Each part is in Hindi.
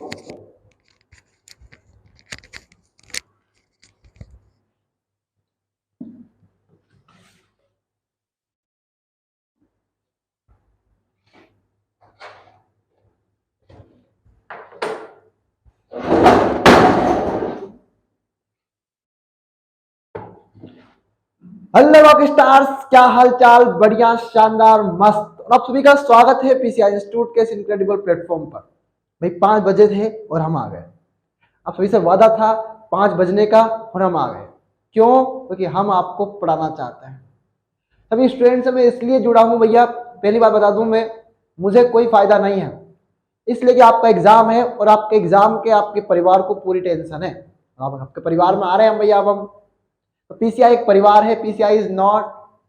हेलो रॉक स्टार्स, क्या हाल चाल? बढ़िया, शानदार, मस्त। और आप सभी का स्वागत है पीसीआई इंस्टीट्यूट के इस इनक्रेडिबल प्लेटफॉर्म पर। भाई 5 बजे थे और हम आ गए। आप सभी से वादा था 5 बजने का और हम आ गए। क्यों? क्योंकि हम आपको पढ़ाना चाहते हैं। सभी स्टूडेंट से मैं इसलिए जुड़ा हूँ भैया, पहली बात बता दूं मैं, मुझे कोई फायदा नहीं है, इसलिए कि आपका एग्जाम है और आपके एग्जाम के आपके परिवार को पूरी टेंशन है। आप आपके परिवार में आ रहे हैं भैया। अब हम पीसीआई एक परिवार है। PCI is not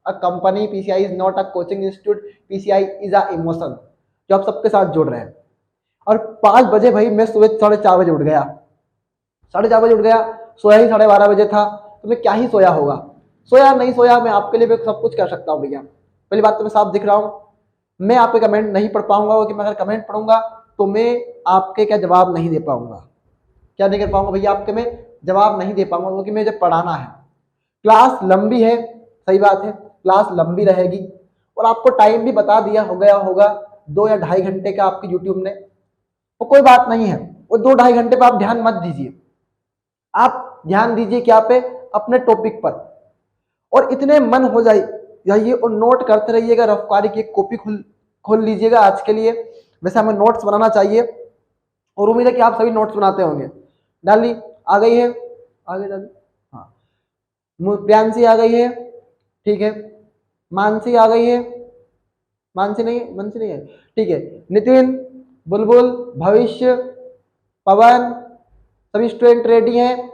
a company, PCI is not a coaching institute, PCI is a emotion जो आप सबके साथ जुड़ रहे हैं। और 5 बजे भाई मैं सुबह 4:30 बजे उठ गया। 4:30 बजे उठ गया, सोया ही 12:30 बजे था। तो मैं क्या ही सोया होगा, सोया नहीं सोया, मैं आपके लिए सब कुछ कर सकता हूँ भैया। पहली बात तो मैं साफ दिख रहा हूँ, मैं आपके कमेंट नहीं पढ़ पाऊंगा, क्योंकि मैं अगर कमेंट पढ़ूंगा तो मैं आपके क्या जवाब नहीं दे पाऊंगा। क्या नहीं कर पाऊंगा भैया? आपके मैं जवाब नहीं दे पाऊंगा, क्योंकि मुझे पढ़ाना है। क्लास लंबी है, सही बात है, क्लास लंबी रहेगी। और आपको टाइम भी बता दिया हो गया होगा 2 या 2.5 घंटे का आपकी यूट्यूब ने। वो कोई बात नहीं है, वो 2-2.5 घंटे पर आप ध्यान मत दीजिए। आप ध्यान दीजिए क्या पे? अपने टॉपिक पर। और इतने मन हो जाइए और नोट करते रहिएगा। रफ्तारी की एक कॉपी खोल लीजिएगा आज के लिए। वैसे हमें नोट्स बनाना चाहिए और उम्मीद है कि आप सभी नोट्स बनाते होंगे। डाली आ गई है, आगे डाली। हाँ, प्रियांशी आ गई है, ठीक है। मानसी आ गई है, मानसी नहीं, मनसी नहीं है, ठीक है। नितिन, बुलबुल, भविष्य, पवन, सभी स्टूडेंट रेडी हैं?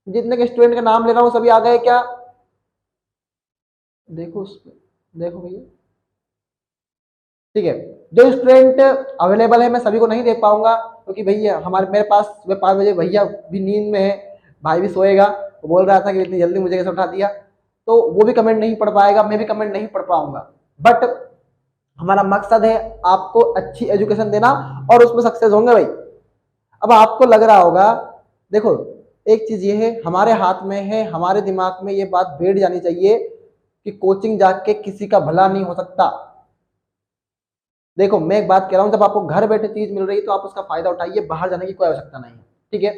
जितने के स्टूडेंट का नाम ले रहा हूं सभी आ गए क्या? देखो उसमें, देखो भैया, ठीक है। जो स्टूडेंट अवेलेबल है मैं सभी को नहीं देख पाऊंगा, क्योंकि भैया मेरे पास सुबह 5 बजे भैया भी नींद में है, भाई भी सोएगा। वो बोल रहा था कि इतनी जल्दी मुझे कैसे उठा दिया, तो वो भी कमेंट नहीं पढ़ पाएगा, मैं भी कमेंट नहीं पढ़ पाऊंगा। बट हमारा मकसद है आपको अच्छी एजुकेशन देना और उसमें सक्सेस होंगे भाई। अब आपको लग रहा होगा, देखो एक चीज ये है, हमारे हाथ में है, हमारे दिमाग में ये बात बैठ जानी चाहिए कि कोचिंग जाके किसी का भला नहीं हो सकता। देखो मैं एक बात कह रहा हूं, जब आपको घर बैठे चीज मिल रही है तो आप उसका फायदा उठाइए, बाहर जाने की कोई आवश्यकता नहीं है, ठीक है।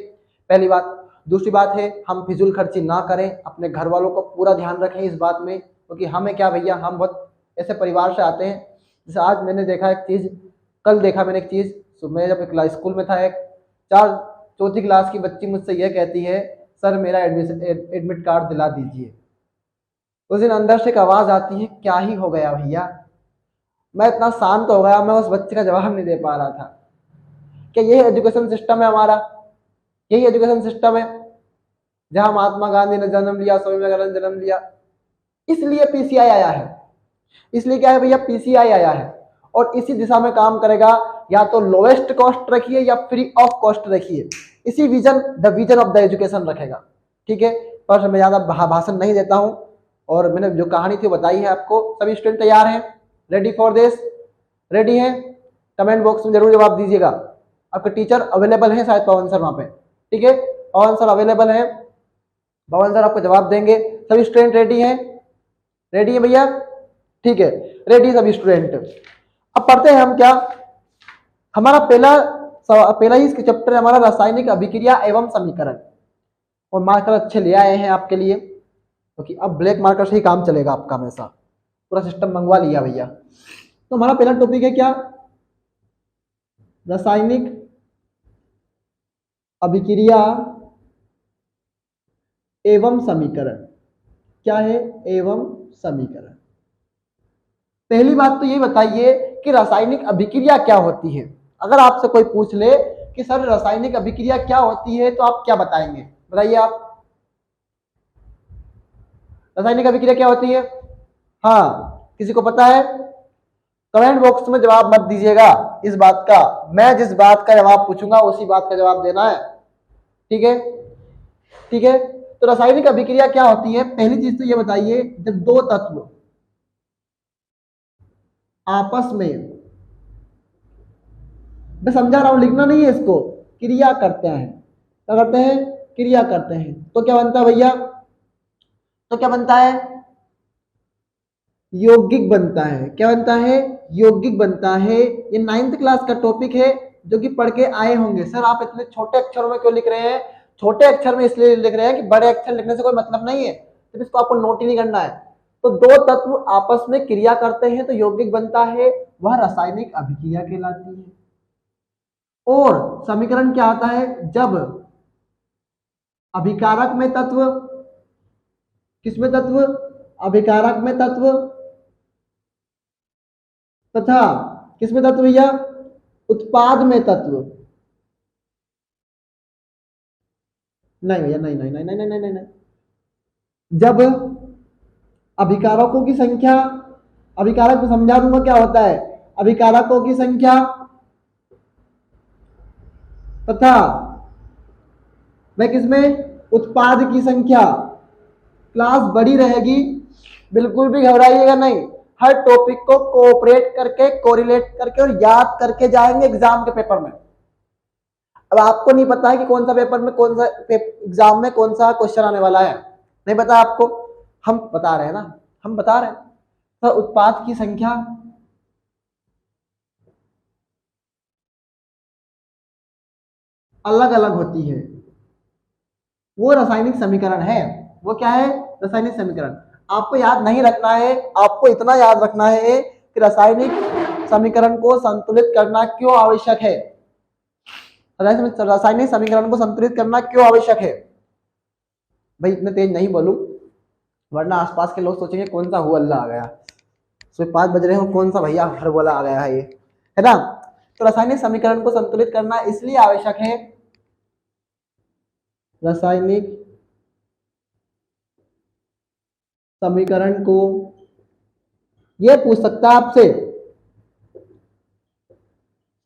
पहली बात। दूसरी बात है, हम फिजूल खर्ची ना करें, अपने घर वालों को पूरा ध्यान रखें इस बात में, क्योंकि हमें क्या भैया, हम बहुत ऐसे परिवार से आते हैं। जैसे आज मैंने देखा एक चीज, कल देखा मैंने एक चीज, मैं जब स्कूल में था, एक 4th क्लास की बच्ची मुझसे यह कहती है, सर मेरा एडमिट कार्ड दिला दीजिए। उस दिन अंदर से एक आवाज आती है, क्या ही हो गया भैया। मैं इतना शांत हो गया, मैं उस बच्चे का जवाब नहीं दे पा रहा था। क्या यही एजुकेशन सिस्टम है हमारा? यही एजुकेशन सिस्टम है जहां महात्मा गांधी ने जन्म लिया, स्वामी विवेकानंद ने जन्म लिया? इसलिए पीसीआई आया है। इसलिए क्या है भैया, पीसीआई आया है और इसी दिशा में काम करेगा। या तो लोएस्ट कॉस्ट रखिए या फ्री ऑफ कॉस्ट रखिए, इसी vision, the vision of the education रखेगा, ठीक है। पर मैं ज्यादा भाषण नहीं देता हूं, और मैंने जो कहानी थी बताई है आपको। सभी स्टूडेंट तैयार हैं? Ready for this? रेडी हैं? कमेंट बॉक्स में जरूर जवाब दीजिएगा। आपके टीचर अवेलेबल हैं शायद, पवन सर वहां पे, ठीक है। पवन सर अवेलेबल हैं, पवन सर आपको जवाब देंगे। सभी स्टूडेंट रेडी हैं? रेडी है भैया? ठीक है, रेडी सभी स्टूडेंट। अब पढ़ते हैं हम क्या। हमारा पहला ही चैप्टर है हमारा, रासायनिक अभिक्रिया एवं समीकरण। और मार्कर अच्छे ले आए हैं आपके लिए, क्योंकि अब ब्लैक मार्कर से ही काम चलेगा आपका, हमेशा पूरा सिस्टम मंगवा लिया भैया। तो हमारा पहला टॉपिक है क्या? रासायनिक अभिक्रिया एवं समीकरण। क्या है? एवं समीकरण। पहली बात तो ये बताइए कि रासायनिक अभिक्रिया क्या होती है। अगर आपसे कोई पूछ ले कि सर रासायनिक अभिक्रिया क्या होती है, तो आप क्या बताएंगे? बताइए आप, रासायनिक अभिक्रिया क्या होती है? हाँ, किसी को पता है? कमेंट बॉक्स में जवाब मत दीजिएगा इस बात का, मैं जिस बात का जवाब पूछूंगा उसी बात का जवाब देना है, ठीक है। ठीक है, तो रासायनिक अभिक्रिया क्या होती है? पहली चीज तो ये बताइए, जब दो तत्व आपस में मैं समझा रहा हूं, लिखना नहीं है इसको। क्रिया करते हैं, क्या करते हैं? क्रिया करते हैं। तो क्या बनता है भैया? तो क्या बनता है? यौगिक बनता है। क्या बनता है? यौगिक बनता है। ये 9th क्लास का टॉपिक है जो कि पढ़ के आए होंगे। सर आप इतने छोटे अक्षरों में क्यों लिख रहे हैं? छोटे अक्षर में इसलिए लिख रहे हैं कि बड़े अक्षर लिखने से कोई मतलब नहीं है, तो इसको आपको नोट ही नहीं करना है। तो दो तत्व आपस में क्रिया करते हैं तो यौगिक बनता है, वह रासायनिक अभिक्रिया कहलाती है। और समीकरण क्या आता है? जब अभिकारक में तत्व, किसमें तत्व? अभिकारक में तत्व तथा किसमें तत्व भैया? उत्पाद में तत्व। नहीं भैया, नहीं नहीं नहीं नहीं नहीं नहीं नहीं। जब अभिकारकों की संख्या, अभिकारक को समझा दूंगा क्या होता है। अभिकारकों की संख्या तथा वह किसमें? उत्पाद की संख्या। क्लास बड़ी रहेगी, बिल्कुल भी घबराइएगा नहीं। हर टॉपिक को कोऑपरेट करके, कोरिलेट करके और याद करके जाएंगे एग्जाम के पेपर में। अब आपको नहीं पता है कि कौन सा पेपर में, कौन सा एग्जाम में कौन सा क्वेश्चन आने वाला है, नहीं पता आपको। हम बता रहे हैं ना, हम बता रहे हैं। तो उत्पाद की संख्या अलग अलग होती है, वो रासायनिक समीकरण है। वो क्या है? रासायनिक समीकरण। आपको याद नहीं रखना है, आपको इतना याद रखना है कि रासायनिक समीकरण को संतुलित करना क्यों आवश्यक है। रासायनिक समीकरण को संतुलित करना क्यों आवश्यक है? भाई इतने तेज नहीं बोलूं वरना आसपास के लोग सोचेंगे कौन सा हुआ अल्लाह आ गया। सुबह 5 बज रहे हो, कौन सा भैया हर बोला आ गया है ये, है ना। तो रासायनिक समीकरण को संतुलित करना इसलिए आवश्यक है, रासायनिक समीकरण को, ये पूछ सकता है आपसे,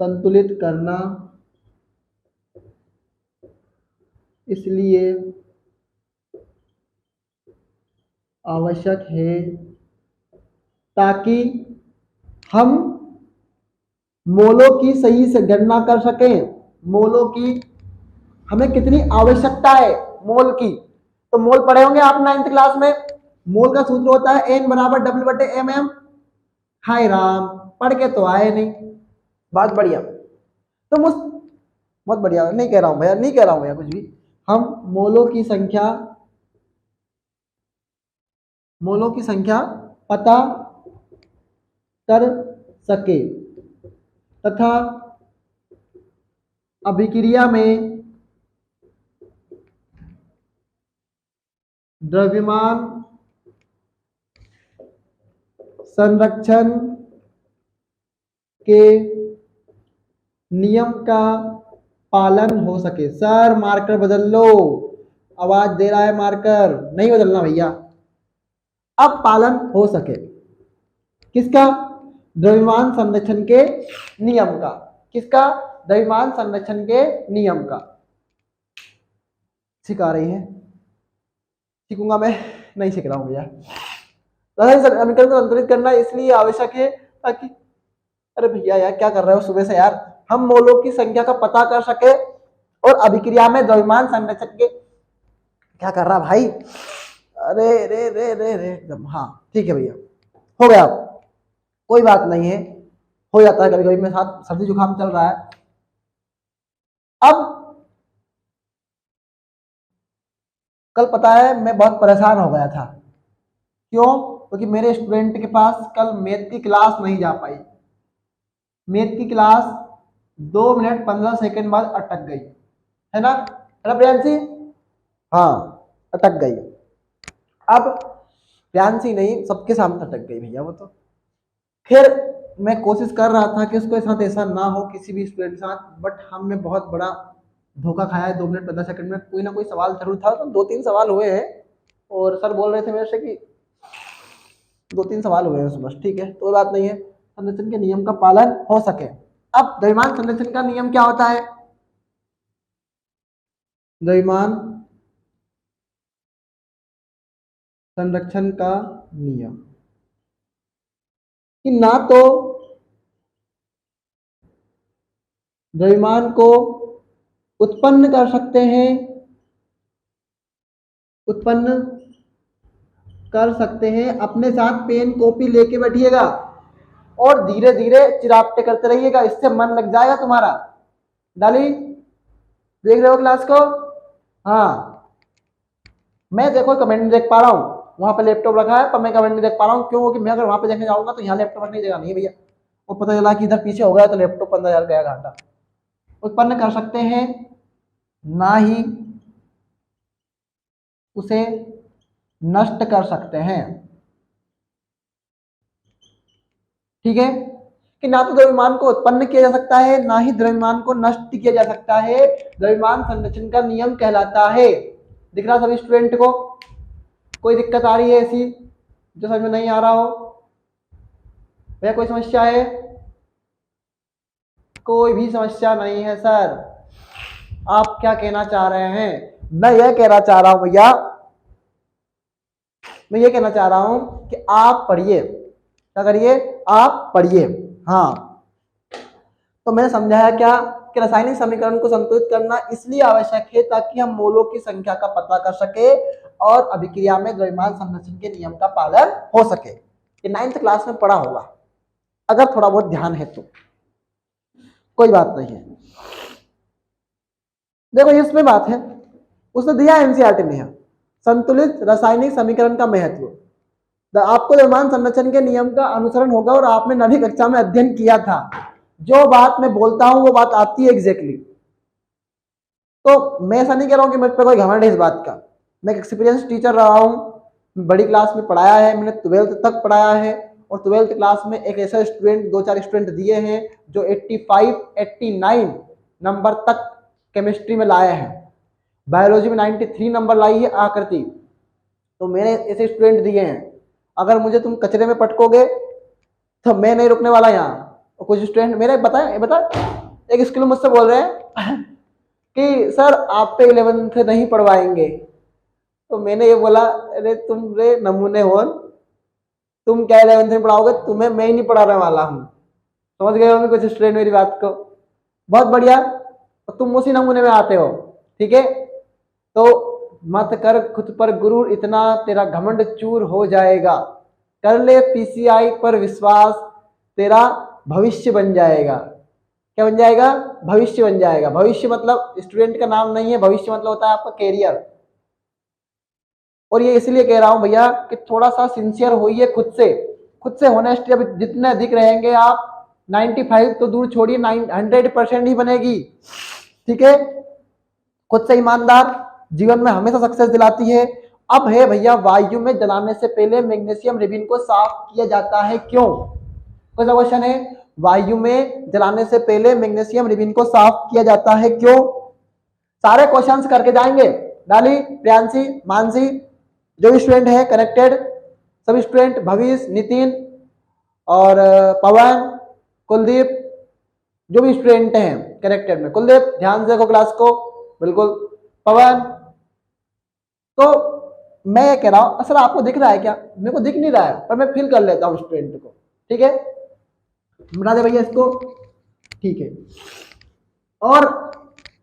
संतुलित करना इसलिए आवश्यक है ताकि हम मोलों की सही से गणना कर सकें। मोलों की हमें कितनी आवश्यकता है, मोल की। तो मोल पढ़े होंगे आप 9th क्लास में। मोल का सूत्र होता है एन बराबर डब्ल्यू बटे एम एम। हाय राम, पढ़ के तो आए नहीं। बहुत बढ़िया। तो बहुत बढ़िया, नहीं कह रहा हूं भैया, नहीं कह रहा हूं भैया कुछ भी। हम मोलों की संख्या, मोलों की संख्या पता कर सके तथा अभिक्रिया में द्रव्यमान संरक्षण के नियम का पालन हो सके। सर मार्कर बदल लो, आवाज दे रहा है मार्कर, नहीं बदलना भैया। अब पालन हो सके किसका? द्रव्यमान संरक्षण के नियम का। किसका? द्रव्यमान संरक्षण के नियम का। सिखा रही है, सीखूंगा मैं, नहीं सीख रहा हूं भैया। समीकरण को संतुलित करना इसलिए आवश्यक है ताकि, अरे भैया यार क्या कर रहे हो सुबह से यार, हम मोलों की संख्या का पता कर सके और अभिक्रिया में द्रव्यमान संरक्षण के, क्या कर रहा भाई, अरे रे रे रे रे एकदम, हाँ ठीक है भैया, हो गया। कोई बात नहीं है, हो जाता है कभी कभी, मेरे साथ सर्दी जुकाम चल रहा है। अब कल पता है मैं बहुत परेशान हो गया था। क्यों? क्योंकि मेरे स्टूडेंट के पास कल मैथ की क्लास नहीं जा पाई। मैथ की क्लास 2 मिनट 15 सेकंड बाद अटक गई, है ना, है ना प्रियांशी? हाँ, अटक गई। अब प्रियांशी नहीं, सबके सामने अटक गई भैया वो तो। फिर मैं कोशिश कर रहा था कि उसके साथ ऐसा ना हो किसी भी स्टूडेंट के साथ, बट हमने बहुत बड़ा धोखा खाया है। 2 मिनट 15 सेकंड में कोई ना कोई सवाल जरूर था, तो 2-3 सवाल हुए हैं और सर बोल रहे थे मेरे से कि 2-3 सवाल हुए हैं बस, ठीक है, तो बात नहीं है। संरक्षण के नियम का पालन हो सके। अब द्रव्यमान संरक्षण का नियम क्या होता है? द्रव्यमान संरक्षण का नियम कि ना तो द्रव्यमान को उत्पन्न कर सकते हैं, उत्पन्न कर सकते हैं। अपने साथ पेन कॉपी लेके बैठिएगा और धीरे धीरे चिरापटे करते रहिएगा, इससे मन लग जाएगा तुम्हारा। डाली देख रहे हो क्लास को? हाँ, मैं देखो कमेंट नहीं देख पा रहा हूँ, वहां पे लैपटॉप रखा है पर मैं कमेंट नहीं देख पा रहा हूँ। क्यों? कि मैं अगर वहां पे देखने जाऊंगा तो यहाँ लैपटॉप रखने की जगह नहीं है भैया, और पता चला कि इधर पीछे हो गया तो लैपटॉप अंदर यार गया घाटा। उत्पन्न कर सकते हैं, ना ही उसे नष्ट कर सकते हैं। ठीक है, कि ना तो द्रव्यमान को उत्पन्न किया जा सकता है, ना ही द्रव्यमान को नष्ट किया जा सकता है। द्रव्यमान संरक्षण का नियम कहलाता है। दिख रहा सभी स्टूडेंट को? कोई दिक्कत आ रही है ऐसी जो समझ में नहीं आ रहा हो? भैया कोई समस्या है? कोई भी समस्या नहीं है सर। आप क्या कहना चाह रहे हैं? मैं यह कहना चाह रहा हूं भैया, मैं ये कहना चाह रहा हूं कि आप पढ़िए। क्या करिए? आप पढ़िए। हाँ, तो मैंने समझाया क्या कि रासायनिक समीकरण को संतुलित करना इसलिए आवश्यक है ताकि हम मोलों की संख्या का पता कर सके और अभिक्रिया में द्रव्यमान संरक्षण के नियम का पालन हो सके। ये 9th क्लास में पढ़ा होगा, अगर थोड़ा बहुत ध्यान है तो कोई बात नहीं है। देखो इसमें बात है, उसने दिया एनसीईआरटी में है संतुलित रासायनिक समीकरण का महत्व। आपको द्रव्यमान संरक्षण के नियम का अनुसरण होगा और आपने 9वीं कक्षा में अध्ययन किया था। जो बात मैं बोलता हूं वो बात आती है एग्जैक्टली। तो मैं ऐसा नहीं कह रहा हूं कि मेरे पे कोई घमंड है इस बात का। मैं एक्सपीरियंस टीचर रहा हूं, बड़ी क्लास में पढ़ाया है, मैंने 12th तक पढ़ाया है और 12th क्लास में एक ऐसा स्टूडेंट, 2-4 स्टूडेंट दिए हैं जो 85, 89 नंबर तक केमिस्ट्री में लाए हैं। बायोलॉजी में 93 नंबर लाई है आकृति। तो मैंने ऐसे स्टूडेंट दिए हैं। अगर मुझे तुम कचरे में पटकोगे तो मैं नहीं रुकने वाला यहाँ। कुछ स्टूडेंट मेरे बता एक स्कूल मुझसे बोल रहे हैं कि सर आप पे 11th नहीं पढ़वाएंगे। तो मैंने ये बोला, अरे तुम रे नमूने हो, तुम क्या 11th में पढ़ाओगे? तुम्हें मैं ही नहीं पढ़ाने वाला हूँ। समझ गए होंगे कुछ स्टूडेंट मेरी बात को? बहुत बढ़िया, तो तुम उसी नमूने में आते हो। ठीक है, तो मत कर खुद पर गुरूर, इतना तेरा घमंड चूर हो जाएगा। कर ले पीसीआई पर विश्वास, तेरा भविष्य बन जाएगा। क्या बन जाएगा? भविष्य बन जाएगा। भविष्य मतलब स्टूडेंट का नाम नहीं है, भविष्य मतलब होता है आपका कैरियर। और ये इसलिए कह रहा हूं भैया कि थोड़ा सा सिंसियर होइए खुद से होनेस्ट। जब जितने अधिक रहेंगे आप, 95 तो दूर छोड़िए, 100% ही बनेगी। ठीक है, खुद से ईमानदार जीवन में हमेशा सक्सेस दिलाती है। अब है भैया, वायु में जलाने से पहले मैग्नीशियम रिबिन को साफ किया जाता है, क्यों? कोई क्वेश्चन है? वायु में जलाने से पहले मैग्नीशियम रिबिन को साफ किया जाता है, क्यों? सारे क्वेश्चंस करके जाएंगे। डाली, प्रियांशी, मानसी, जो भी स्टूडेंट है कनेक्टेड, सभी स्टूडेंट, भविष्य, नितिन और पवन, कुलदीप, जो भी स्टूडेंट हैं कनेक्टेड में। कुलदीप ध्यान से देखो क्लास को, बिल्कुल। पवन, तो मैं ये कह रहा हूं, सर आपको दिख रहा है क्या? मेरे को दिख नहीं रहा है पर मैं फील कर लेता हूं स्टूडेंट को। ठीक है, बना दे भैया इसको। ठीक है, और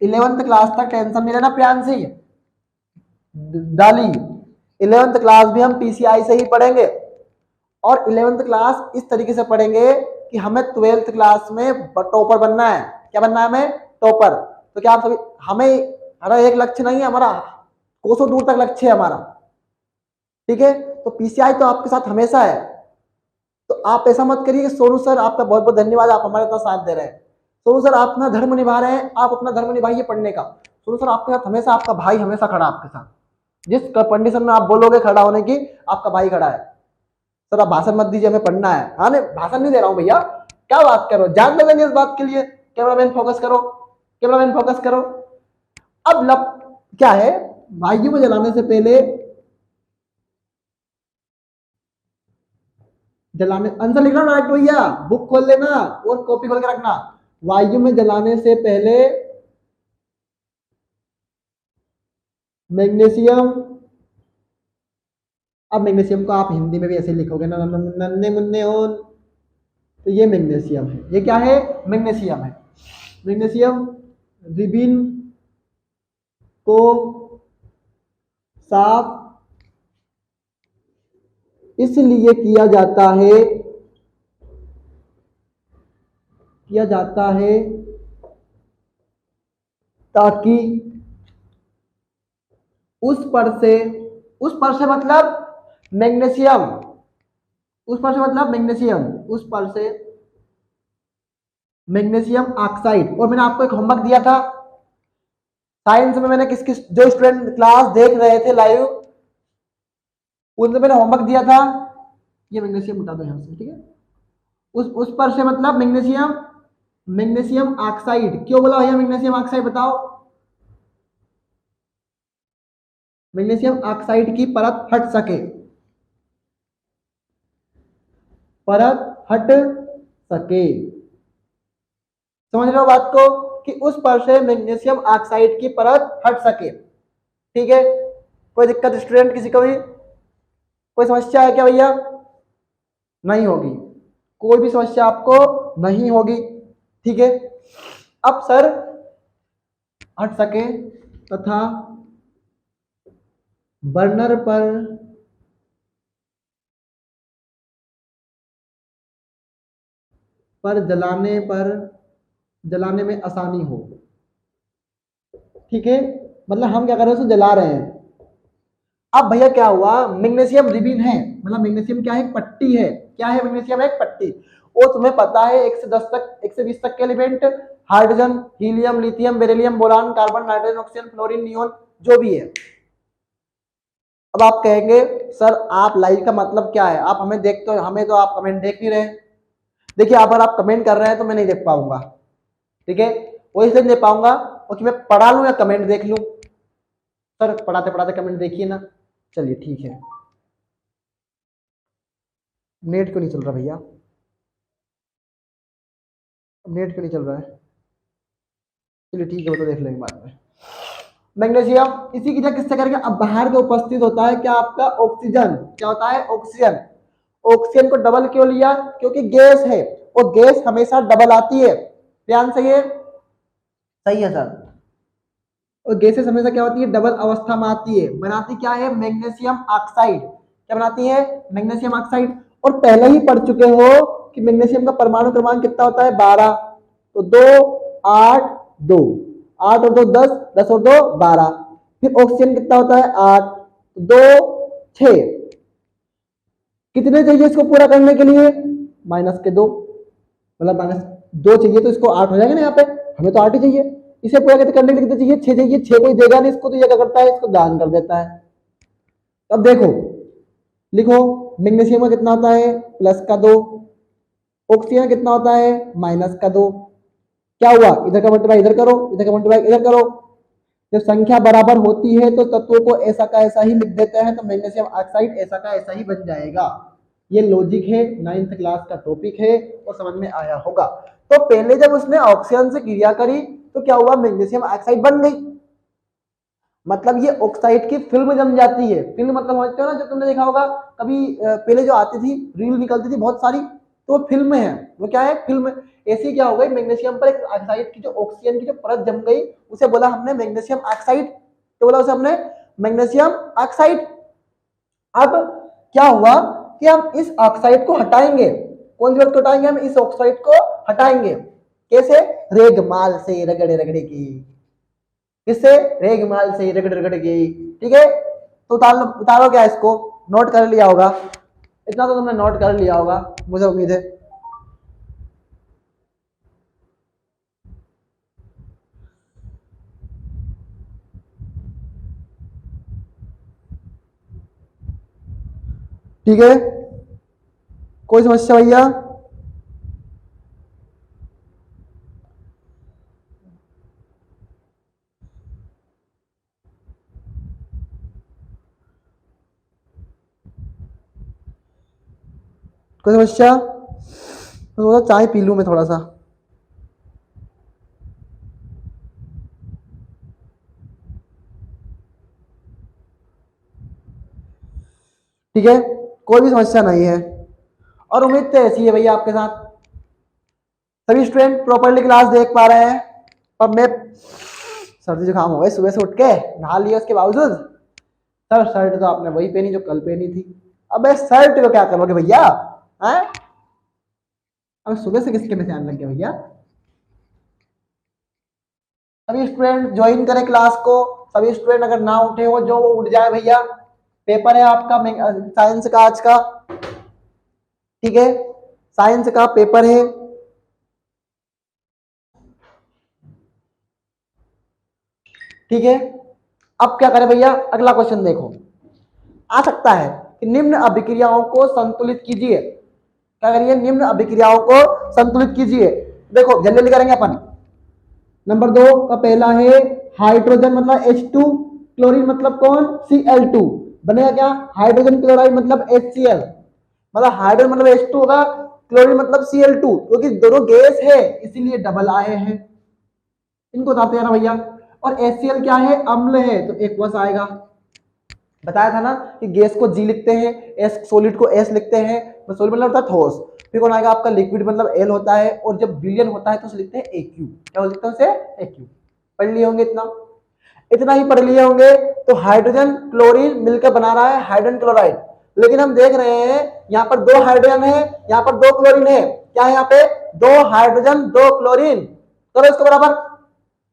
11th क्लास तक टेंशन नहीं लेना प्रियांशी। डाली, 11th क्लास भी हम पीसीआई से ही पढ़ेंगे और 11th क्लास इस तरीके से पढ़ेंगे कि हमें 12th क्लास में टॉपर बनना है। क्या बनना है हमें? टॉपर। तो क्या आप सभी, हमारा एक लक्ष्य नहीं है, हमारा कोसों दूर तक लक्ष्य है हमारा। ठीक है, तो पीसीआई तो आपके साथ हमेशा है। तो आप ऐसा मत करिए कि सोनू सर आपका बहुत बहुत धन्यवाद, आप हमारे साथ साथ दे रहे हैं। सोनू सर आप अपना धर्म निभा रहे हैं, आप अपना धर्म निभाइए पढ़ने का। सोनू सर आपके साथ हमेशा, आपका भाई हमेशा खड़ा आपके साथ। जिस कंडीशन में आप बोलोगे खड़ा होने की, आपका भाई खड़ा है। सर आप भाषण मत दीजिए, हमें पढ़ना है। हाँ, नहीं भाषण नहीं दे रहा हूँ भैया, क्या बात करो, जान लगेंगे इस बात के लिए। कैमरामैन फोकस करो, कैमरामैन फोकस करो। अब क्या है, वायु में जलाने से पहले आंसर लिखना ना भैया, बुक खोल लेना और कॉपी खोल के रखना। वायु में जलाने से पहले मैग्नीशियम, अब मैग्नीशियम को आप हिंदी में भी ऐसे लिखोगे ना, नन्ने मुन्ने हो, तो ये मैग्नीशियम है। ये क्या है? मैग्नीशियम है। मैग्नीशियम रिबिन को साफ इसलिए किया जाता है ताकि उस पर से मतलब मैग्नीशियम, मैग्नीशियम ऑक्साइड। और मैंने आपको एक होमवर्क दिया था साइंस में, मैंने किस जो स्टूडेंट क्लास देख रहे थे लाइव, उनसे मैंने होमवर्क दिया था, ये मैग्नीशियम हटा दो यहां से, ठीक है। उस पर से मतलब मैग्नीशियम ऑक्साइड। क्यों बोला भैया मैग्नीशियम ऑक्साइड, बताओ। मैग्नीशियम ऑक्साइड की परत हट सके, समझ रहे हो बात को, कि उस पर से मैग्नीशियम ऑक्साइड की परत हट सके, ठीक है। कोई दिक्कत स्टूडेंट, किसी को भी कोई समस्या है क्या भैया? नहीं होगी, कोई भी समस्या आपको नहीं होगी, ठीक है। अब सर हट सके तथा बर्नर पर जलाने में आसानी हो, ठीक है। मतलब हम क्या कर रहे हैं, उसको जला रहे हैं। अब भैया क्या हुआ, मैग्नीशियम रिबिन है, मतलब मैग्नीशियम क्या है, एक पट्टी है। क्या है मैग्नीशियम? एक पट्टी। वो तुम्हें पता है 1 से 10 तक, 1 से 20 तक के element, hydrogen, helium, lithium, beryllium, boron, carbon, nitrogen, oxygen, fluorine, neon, जो भी है। अब आप कहेंगे सर आप लाइव का मतलब क्या है, आप हमें तो आप कमेंट देख नहीं रहे। देखिए अगर आप कमेंट कर रहे हैं तो मैं नहीं देख पाऊंगा, ठीक है। वो इसलिए नहीं दे पाऊंगा क्योंकि मैं पढ़ा लूं या कमेंट देख लूं। सर पढ़ाते पढ़ाते कमेंट देखिए ना, चलिए ठीक है। नेट क्यों नहीं चल रहा भैया, नेट क्यों नहीं चल रहा है? चलिए ठीक है, वो तो देख लेंगे बाद में। मैग्नीशियम इसी की जगह किससे करेंगे, अब बाहर में उपस्थित होता है क्या आपका, ऑक्सीजन। क्या होता है, ऑक्सीजन। ऑक्सीजन को डबल क्यों लिया, क्योंकि गैस है, और गैस हमेशा डबल आती है। ध्यान से, ये सही है सर। और गैसेस हमेशा क्या होती है, डबल अवस्था में आती है। बनाती क्या है, मैग्नीशियम ऑक्साइड। क्या बनाती है, मैग्नीशियम ऑक्साइड। और पहले ही पढ़ चुके हो कि मैग्नीशियम का परमाणु क्रमांक कितना होता है, 12। तो 2 8 2, 8 और 2 10, 10 और 2 12। फिर ऑक्सीजन कितना होता है, 8, 2 6। कितने चाहिए इसको पूरा करने के लिए, -2, मतलब -2 चाहिए तो इसको 8 हो जाएगा ना यहाँ पे। हमें तो 8 ही चाहिए, इसे पूरा करने के लिए कितने चाहिए, 6 चाहिए। 6 कोई देगा नहीं इसको, तो ये क्या करता है, इसको दान कर देता है। अब देखो लिखो, मैग्नीशियम का कितना होता है, +2, ऑक्सीजन कितना होता है, -2। क्या हुआ, इधर का मल्टीप्लाई इधर करो, इधर का मल्टीप्लाई इधर करो। जब संख्या बराबर होती है तो तत्वों को ऐसा का ऐसा ही लिख देते हैं, तो मैग्नीशियम ऑक्साइड ऐसा का ऐसा ही बन जाएगा। ये लॉजिक है, 9th क्लास का टॉपिक है और समझ में आया होगा। तो पहले जब उसने ऑक्सीजन से क्रिया करी तो क्या हुआ, मैग्नीशियम ऑक्साइड बन गई। मतलब ये ऑक्साइड की फिल्म जम जाती है। फिल्म मतलब समझते हो ना, जो तुमने देखा होगा कभी पहले जो आती थी, रील निकलती थी बहुत सारी, तो वो फिल्म है। वो क्या है, फिल्म। ऐसी क्या हो गई, मैग्नीशियम पर एक ऑक्साइड की जो ऑक्सीजन की जो परत जम गई, उसे बोला हमने मैग्नीशियम ऑक्साइड। तो बोला उसे हमने मैग्नीशियम ऑक्साइड। अब क्या हुआ कि हम इस ऑक्साइड को हटाएंगे। कौन सी बात को हटाएंगे, हम इस ऑक्साइड को हटाएंगे। कैसे, रेगमाल से रगड़े रगड़े की। किससे, रेगमाल से रगड़ रगड़ के, ठीक है। तो उतारो क्या, इसको नोट कर लिया होगा, इतना तो तुमने नोट कर लिया होगा, मुझे उम्मीद है। ठीक है, कोई समस्या भैया? कोई समस्या? तो चाय पी लूं मैं थोड़ा सा। ठीक है, कोई भी समस्या नहीं है, और उम्मीद तो ऐसी है भैया आपके साथ। सभी स्टूडेंट प्रॉपरली क्लास देख पा रहे हैं? पर मैं सर्दी जुकाम हो गए सुबह से उठ के नहा लिया, उसके बावजूद सर शर्ट तो आपने वही पहनी जो कल पहनी थी। अब मैं शर्ट को क्या करोगे भैया, हैं? अब सुबह से किसके में ध्यान लग गया भैया? सभी स्टूडेंट ज्वाइन करें क्लास को। सभी स्टूडेंट अगर ना उठे हो जो वो उठ जाए भैया। पेपर है आपका साइंस का आज का, ठीक है, साइंस का पेपर है। ठीक है, अब क्या करें भैया, अगला क्वेश्चन देखो। आ सकता है कि निम्न अभिक्रियाओं को संतुलित कीजिए। क्या करिए, निम्न अभिक्रियाओं को संतुलित कीजिए। देखो जल्दी जल्दी करेंगे अपन। नंबर 2 का पहला है हाइड्रोजन मतलब H2, क्लोरीन मतलब कौन, Cl2। बनेगा क्या, हाइड्रोजन क्लोराइड मतलब HCl, मतलब हाइड्रोजन मतलब H2 होगा, क्लोरीन मतलब Cl2, क्योंकि दोनों गैस है इसीलिए डबल आए हैं। इनको बताते हैं ना भैया। और HCl क्या है, अम्ल है, तो एक्वस आएगा। बताया था ना कि गैस को G लिखते हैं, एस सॉलिड को S लिखते हैं, सॉलिड मतलब होता है ठोस। फिर कौन आएगा आपका, लिक्विड मतलब L होता है, और जब विलयन होता है तो उसे लिखते हैं AQ। क्या लिखते हैं उसे, AQ। पढ़ लिए होंगे इतना, इतना ही पढ़ लिए होंगे। तो हाइड्रोजन क्लोरीन मिलकर बना रहा है हाइड्रोजन क्लोराइड, लेकिन हम देख रहे हैं यहाँ पर 2 हाइड्रोजन है, यहाँ पर 2 क्लोरीन है। क्या है यहाँ पे, 2 हाइड्रोजन 2 क्लोरीन। करो इसको बराबर,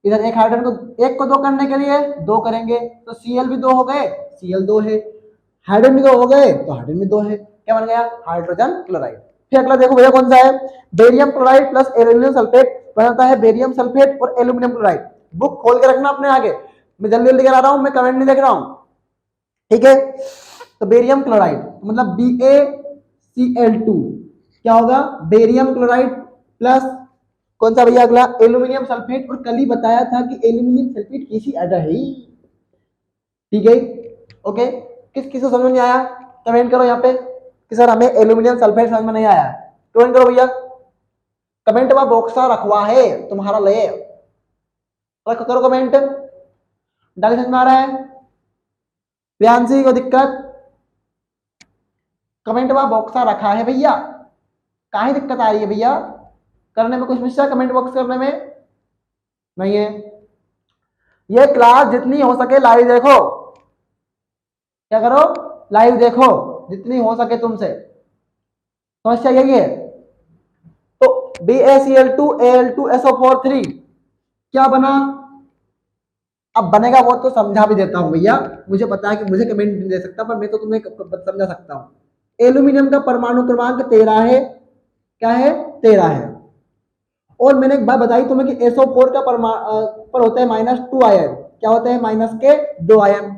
इधर एक हाइड्रोजन को, एक को 2 करने के लिए 2 करेंगे, तो Cl भी 2 हो गए, Cl 2 है, हाइड्रोजन भी 2 हो गए तो हाइड्रोजन भी 2 है। क्या बन गया, हाइड्रोजन क्लोराइड। फिर अगला देखो भैया कौन सा है, barium chloride plus aluminium sulphate बनाता है बेरियम सल्फेट और एल्यूमिनियम क्लोराइड। बुक खोल के रखना अपने आगे, मैं जल्दी जल्दी करा रहा हूं, मैं कमेंट नहीं देख रहा हूं, ठीक है। तो बेरियम क्लोराइड मतलब BaCl2 क्या होगा, बेरियम क्लोराइड प्लस कौन सा भैया अगला, एल्यूमिनियम सल्फेट। और कल ही बताया था कि एल्यूमिनियम सल्फेट किसी अड़ा है, ठीक है, ओके। किस किस को समझ में नहीं आया कमेंट करो यहाँ पे कि सर हमें एल्यूमिनियम सल्फेट समझ में नहीं आया, कमेंट करो भैया। कमेंट में बॉक्स रखवा है तुम्हारा ले, करो कमेंट। डाल समझ में आ रहा है, प्रियांशी को दिक्कत, कमेंट में बॉक्स रखा है भैया, काहे दिक्कत आ रही है भैया, करने में कुछ समस्या, कमेंट बॉक्स करने में नहीं है। ये क्लास जितनी हो सके लाइव देखो, क्या करो, लाइव देखो जितनी हो सके तुमसे, समस्या यही है। तो BaCl2Al2SO4 क्या बना, अब बनेगा वो तो समझा भी देता हूं भैया, मुझे पता है कि मुझे कमेंट नहीं दे सकता, पर मैं तो तुम्हें समझा सकता हूं। एल्यूमिनियम का परमाणु क्रमांक 13 है, क्या है, 13 है। और मैंने एक बात बताई तुम्हें कि SO4 का पर होता है -2 आयन, क्या होता है, माइनस के 2 आयन।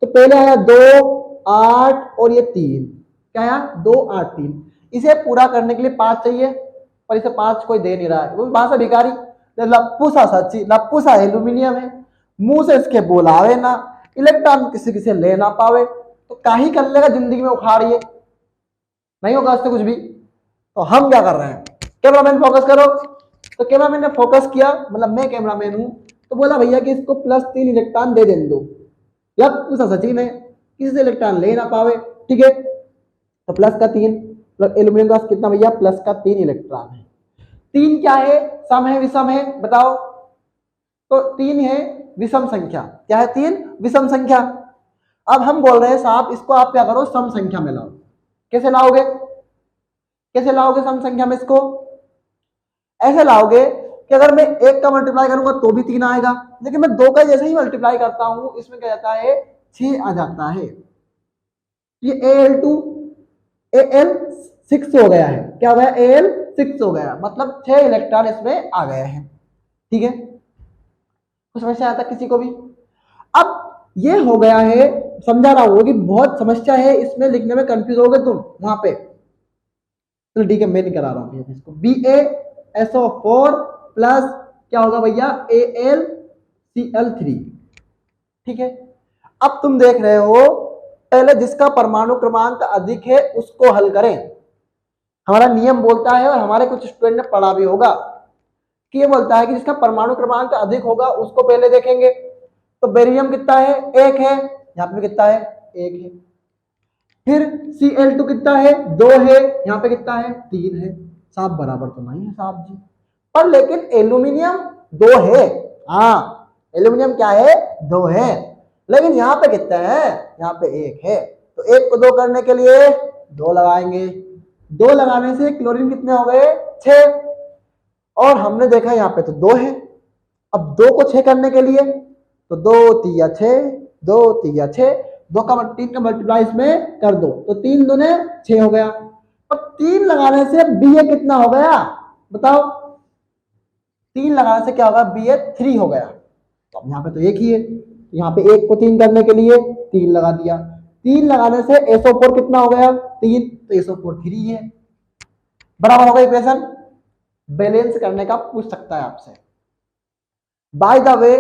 तो पहले आया 2 8 और ये 3, क्या आया 2 8 3। इसे पूरा करने के लिए 5 चाहिए, पर इसे 5 कोई दे नहीं रहा है, वो भाषा भिखारी, लप्पू सा सच्ची, लप्पू सा एल्यूमिनियम है, मुंह से इसके बोलावे ना, इलेक्ट्रॉन किसी किसी ले ना पावे, तो काही कर लेगा जिंदगी में उखाड़िए, नहीं होगा उससे कुछ भी। तो हम क्या कर रहे हैं, कैमरामैन फोकस करो। तो कैमरामैन ने फोकस किया, मतलब मैं कैमरामैन हूं, तो बोला भैया कि इसको +3 इलेक्ट्रॉन दे दें दो, लप्पू सा सचिन है, किसी से इलेक्ट्रॉन ले ना पावे, ठीक है। तो प्लस का 3, एल्यूमिनियम का कितना भैया, प्लस का 3 इलेक्ट्रॉन है। 3 क्या है, सम है विषम है, बताओ। तो 3 है विषम संख्या, क्या है, 3 विषम संख्या। अब हम बोल रहे हैं साहब इसको आप क्या करो, सम संख्या में लाओ। कैसे लाओगे, कैसे लाओगे सम संख्या में इसको, ऐसे लाओगे कि अगर मैं 1 का मल्टीप्लाई करूंगा तो भी 3 आएगा, लेकिन मैं 2 का जैसे ही मल्टीप्लाई करता हूं इसमें क्या जाता है, 6 आ जाता है। ये Al2 Al6 हो गया है, क्या हो गया, Al6 हो गया, मतलब 6 इलेक्ट्रॉन इसमें आ गए हैं, ठीक है। कुछ समस्या आता किसी को भी। अब ये हो गया है, समझा रहा हूं कि बहुत समस्या है इसमें, लिखने में कंफ्यूज हो गए तुम वहां पे, चलो ठीक है मैं नहीं करा रहा हूं इसको। BaSO4 प्लस क्या होगा भैया, AlCl3, ठीक है। अब तुम देख रहे हो, पहले जिसका परमाणु क्रमांक अधिक है उसको हल करें, हमारा नियम बोलता है, और हमारे कुछ स्टूडेंट ने पढ़ा भी होगा कि ये बोलता है कि जिसका परमाणु क्रमांक अधिक होगा उसको पहले देखेंगे। तो बेरियम कितना है, 1 है, यहाँ पे कितना है, 1 है। फिर Cl2 कितना है, 2 है, यहाँ पे कितना है, 3 है। साहब बराबर तो नहीं है साहब जी, पर लेकिन एल्यूमिनियम दो है। हाँ, एल्यूमिनियम क्या है, दो है, लेकिन यहाँ पे कितने हैं, यहाँ पे एक है। तो एक को दो करने के लिए दो लगाएंगे, दो लगाने से क्लोरीन कितने हो गए, 6। और हमने देखा यहाँ पे तो दो है। अब दो को 6 करने के लिए तो दो तिया 6, दो तिया 6, दो का 3 का मल्टीप्लाई इसमें कर दो तो 3 दूने 6 हो गया। और 3 लगाने से बी ए कितना हो गया बताओ, 3 लगाने से क्या होगा, बी ए 3 हो गया। तो अब यहाँ पे तो एक ही है, यहाँ पे एक को 3 करने के लिए 3 लगा दिया, 3 लगाने से SO4 कितना हो गया, 3, तो SO4 3 है। बराबर होगा इक्वेशन। बैलेंस करने का पूछ सकता है आपसे। By the way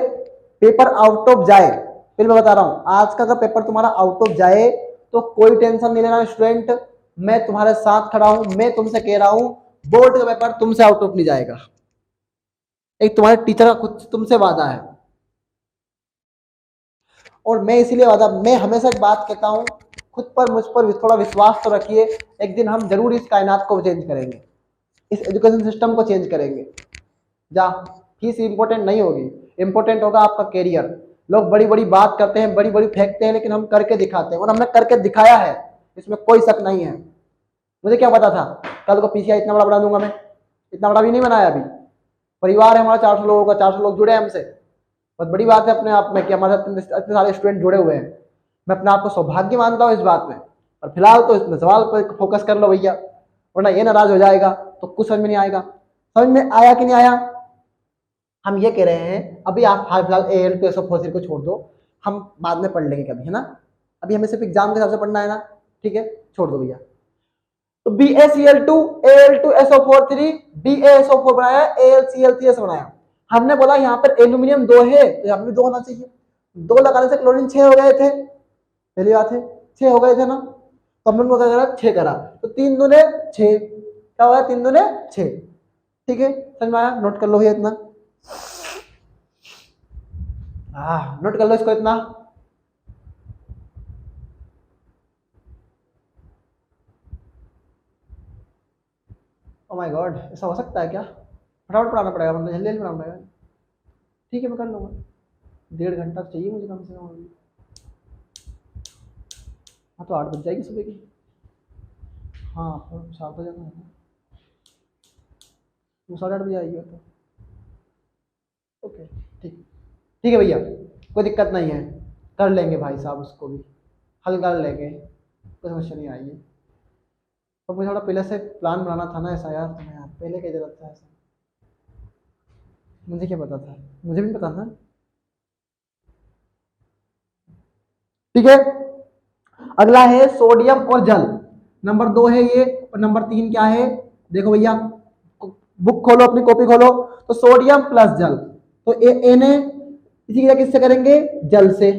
paper out of जाए, फिर मैं बता रहा हूं, आज का अगर पेपर तुम्हारा आउट ऑफ जाए तो कोई टेंशन नहीं लेना स्टूडेंट, मैं तुम्हारे साथ खड़ा हूं, मैं तुमसे कह रहा हूं बोर्ड का पेपर तुमसे आउट ऑफ नहीं जाएगा। एक तुम्हारे टीचर का खुद तुमसे वादा है, और मैं इसीलिए वादा, मैं हमेशा एक बात कहता हूं, खुद पर मुझ पर थोड़ा विश्वास तो रखिए, एक दिन हम जरूर इस कायनात को चेंज करेंगे, इस एजुकेशन सिस्टम को चेंज करेंगे। जा, फीस इंपॉर्टेंट नहीं होगी, इंपॉर्टेंट होगा आपका कैरियर। लोग बड़ी बड़ी बात करते हैं, बड़ी बड़ी फेंकते हैं, लेकिन हम करके दिखाते हैं, और हमने करके दिखाया है, इसमें कोई शक नहीं है। मुझे क्या पता था कल को पीसीआई इतना बड़ा बना दूंगा मैं, इतना बड़ा भी नहीं बनाया अभी। परिवार है हमारा 400 लोगों का, 400 लोग जुड़े हैं हमसे, बहुत बड़ी बात है अपने आप में कि हमारे इतने सारे स्टूडेंट जुड़े हुए हैं। मैं अपने आप को सौभाग्य मानता हूँ इस बात में। और फिलहाल तो इसमें सवाल पर फोकस कर लो भैया, वरना ये नाराज हो जाएगा तो कुछ समझ में नहीं आएगा। समझ में आया कि नहीं आया? हम ये कह रहे हैं अभी आप हाल फिलहाल Al2SO4 को छोड़ दो, हम बाद में पढ़ लेंगे कभी, है ना। अभी हमें सिर्फ एग्जाम के हिसाब से पढ़ना है ना, ठीक है, छोड़ दो भैया। तो BaCl2 Al2SO4 BaSO4 बनाया, AlCl3 बनाया। हमने बोला यहाँ पर एल्यूमिनियम 2 है तो यहाँ पर भी 2 होना चाहिए। 2 लगाने से क्लोरीन 6 हो गए थे, पहली बात है 6 हो गए थे ना, तो हमने क्या करा, 6 करा, तो 3 दूने 6, क्या होगा, 3 दूने 6। ठीक है, समझ में आया? नोट कर लो भैया इतना, नोट कर लो इसको इतना। ओ माय गॉड, ऐसा हो सकता है क्या? फटाफट पढ़ाना पड़ेगा, मतलब जल्दी जल्दी पढ़ाना पड़ेगा। ठीक है, मैं कर लूँगा, 1.5 घंटा तो चाहिए मुझे कम से कम। हाँ तो 8 बज जाएगी सुबह की। हाँ, 7 बजे जाना है, वो 8:30 बजे आएगी तो ओके। ठीक, ठीक है भैया, कोई दिक्कत नहीं है, कर लेंगे भाई साहब, उसको भी हल कर लेंगे, कोई समस्या नहीं आएगी। तो मुझे थोड़ा पहले से प्लान बनाना था ना ऐसा यार, तो यार पहले क्या जरूरत था ऐसा, मुझे क्या पता था, मुझे भी नहीं पता था। ठीक है, अगला है सोडियम और जल, नंबर 2 है ये, और नंबर 3 क्या है, देखो भैया, बुक खोलो, अपनी कॉपी खोलो, तो सोडियम प्लस जल, तो Na इसी की किससे करेंगे, जल से,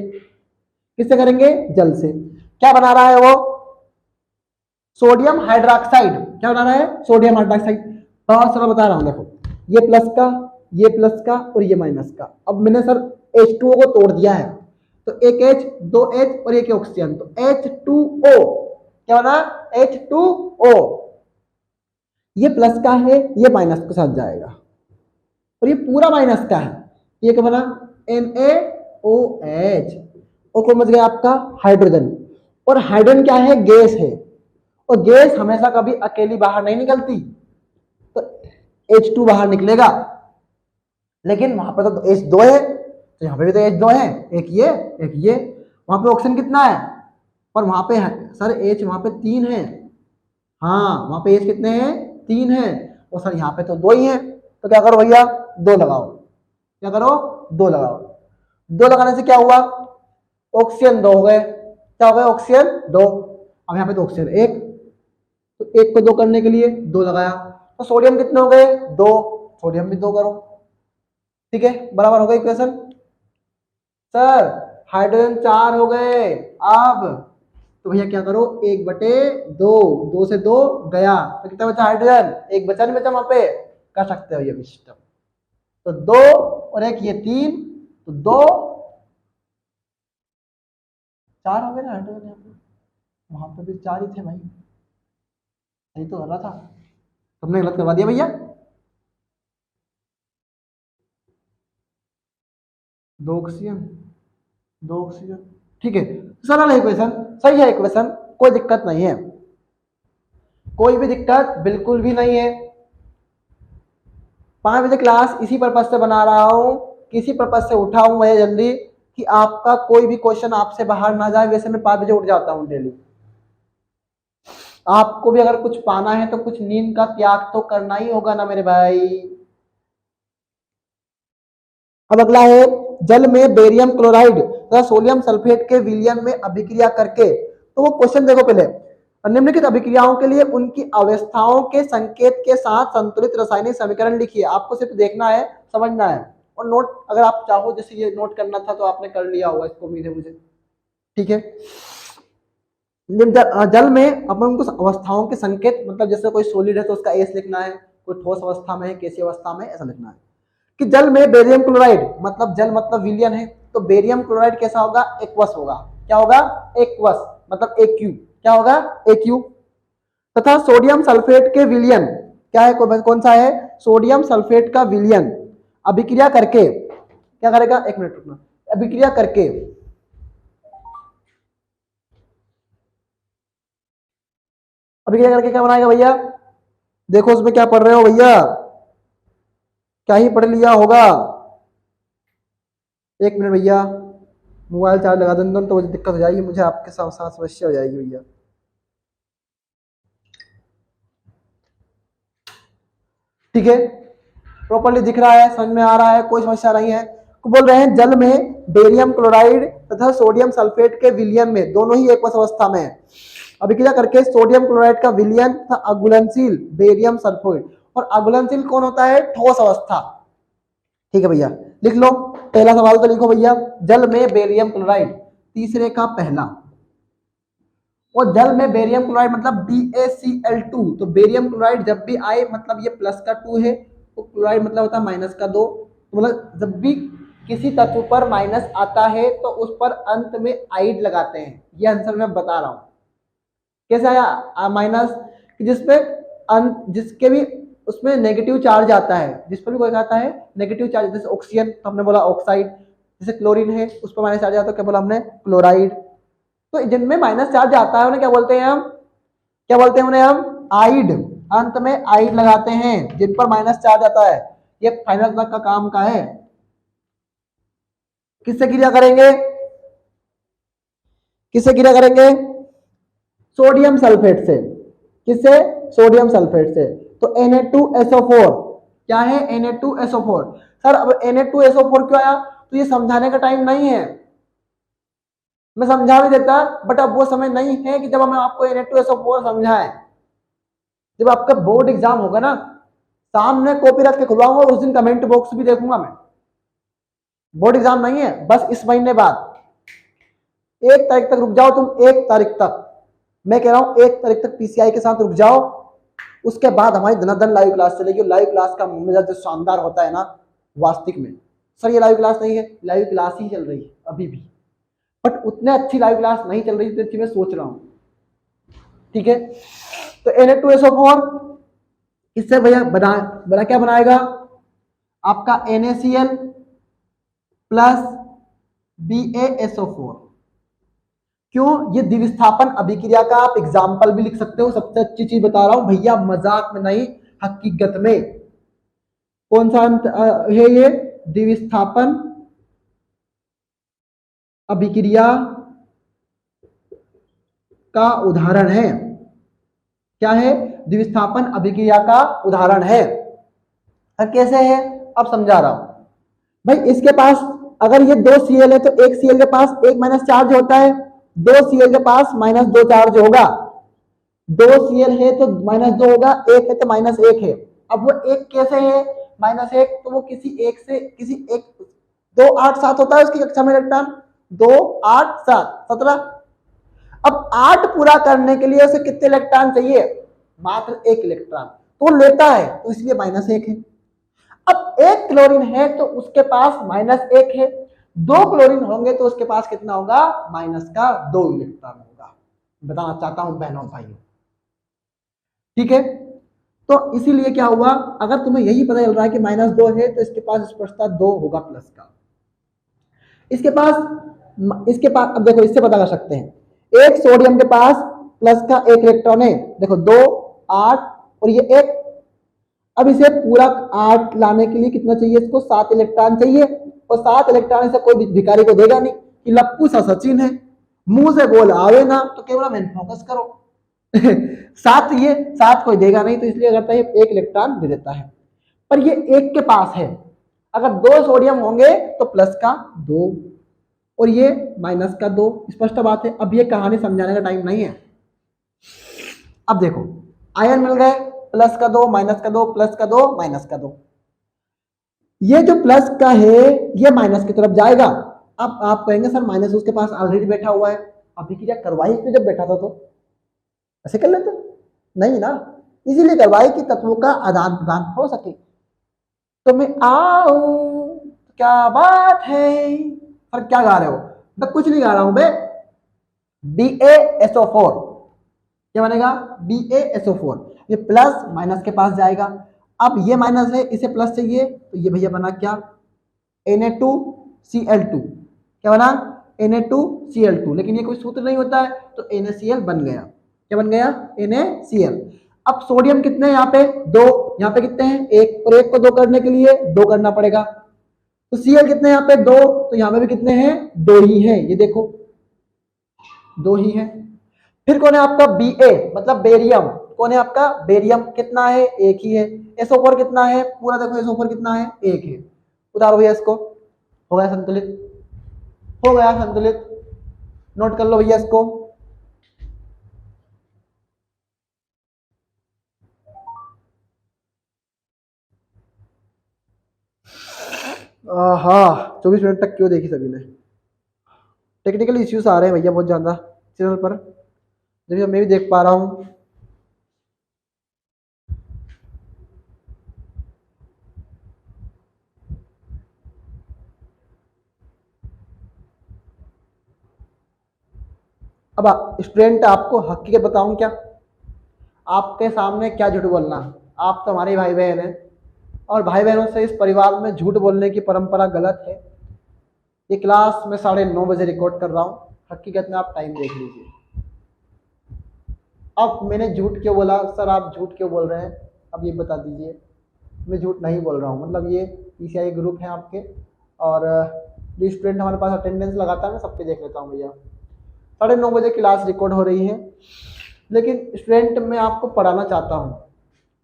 किससे करेंगे, जल से। क्या बना रहा है वो, सोडियम हाइड्रोक्साइड, क्या बना रहा है, सोडियम हाइड्रोक्साइड। बहुत सारा बता रहा हूं, देखो ये प्लस का, ये प्लस का, और ये माइनस का। अब मैंने सर H2O को तोड़ दिया है, तो एक H, दो H और एक ऑक्सीजन, तो H2O क्या बना, H2O। ये प्लस का है, ये माइनस के साथ जाएगा, और ये पूरा माइनस का है, ये क्या बना, NaOH। और कौन बच गया आपका, हाइड्रोजन। और हाइड्रोजन क्या है, गैस है, और गैस हमेशा कभी अकेली बाहर नहीं निकलती, तो H2 बाहर निकलेगा, लेकिन वहां पर तो H2 है, तो यहाँ पे भी तो H2 है, एक ये एक ये। वहां पे ऑक्सीजन कितना है, पर वहां पे सर H वहां पे 3 है, हाँ वहां पे H कितने हैं, 3 है, और सर यहाँ पे तो 2 ही है, तो क्या करो भैया, 2 लगाओ, क्या करो, 2 लगाओ। 2 लगाने से क्या हुआ, ऑक्सीजन 2 हो गए, क्या हो गए, ऑक्सीजन 2। अब यहाँ पे तो ऑक्सीजन 1, तो 1 को 2 करने के लिए 2 लगाया, तो सोडियम कितने हो गए, 2, सोडियम भी 2 करो। ठीक है, बराबर हो गई इक्वेशन। सर हाइड्रोजन 4 हो गए, अब तो भैया क्या करो, 1/2, 2 से 2 गया, तो कितना बचा, हाइड्रोजन 1 बचा, नहीं बचा वहां पे, कर सकते हो ये भी सिस्टम। तो 2 और 1 ये 3, तो 2 4 हो गए ना हाइड्रोजन, यहाँ पे, वहां पे भी 4 ही थे भाई, सही तो कर रहा था, तुमने गलत करवा दिया भैया। दो ऑक्सीजन, दो ऑक्सीजन, ठीक है, सरल है इक्वेशन, सही है इक्वेशन, कोई दिक्कत नहीं है, कोई भी दिक्कत बिल्कुल भी नहीं है। 5 बजे क्लास इसी पर्पज से बना रहा हूं, किसी पर्पज से उठा हूं मैं जल्दी कि आपका कोई भी क्वेश्चन आपसे बाहर ना जाए। वैसे मैं 5 बजे उठ जाता हूं डेली। आपको भी अगर कुछ पाना है तो कुछ नींद का त्याग तो करना ही होगा ना मेरे भाई। अब अगला है, जल में बेरियम क्लोराइड तथा सोडियम सल्फेट के विलयन में अभिक्रिया करके, तो वो क्वेश्चन देखो पहले, निम्नलिखित अभिक्रियाओं के लिए उनकी अवस्थाओं के संकेत के साथ संतुलित रासायनिक समीकरण लिखिए। आपको सिर्फ देखना है, समझना है, और नोट अगर आप चाहो, जैसे ये नोट करना था तो आपने कर लिया होगा, इसको उम्मीद है मुझे, ठीक है। जल में अपन कुछ अवस्थाओं के संकेत, मतलब जैसे कोई सॉलिड है तो उसका एस लिखना है, कोई ठोस अवस्था में है, कैसी अवस्था में, ऐसा लिखना है। कि जल में बेरियम क्लोराइड, मतलब जल मतलब विलयन है, तो बेरियम क्लोराइड कैसा होगा, एक्वस होगा। क्या होगा, एक्वस, मतलब एक्यू, क्या होगा, एक्यू। तथा सोडियम सल्फेट के विलयन क्या है, कौन सा है, सोडियम सल्फेट का विलयन अभिक्रिया करके क्या करेगा, एक मिनट रुकना, अभिक्रिया करके क्या बनाएगा भैया, देखो उसमें क्या पढ़ रहे हो भैया, क्या ही पढ़ लिया होगा। एक मिनट भैया, मोबाइल चार्ज लगा दें तो मुझे दिक्कत हो जाएगी, मुझे आपके साथ साथ समस्या हो जाएगी भैया। ठीक है, प्रॉपर्ली दिख रहा है, समझ में आ रहा है, कोई समस्या नहीं है। तो बोल रहे हैं जल में बेरियम क्लोराइड तथा सोडियम सल्फेट के विलयन में, दोनों ही एक अवस्था में है, अभिक्रिया करके सोडियम क्लोराइड का विलयन तथा अघुलनशील बेरियम सल्फेट, और अघुलनशील कौन होता है, ठोस अवस्था। ठीक है भैया, लिख लो, पहला सवाल तो लिखो भैया, जल में बेरियम क्लोराइड, तीसरे का पहला, और जल में बेरियम क्लोराइड मतलब BaCl2, तो बेरियम क्लोराइड जब भी आए मतलब ये प्लस का 2 है, तो क्लोराइड मतलब होता है माइनस का 2, तो मतलब जब भी किसी तत्व पर माइनस आता है तो उस पर अंत में आइड लगाते हैं। ये आंसर मैं बता रहा हूं, कैसे आया माइनस, जिसपे अंत, जिसके भी उसमें नेगेटिव चार्ज आता है, जिस पर भी कोई आता है नेगेटिव चार्ज, जैसे ऑक्सीजन तो हमने बोला ऑक्साइड, जैसे क्लोरीन है उस पर माइनस चार्ज आता है तो क्या बोला हमने, क्लोराइड। तो जिनमें माइनस चार्ज आता है उन्हें क्या बोलते हैं हम, क्या बोलते हैं उन्हें हम, आइड, अंत में आइड लगाते हैं जिन पर माइनस चार्ज आता है। ये फाइनल तक का काम का है। किससे क्रिया करेंगे, किससे क्रिया करेंगे, सोडियम सल्फेट से, किससे, सोडियम सल्फेट से, तो Na2SO4 क्या है, Na2SO4। सर अब Na2SO4 क्यों आया, तो ये समझाने का टाइम नहीं है, मैं समझा भी देता, बट अब वो समय नहीं है कि जब हमें आपको Na2SO4 समझाएं। जब आपका बोर्ड एग्जाम होगा ना, सामने कॉपी रख के खुलवाऊंगा, उस दिन कमेंट बॉक्स भी देखूंगा मैं। बोर्ड एग्जाम नहीं है, बस इस महीने बाद 1 तारीख तक रुक जाओ तुम, 1 तारीख तक, मैं कह रहा हूं 1 तारीख तक PCI के साथ रुक जाओ, उसके बाद हमारी धनाधन लाइव क्लास चलेगी। लाइव क्लास का मजा जो शानदार होता है ना वास्तविक में, सर ये लाइव क्लास नहीं है, लाइव क्लास ही चल रही है अभी भी, बट उतने अच्छी लाइव क्लास नहीं चल रही जितनी अच्छी मैं सोच रहा हूं। ठीक है, तो Na2SO4 इससे भैया बना क्या बनाएगा, आपका NaCl प्लस BaSO4। क्यों, ये द्विविस्थापन अभिक्रिया का आप एग्जाम्पल भी लिख सकते हो, सबसे अच्छी चीज बता रहा हूं भैया, मजाक में नहीं, हकीकत में। कौन सा है ये, द्विविस्थापन अभिक्रिया का उदाहरण है। क्या है, द्विविस्थापन अभिक्रिया का उदाहरण है। कैसे है, अब समझा रहा हूं भाई, इसके पास अगर ये 2Cl है तो एक Cl के पास एक माइनस चार्ज होता है, 2Cl के पास -2 चार्ज होगा, 2Cl है तो -2 होगा, एक है तो -1 है। अब वो एक कैसे है, -1, तो वो किसी एक से, किसी एक, 2 8 7 होता है उसकी कक्षा में इलेक्ट्रॉन, 2 8 7 17। अब 8 पूरा करने के लिए उसे कितने इलेक्ट्रॉन चाहिए, मात्र 1 इलेक्ट्रॉन, तो लेता है, तो इसलिए -1 है। अब 1 क्लोरीन है तो उसके पास -1 है, 2 क्लोरीन होंगे तो उसके पास कितना होगा, -2 इलेक्ट्रॉन होगा। बताना चाहता हूं बहनों भाइयों, ठीक है। तो इसीलिए क्या हुआ, अगर तुम्हें यही पता चल रहा है कि -2 है तो इसके पास स्पष्टता 2 होगा प्लस का। इसके पास अब देखो, इससे पता कर सकते हैं। एक सोडियम के पास प्लस का एक इलेक्ट्रॉन है, देखो 2, 8 और ये एक। अब इसे पूरा 8 लाने के लिए कितना चाहिए, इसको 7 इलेक्ट्रॉन चाहिए। और 7 इलेक्ट्रॉन से कोई भिखारी को देगा नहीं कि लप्पू सा सचिन है, मुंह से बोल आवे ना, तो केवल मैन फोकस करो। 7 कोई देगा नहीं, तो इसलिए करता है एक इलेक्ट्रॉन दे देता है। पर ये एक के पास है, अगर 2 सोडियम होंगे तो प्लस का 2 और ये माइनस का 2। स्पष्ट बात है। अब ये कहानी समझाने का टाइम नहीं है। अब देखो, आयन मिल गए, प्लस का 2 माइनस का 2 प्लस का 2 माइनस का 2। ये जो प्लस का है ये माइनस की तरफ जाएगा। अब आप कहेंगे सर माइनस उसके पास ऑलरेडी बैठा हुआ है, अभी की क्या करवाई थी जब बैठा था तो ऐसे कर लेते? नहीं ना, इसीलिए करवाई कि तत्वों का आदान प्रदान हो सके। तो मैं आऊं क्या बात है, पर क्या गा रहे हो? मैं कुछ नहीं गा रहा हूं बे। BaSO4 क्या बनेगा? BaSO4। ये प्लस माइनस के पास जाएगा। अब ये माइनस है, इसे प्लस चाहिए, तो ये भैया बना क्या? Na2Cl2। क्या बना? Na2Cl2। लेकिन ये कोई सूत्र नहीं होता है, तो NaCl बन गया। क्या बन गया? NaCl। अब सोडियम कितने हैं यहाँ पे? 2। यहाँ पे कितने हैं? 1। और 1 को 2 करने के लिए 2 करना पड़ेगा। तो Cl कितने यहाँ पे? 2। तो यहाँ पे भी कितने हैं? 2 ही है। ये देखो 2 ही है। फिर कौन है आपका? Ba मतलब बेरियम। कौन है आपका? बेरियम। कितना है? 1 ही है। SO4 कितना है? पूरा देखो SO4 कितना है? 1 है। उतारो भैया इसको। हो गया संतुलित, हो गया संतुलित। नोट कर लो भैया इसको। हाँ, 24 मिनट तक क्यों देखी सभी ने? टेक्निकल इश्यूज आ रहे हैं भैया बहुत ज्यादा चैनल पर, जब मैं भी देख पा रहा हूँ। अब स्टूडेंट आपको हकीकत बताऊं क्या? आपके सामने क्या झूठ बोलना, आप तो हमारे भाई बहन हैं, और भाई बहनों से इस परिवार में झूठ बोलने की परंपरा गलत है। ये क्लास मैं 9:30 रिकॉर्ड कर रहा हूँ, हकीकत में आप टाइम देख लीजिए। अब मैंने झूठ क्यों बोला सर, आप झूठ क्यों बोल रहे हैं, अब ये बता दीजिए। मैं झूठ नहीं बोल रहा हूँ, मतलब ये PCI ग्रुप है आपके, और जो स्टूडेंट हमारे पास अटेंडेंस लगाता है मैं सबके देख लेता हूँ भैया। 9:30 क्लास रिकॉर्ड हो रही है, लेकिन स्टूडेंट मैं आपको पढ़ाना चाहता हूँ।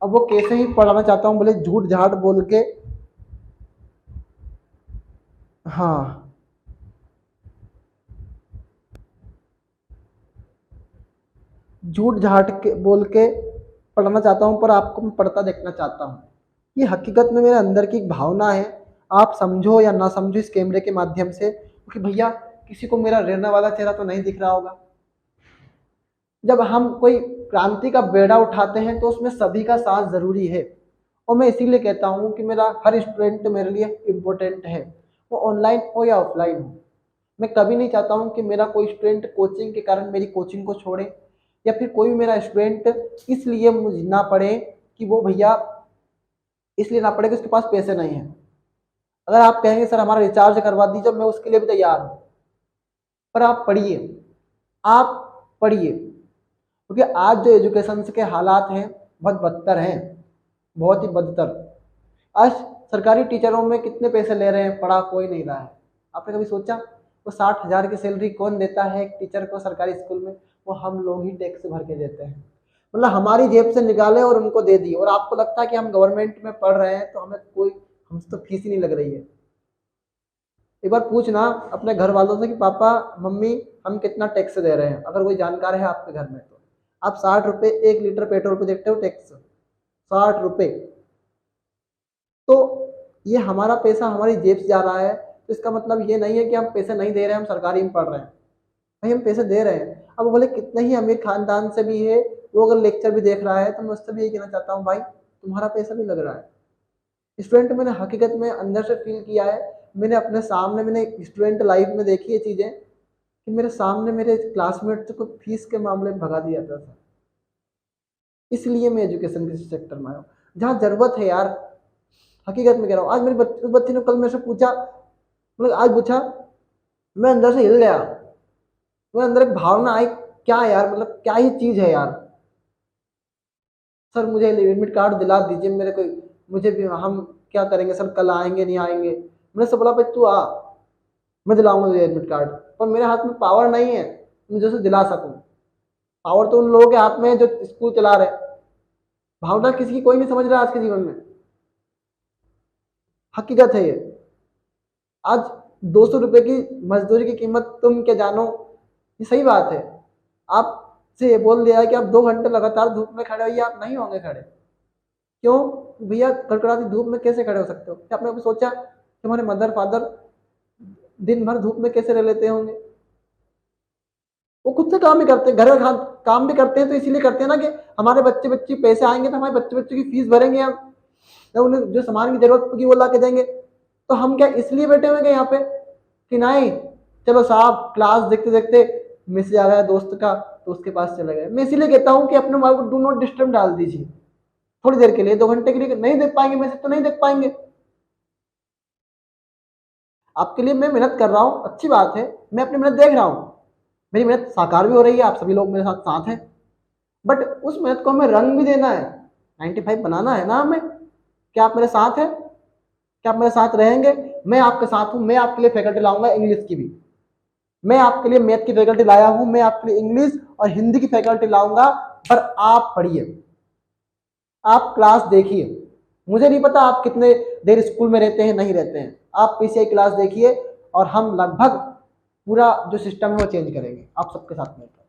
अब वो कैसे ही पढ़ाना चाहता हूँ, बोले झूठ झाट बोल के। हाँ, झूठ झाट के बोल के पढ़ना चाहता हूँ, पर आपको मैं पढ़ता देखना चाहता हूँ। ये हकीकत में मेरे अंदर की एक भावना है, आप समझो या ना समझो इस कैमरे के माध्यम से, क्योंकि भैया किसी को मेरा रहने वाला चेहरा तो नहीं दिख रहा होगा। जब हम कोई क्रांति का बेड़ा उठाते हैं तो उसमें सभी का साथ जरूरी है, और मैं इसीलिए कहता हूँ कि मेरा हर स्टूडेंट मेरे लिए इम्पोर्टेंट है, वो ऑनलाइन हो या ऑफलाइन हो। मैं कभी नहीं चाहता हूँ कि मेरा कोई स्टूडेंट कोचिंग के कारण मेरी कोचिंग को छोड़े, या फिर कोई भी मेरा स्टूडेंट इसलिए मुझे ना पढ़े कि वो भैया इसलिए ना पढ़े कि उसके पास पैसे नहीं हैं। अगर आप कहेंगे सर हमारा रिचार्ज करवा दीजिए, मैं उसके लिए भी तैयार हूँ, पर आप पढ़िए, आप पढ़िए, क्योंकि आज जो एजुकेशन के हालात हैं बहुत बदतर हैं, बहुत ही बदतर। आज सरकारी टीचरों में कितने पैसे ले रहे हैं, पढ़ा कोई नहीं रहा है। आपने कभी सोचा वो 60,000 की सैलरी कौन देता है एक टीचर को सरकारी स्कूल में? वो हम लोग ही टैक्स भर के देते हैं, मतलब हमारी जेब से निकाले और उनको दे दिए। और आपको लगता है कि हम गवर्नमेंट में पढ़ रहे हैं तो हमें कोई, हमसे तो फीस ही नहीं लग रही है। एक बार पूछना अपने घर वालों से कि पापा मम्मी हम कितना टैक्स दे रहे हैं, अगर कोई जानकार है आपके घर में तो। आप 60 रुपये 1 लीटर पेट्रोल पे देखते हो टैक्स, 60 रुपये। तो ये हमारा पैसा हमारी जेब से जा रहा है, तो इसका मतलब ये नहीं है कि हम पैसे नहीं दे रहे हैं, हम सरकारी में पढ़ रहे हैं, भाई हम पैसे दे रहे हैं। अब बोले कितने ही अमीर खानदान से भी है, वो अगर लेक्चर भी देख रहा है तो मैं उससे भी यही कहना चाहता हूँ भाई तुम्हारा पैसा भी लग रहा है। स्टूडेंट मैंने हकीकत में अंदर से फील किया है, मैंने अपने सामने, मैंने स्टूडेंट लाइफ में देखी है चीज़ें कि मेरे सामने मेरे क्लासमेट को फीस के मामले में भगा दिया जाता था। इसलिए मैं एजुकेशन के सेक्टर में आया हूँ जहाँ ज़रूरत है यार, हकीकत में कह रहा हूँ। आज मेरे बच्चे ने कल मेरे से पूछा, मतलब आज पूछा मैं अंदर से हिल गया, मैं अंदर एक भावना आई, क्या यार, मतलब क्या ही चीज है यार। सर मुझे एडमिट कार्ड दिला दीजिए मेरे को, मुझे भी, हम क्या करेंगे सर, कल आएंगे नहीं आएंगे। मैंने सब बोला भाई तू आ, मैं दिलाऊंगा तुझे एडमिट कार्ड, पर मेरे हाथ में पावर नहीं है मुझे उसे दिला सकूं। पावर तो उन लोगों के हाथ में है जो स्कूल चला रहे हैं। भावना किसी की कोई नहीं समझ रहा आज के जीवन में, हकीकत है ये। आज 200 रुपए की मजदूरी की कीमत तुम क्या जानो, ये सही बात है। आपसे ये बोल दिया है कि आप 2 घंटे लगातार धूप में खड़े होइए, आप नहीं होंगे खड़े। क्यों भैया, कड़कड़ाती धूप में कैसे खड़े हो सकते हो? क्या आपने कभी सोचा कि हमारे मदर फादर दिन भर धूप में कैसे रह लेते होंगे? वो खुद से काम ही करते हैं, घर का काम भी करते हैं, तो इसीलिए करते हैं ना कि हमारे बच्चे बच्चे पैसे आएंगे तो हमारे बच्चे बच्चों की फीस भरेंगे हम, या उन्हें जो सामान की जरूरत होगी वो ला के देंगे। तो हम क्या इसलिए बैठे हुए हैं यहाँ पे कि नहीं चलो साहब क्लास देखते देखते मैसेज आ गया दोस्त का तो उसके पास चले गए। मैं इसीलिए कहता हूँ कि अपने मोबाइल को डू नॉट डिस्टर्ब डाल दीजिए थोड़ी देर के लिए, 2 घंटे के लिए नहीं देख पाएंगे मैसेज तो नहीं देख पाएंगे। आपके लिए मैं मेहनत कर रहा हूँ, अच्छी बात है, मैं अपनी मेहनत देख रहा हूँ, मेरी मेहनत साकार भी हो रही है, आप सभी लोग मेरे साथ साथ हैं। बट उस मेहनत को हमें रंग भी देना है, 95 बनाना है ना हमें। क्या आप मेरे साथ हैं? क्या आप मेरे साथ रहेंगे? मैं आपके साथ हूँ, मैं आपके लिए फैकल्टी लाऊंगा इंग्लिश की भी, मैं आपके लिए मैथ की फैकल्टी लाया हूँ, मैं आपके लिए इंग्लिश और हिंदी की फैकल्टी लाऊंगा। पर आप पढ़िए, आप क्लास देखिए। मुझे नहीं पता आप कितने देर स्कूल में रहते हैं नहीं रहते हैं, आप पीसीआई क्लास देखिए और हम लगभग पूरा जो सिस्टम है वो चेंज करेंगे आप सबके साथ मिलकर।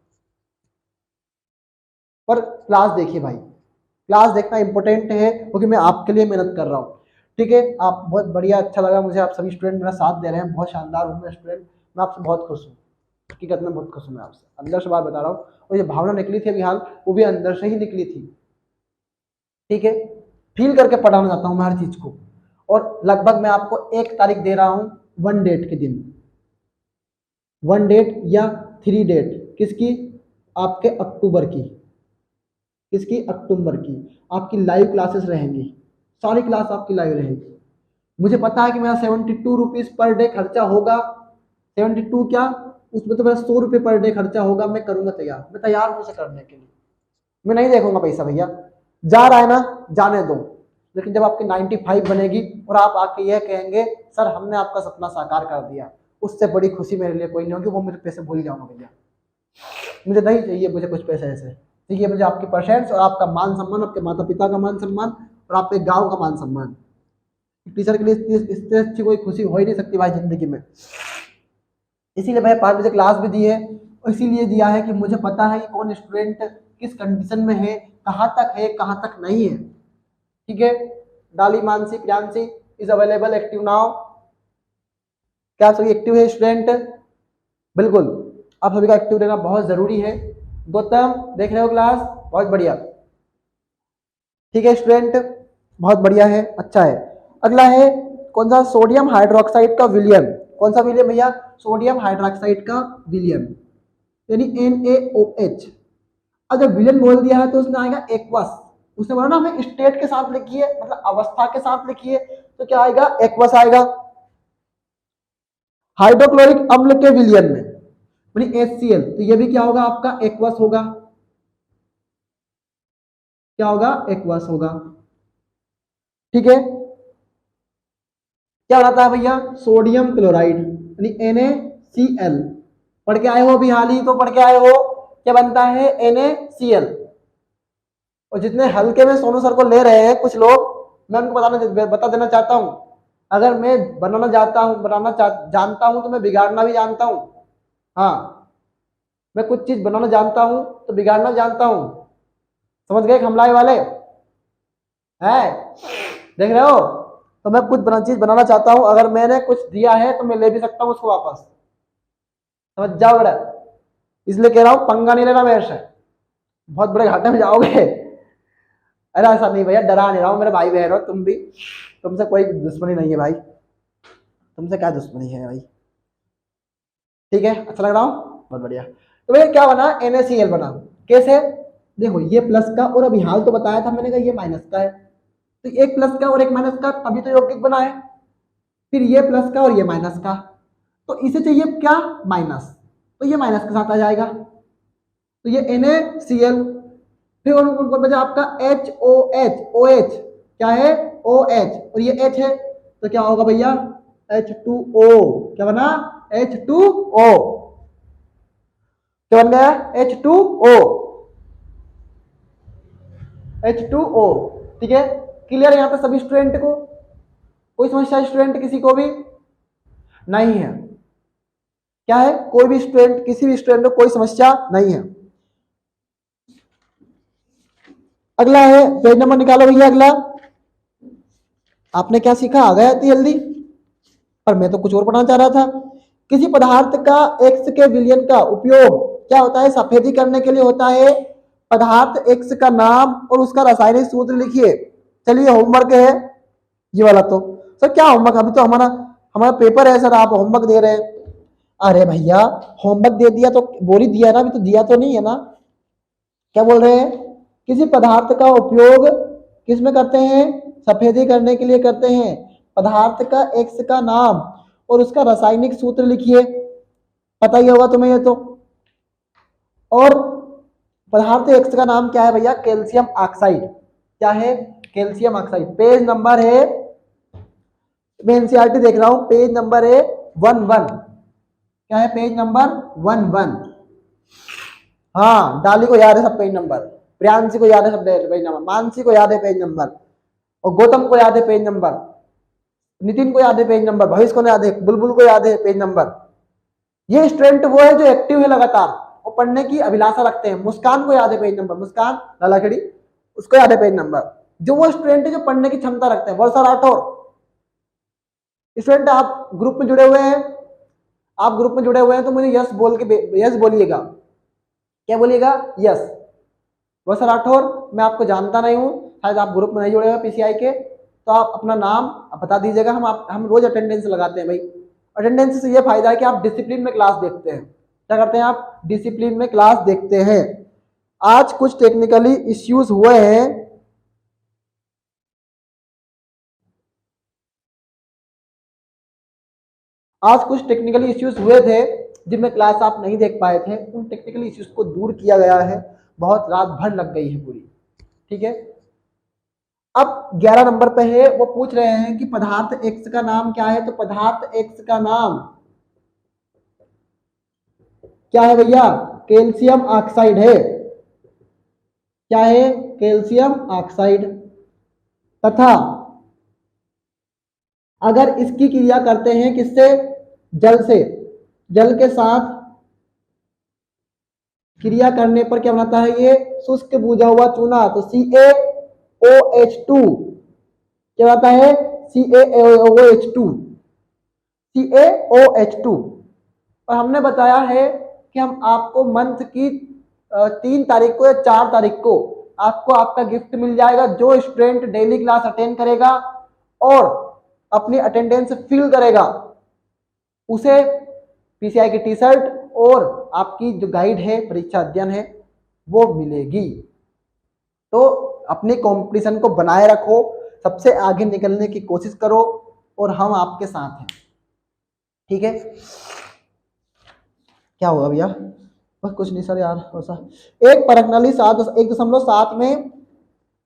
पर क्लास देखिए भाई, क्लास देखना इंपॉर्टेंट है क्योंकि मैं आपके लिए मेहनत कर रहा हूँ। ठीक है, आप बहुत बढ़िया, अच्छा लगा मुझे, आप सभी स्टूडेंट मेरा साथ दे रहे हैं, बहुत शानदार हूँ मैं स्टूडेंट, मैं आपसे बहुत खुश हूँ, हकीकत में बहुत खुश हूँ मैं आपसे, अंदर से बात बता रहा हूँ। और ये भावना निकली थी अभी हाल, वो भी अंदर से ही निकली थी। ठीक है, फील करके पढ़ाना चाहता हूँ मैं हर चीज को। और लगभग मैं आपको 1 तारीख दे रहा हूँ, 1 डेट के दिन, 1 डेट या 3 डेट, किसकी? आपके अक्टूबर की, किसकी? अक्टूबर की। आपकी लाइव क्लासेस रहेंगी, सारी क्लास आपकी लाइव रहेगी। मुझे पता है कि मेरा 72 रुपीज पर डे खर्चा होगा, 72 क्या, उसमें तो मेरा 100 रुपये पर डे खर्चा होगा। मैं करूंगा तैयार, मैं तैयार हूं उसे करने के लिए, मैं नहीं देखूंगा पैसा भैया, जा रहा है ना जाने दो। लेकिन जब आपकी 95 बनेगी और आप आके यह कहेंगे सर हमने आपका सपना साकार कर दिया, उससे बड़ी खुशी मेरे लिए कोई नहीं होगी। वो मेरे पैसे भूल जाऊंगा भैया, मुझे नहीं चाहिए, मुझे कुछ पैसे ऐसे चाहिए, मुझे आपकी परसेंट्स और आपका मान सम्मान, आपके माता पिता का मान सम्मान और आपके गांव का मान सम्मान। टीचर के लिए इससे अच्छी कोई खुशी हो ही नहीं सकती भाई जिंदगी में। इसीलिए मैंने 5 बजे क्लास भी दी है, और इसीलिए दिया है कि मुझे पता है कि कौन स्टूडेंट किस कंडीशन में है, कहाँ तक नहीं है। ठीक है, डाली Mansi Priyanshi is available, active now. क्या आप सभी एक्टिव है स्टूडेंट? बिल्कुल, आप सभी का एक्टिव रहना बहुत जरूरी है। गौतम देख रहे हो क्लास? बहुत बढ़िया। ठीक है स्टूडेंट, बहुत बढ़िया है, अच्छा है। अगला है कौन सा? सोडियम हाइड्रोक्साइड का विलियम। कौन सा विलियम भैया? सोडियम हाइड्रोक्साइड का विलियम, यानी NaOH। अगर विलियम बोल दिया है तो उसमें आएगा एक्वस। उसने बोला ना हमें स्टेट के साथ लिखिए, मतलब अवस्था के साथ लिखिए, तो क्या आएगा? एक्वस आएगा। हाइड्रोक्लोरिक अम्ल के विलियन में HCl, तो ये भी क्या होगा? आपका एक्वस होगा। क्या होगा? एक्वस होगा। ठीक है, क्या बनाता है भैया? सोडियम क्लोराइड यानी NaCl। पढ़ के आए हो अभी हाल ही तो पढ़ के आए हो, क्या बनता है? NaCl। और जितने हल्के में सोनू सर को ले रहे हैं कुछ लोग, मैं उनको बता देना चाहता हूं, अगर मैं जानता हूं तो मैं बिगाड़ना भी जानता हूं। हाँ, मैं कुछ चीज बनाना जानता हूं तो बिगाड़ना जानता हूं। समझ गए हमलाए वाले है? देख रहे हो? तो मैं कुछ चीज बनाना चाहता हूं, अगर मैंने कुछ दिया है तो मैं ले भी सकता हूं उसको वापस। समझ जाओ बेटा, इसलिए कह रहा हूं पंगा नहीं लेना मेरे से, बहुत बड़े घाटे में जाओगे। अरे ऐसा नहीं भैया, डरा नहीं रहा हूँ, मेरे भाई बहन हो तुम भी, तुमसे कोई दुश्मनी नहीं है भाई, तुमसे क्या दुश्मनी है भाई। ठीक है, अच्छा लग रहा हूँ, बहुत बढ़िया। तो भैया क्या बना? NaCl बना। कैसे? देखो ये प्लस का, और अभी हाल तो बताया था मैंने, कहा ये माइनस का है, तो एक प्लस का और एक माइनस का, तभी तो यौगिक बना है। फिर ये प्लस का और ये माइनस का, तो इसे चाहिए क्या, माइनस, तो ये माइनस के साथ आ जाएगा, तो ये NaCl। फिर कौन बचा आपका HOH, OH क्या है, OH, और ये H है, तो क्या होगा भैया, H2O। क्या बना, H2O। क्या बन गया, H2O, H2O। ठीक है, क्लियर है यहाँ पे सभी स्टूडेंट को, कोई समस्या स्टूडेंट किसी को भी नहीं है, क्या है, कोई भी स्टूडेंट, किसी भी स्टूडेंट को कोई समस्या नहीं है। अगला है, पेज नंबर निकालो भैया। अगला आपने क्या सीखा, आ गया इतनी जल्दी, पर मैं तो कुछ और पढ़ना चाह रहा था। किसी पदार्थ का एक्स के विलयन का उपयोग क्या होता है, सफेदी करने के लिए होता है। पदार्थ एक्स का नाम और उसका रासायनिक सूत्र लिखिए। चलिए होमवर्क है ये वाला। तो सर क्या होमवर्क, अभी तो हमारा हमारा पेपर है सर, आप होमवर्क दे रहे हैं। अरे भैया होमवर्क दे दिया तो बोल ही दिया ना, अभी तो दिया तो नहीं है ना। क्या बोल रहे हैं, किसी पदार्थ का उपयोग किस में करते हैं, सफेदी करने के लिए करते हैं। पदार्थ का एक्स का नाम और उसका रासायनिक सूत्र लिखिए, पता ही होगा तुम्हें ये तो। और पदार्थ एक्स का नाम क्या है भैया, कैल्शियम ऑक्साइड। क्या है, कैल्शियम ऑक्साइड। पेज नंबर है, मैं एनसीईआरटी देख रहा हूं, पेज नंबर है 11। क्या है, पेज नंबर 11। हाँ डाली को याद है सब पेज नंबर, प्रियांशी को याद है सब पेज नंबर, मानसी को याद है पेज नंबर, और गौतम को याद है पेज नंबर, नितिन को याद है पेज नंबर, भविष्य को याद है, बुलबुल को याद है पेज नंबर। ये स्टूडेंट वो है जो एक्टिव है लगातार और पढ़ने की अभिलाषा रखते हैं। मुस्कान को याद है पेज नंबर, मुस्कान लालाखड़ी, उसको याद है पेज नंबर। जो वो स्टूडेंट है जो पढ़ने की क्षमता रखते हैं। वर्षा राठौर, स्टूडेंट आप ग्रुप में जुड़े हुए हैं, आप ग्रुप में जुड़े हुए हैं तो मुझे यस बोल के यस बोलिएगा। क्या बोलिएगा, यस। वर्षा राठौर, मैं आपको जानता नहीं हूँ, शायद आप ग्रुप में नहीं जुड़े हुए पीसीआई के, तो आप अपना नाम बता दीजिएगा। हम रोज अटेंडेंस लगाते हैं भाई। अटेंडेंस से ये फायदा है कि आप डिसिप्लिन में क्लास देखते हैं। क्या करते हैं आप, डिसिप्लिन में क्लास देखते हैं। आज कुछ टेक्निकली इश्यूज हुए हैं, आज कुछ टेक्निकली इश्यूज हुए थे जिनमें क्लास आप नहीं देख पाए थे। उन टेक्निकल इश्यूज को दूर किया गया है, बहुत रात भर लग गई है पूरी। ठीक है, अब 11 नंबर पे है, वो पूछ रहे हैं कि पदार्थ एक्स का नाम क्या है। तो पदार्थ एक्स का नाम क्या है भैया, कैल्शियम ऑक्साइड है। क्या है, कैल्शियम ऑक्साइड। तथा अगर इसकी क्रिया करते हैं किससे, जल से, जल के साथ क्रिया करने पर क्या बनाता है, ये शुष्क बुझा हुआ चूना। तो CaOH2 क्या आता है, CaOH2, CaOH2। और हमने बताया है कि हम आपको मंथ की 3 तारीख को या 4 तारीख को आपको आपका गिफ्ट मिल जाएगा। जो स्टूडेंट डेली क्लास अटेंड करेगा और अपनी अटेंडेंस फिल करेगा उसे पीसीआई की टी शर्ट और आपकी जो गाइड है, परीक्षा अध्ययन है, वो मिलेगी। तो अपने कंपटीशन को बनाए रखो, सबसे आगे निकलने की कोशिश करो और हम आपके साथ हैं। ठीक है, क्या होगा भैया, बस कुछ नहीं सर यार। ऐसा एक प्रणाली 1.7 में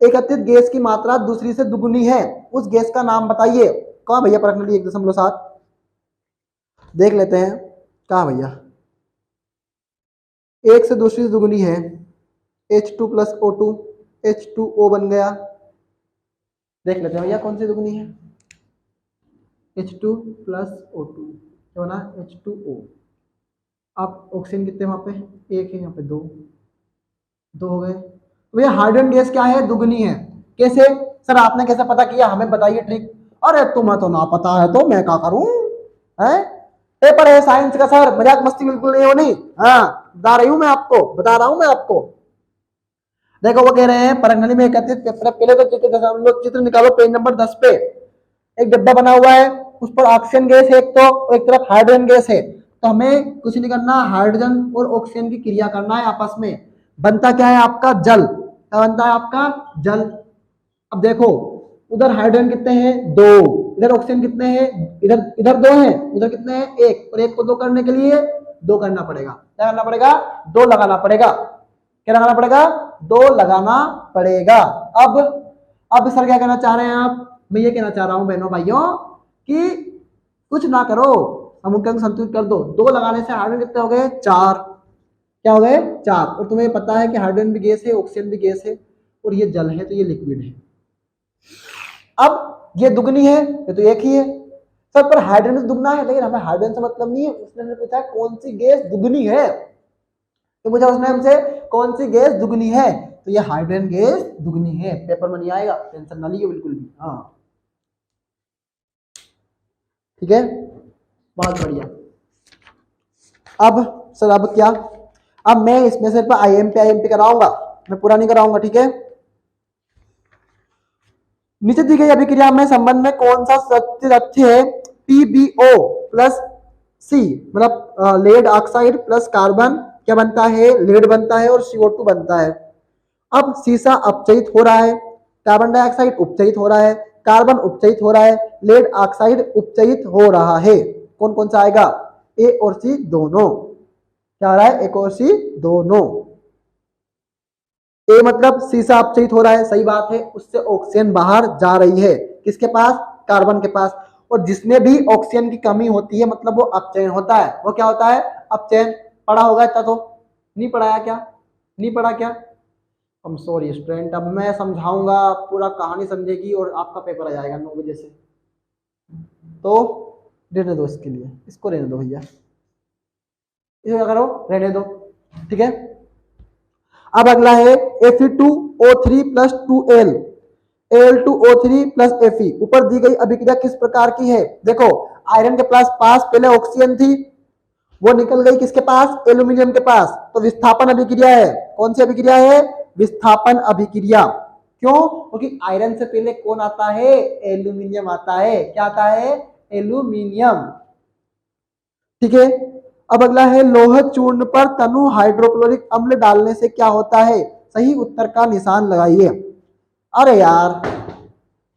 एकत्रित गैस की मात्रा दूसरी से दुगुनी है, उस गैस का नाम बताइए। कहाँ भैया प्रणाली 1.7, देख लेते हैं कहाँ भैया। एक से दूसरी से दुगुनी है, H2 + O2, H2O बन गया। देख लेते हैं भैया कौन सी दुगुनी है, H2 + O2 क्या बना, H2O। अब ऑक्सीजन कितने वहां पे, एक है, यहाँ पे 2 हो गए। तो भैया हाइड्रोजन गैस क्या है, दुगनी है। कैसे सर, आपने कैसे पता किया, हमें बताइए ट्रिक। अरे तुम्हें तो ना पता है तो मैं क्या करूं, है पेपर है साइंस का सर, मजाक मस्ती बिल्कुल नहीं होनी। हाँ बता रही हूं मैं आपको, बता रहा हूं मैं आपको। देखो वो कह रहे हैं प्रणाली में एकत्रित, पहले तो चित्र निकालो। पेज नंबर 10 पे एक डब्बा बना हुआ है, उस पर ऑक्सीजन गैस है एक तो, और एक तरफ हाइड्रोजन गैस है। तो हमें कुछ नहीं करना, हाइड्रोजन और ऑक्सीजन की क्रिया करना है आपस में। बनता क्या है आपका, जल। क्या बनता है आपका, जल। अब देखो उधर हाइड्रोजन कितने हैं, 2, इधर ऑक्सीजन कितने हैं, इधर इधर 2 हैं, इधर कितने हैं 1, और 1 को 2 करने के लिए 2 करना पड़ेगा। क्या करना पड़ेगा, 2 लगाना पड़ेगा। क्या लगाना पड़ेगा, 2 लगाना पड़ेगा। अब सर क्या कहना चाह रहे हैं आप, मैं ये कहना चाह रहा हूं बहनों भाइयों कि कुछ ना करो, अमुक अंक संतुलित कर दो। 2 लगाने से हाइड्रोजन कितने हो गए 4, क्या हो गए 4। और तुम्हें पता है कि हाइड्रोजन भी गैस है, ऑक्सीजन भी गैस है, और ये जल है तो ये लिक्विड है। अब ये दुगनी है, ये तो एक ही है सर, पर हाइड्रोजन दुगना है, लेकिन हमें हाइड्रोजन से मतलब नहीं है। उसने पूछा कौन सी गैस दुगनी है, तो पूछा उसने हमसे कौन सी गैस दुगनी है, तो ये हाइड्रोजन गैस दुगनी है। पेपर में नहीं आएगा, टेंशन ना लीजिए बिल्कुल भी। हाँ ठीक है, बहुत बढ़िया। अब सर अब क्या, अब मैं इसमें सिर्फ आईएमपी कराऊंगा, मैं पूरा नहीं कराऊंगा, ठीक है। नीचे दी गई अभिक्रिया में संबंध में कौन सा तथ्य है, PbO प्लस C मतलब लेड ऑक्साइड प्लस कार्बन क्या बनता है, लेड बनता है, और CO2 बनता है। अब सीसा अपचयित हो रहा है, कार्बन डाइऑक्साइड उपचयित हो रहा है, कार्बन उपचयित हो रहा है, लेड ऑक्साइड उपचयित हो रहा है। कौन कौन सा आएगा, ए और सी दोनों। क्या आ रहा है, एक और सी दोनों। ए मतलब सीसा अपचयित हो रहा है, सही बात है, उससे ऑक्सीजन बाहर जा रही है, किसके पास, कार्बन के पास। और जिसमें भी ऑक्सीजन की कमी होती है मतलब वो अपचयन होता है, वो क्या होता है, अपचयन। पढ़ा होगा इतना तो, नहीं पढ़ाया क्या, नहीं पढ़ा क्या, I'm सॉरी स्टूडेंट, अब मैं समझाऊंगा, पूरा कहानी समझेगी और आपका पेपर आ जाएगा 9 बजे से, तो रहने दो इसके लिए, इसको रहने दो भैया, इसको क्या करो, रहने दो, ठीक है। अब अगला है Fe2O3 plus 2L Al2O3 plus Fe। ऊपर दी गई अभिक्रिया किस प्रकार की है, देखो आयरन के पास पहले ऑक्सीजन थी, वो निकल गई किसके पास, एल्यूमिनियम के पास, तो विस्थापन अभिक्रिया है। कौन सी अभिक्रिया है, विस्थापन अभिक्रिया। क्यों, क्योंकि आयरन से पहले कौन आता है, एल्यूमिनियम आता है। क्या आता है, एल्यूमिनियम, ठीक है। अब अगला है लोह चूर्ण पर तनु हाइड्रोक्लोरिक अम्ल डालने से क्या होता है, सही उत्तर का निशान लगाइए। अरे यार,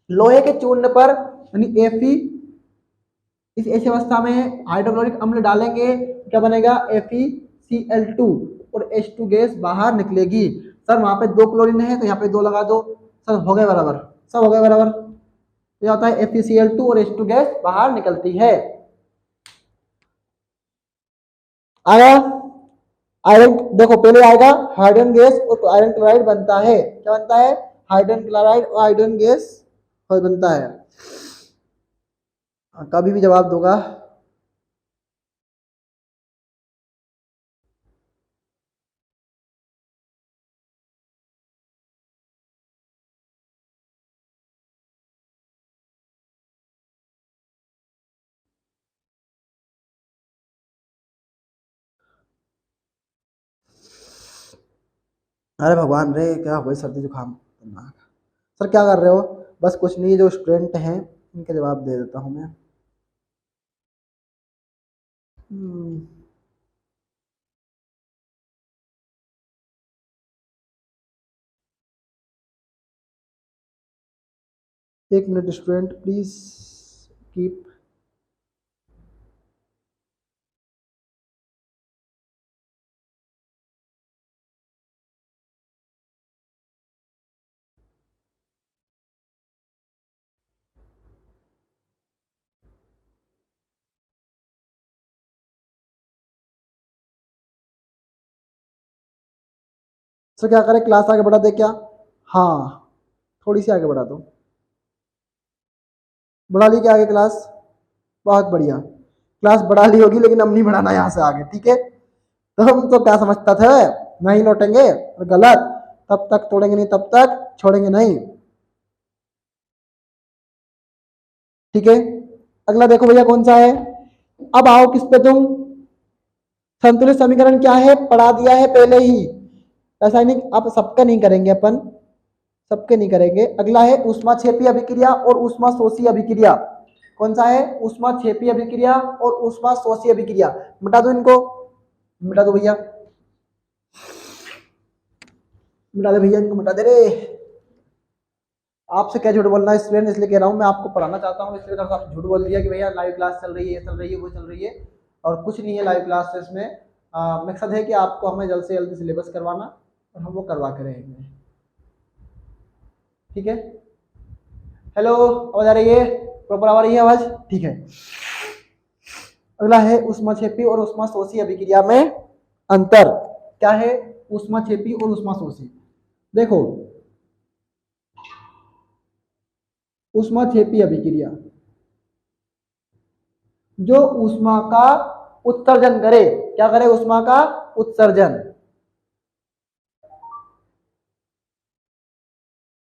लोहे के चूर्ण पर यानी Fe, इस ऐसी अवस्था में हाइड्रोक्लोरिक अम्ल डालेंगे, क्या बनेगा, FeCl2 और H2 गैस बाहर निकलेगी। सर वहां पे 2 क्लोरीन है तो यहाँ पे 2 लगा दो, सर हो गए बराबर, सब हो गए बराबर, तो होता है FeCl2 और H2 गैस बाहर निकलती है। आया, आयरन देखो पहले आएगा हाइड्रोजन गैस और आयरन क्लोराइड बनता है, क्या बनता है, हाइड्रोजन क्लोराइड और हाइड्रोजन गैस बनता है। कभी भी जवाब दूंगा, अरे भगवान रे क्या हुआ, सर्दी जुकाम। सर क्या कर रहे हो, बस कुछ नहीं, जो स्टूडेंट हैं इनके जवाब दे देता हूँ मैं। एक minute student please keep. Sir क्या करें, क्लास आगे बढ़ा दे क्या, हाँ थोड़ी सी आगे बढ़ा दो, बढ़ा ली क्या आगे क्लास, बहुत बढ़िया, क्लास बढ़ा ली होगी लेकिन अब नहीं बढ़ाना यहाँ से आगे, ठीक है। तो हम तो क्या समझता थे, नहीं लौटेंगे, और गलत, तब तक तोड़ेंगे नहीं, तब तक छोड़ेंगे नहीं, ठीक है। अगला देखो भैया कौन सा है, अब आओ किस पे तुम, संतुलित समीकरण क्या है, पढ़ा दिया है पहले ही, रासायनिक, आप सबका नहीं करेंगे अपन, सबके नहीं करेंगे। अगला है ऊष्माक्षेपी अभिक्रिया और ऊष्माशोषी अभिक्रिया। कौन सा है, ऊष्माक्षेपी अभिक्रिया और ऊष्माशोषी अभिक्रिया। मिटा दो इनको, मिटा दो भैया, मिटा दे भैया, इनको मिटा दे रे। आपसे क्या झूठ बोलना है स्टूडेंट, इसलिए कह रहा हूँ, मैं आपको पढ़ाना चाहता हूँ, इसलिए अगर आप झूठ बोल दिया कि भैया लाइव क्लास चल रही है, ये चल रही है, वो चल रही है, और कुछ नहीं है लाइव क्लासेस में। मकसद है कि आपको हमें जल्द से जल्द सिलेबस करवाना, और हम वो करवा के रहेंगे। ठीक है, हेलो, आवाज आ रही है? प्रॉपर आ रही है आवाज? ठीक है। अगला है ऊष्माक्षेपी और ऊष्माशोषी अभिक्रिया में अंतर। क्या है ऊष्माक्षेपी और ऊष्माशोषी? देखो, ऊष्माक्षेपी अभिक्रिया जो ऊष्मा का उत्सर्जन करे, क्या करे? ऊष्मा का उत्सर्जन।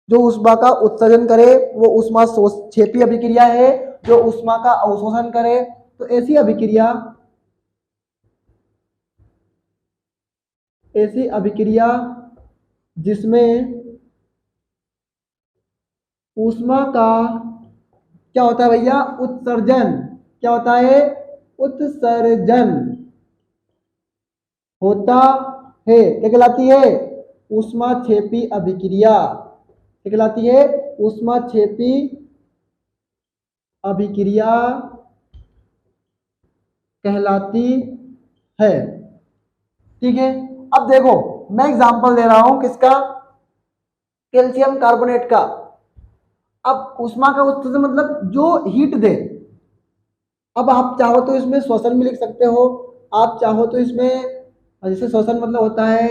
जो ऊष्मा का उत्सर्जन करे वो ऊष्माक्षेपी अभिक्रिया है। जो ऊष्मा का अवशोषण करे तो ऐसी अभिक्रिया जिसमें ऊष्मा का क्या होता है भैया? उत्सर्जन। क्या होता है? उत्सर्जन होता है। क्या कहलाती है? ऊष्माक्षेपी अभिक्रिया। क्या कहलाती है? ऊष्माक्षेपी अभिक्रिया कहलाती है। ठीक है, अब देखो मैं एग्जांपल दे रहा हूं किसका? कैल्शियम कार्बोनेट का। अब ऊष्मा का उत्सर्जन मतलब जो हीट दे। अब आप चाहो तो इसमें श्वसन भी लिख सकते हो, आप चाहो तो इसमें जैसे श्वसन मतलब होता है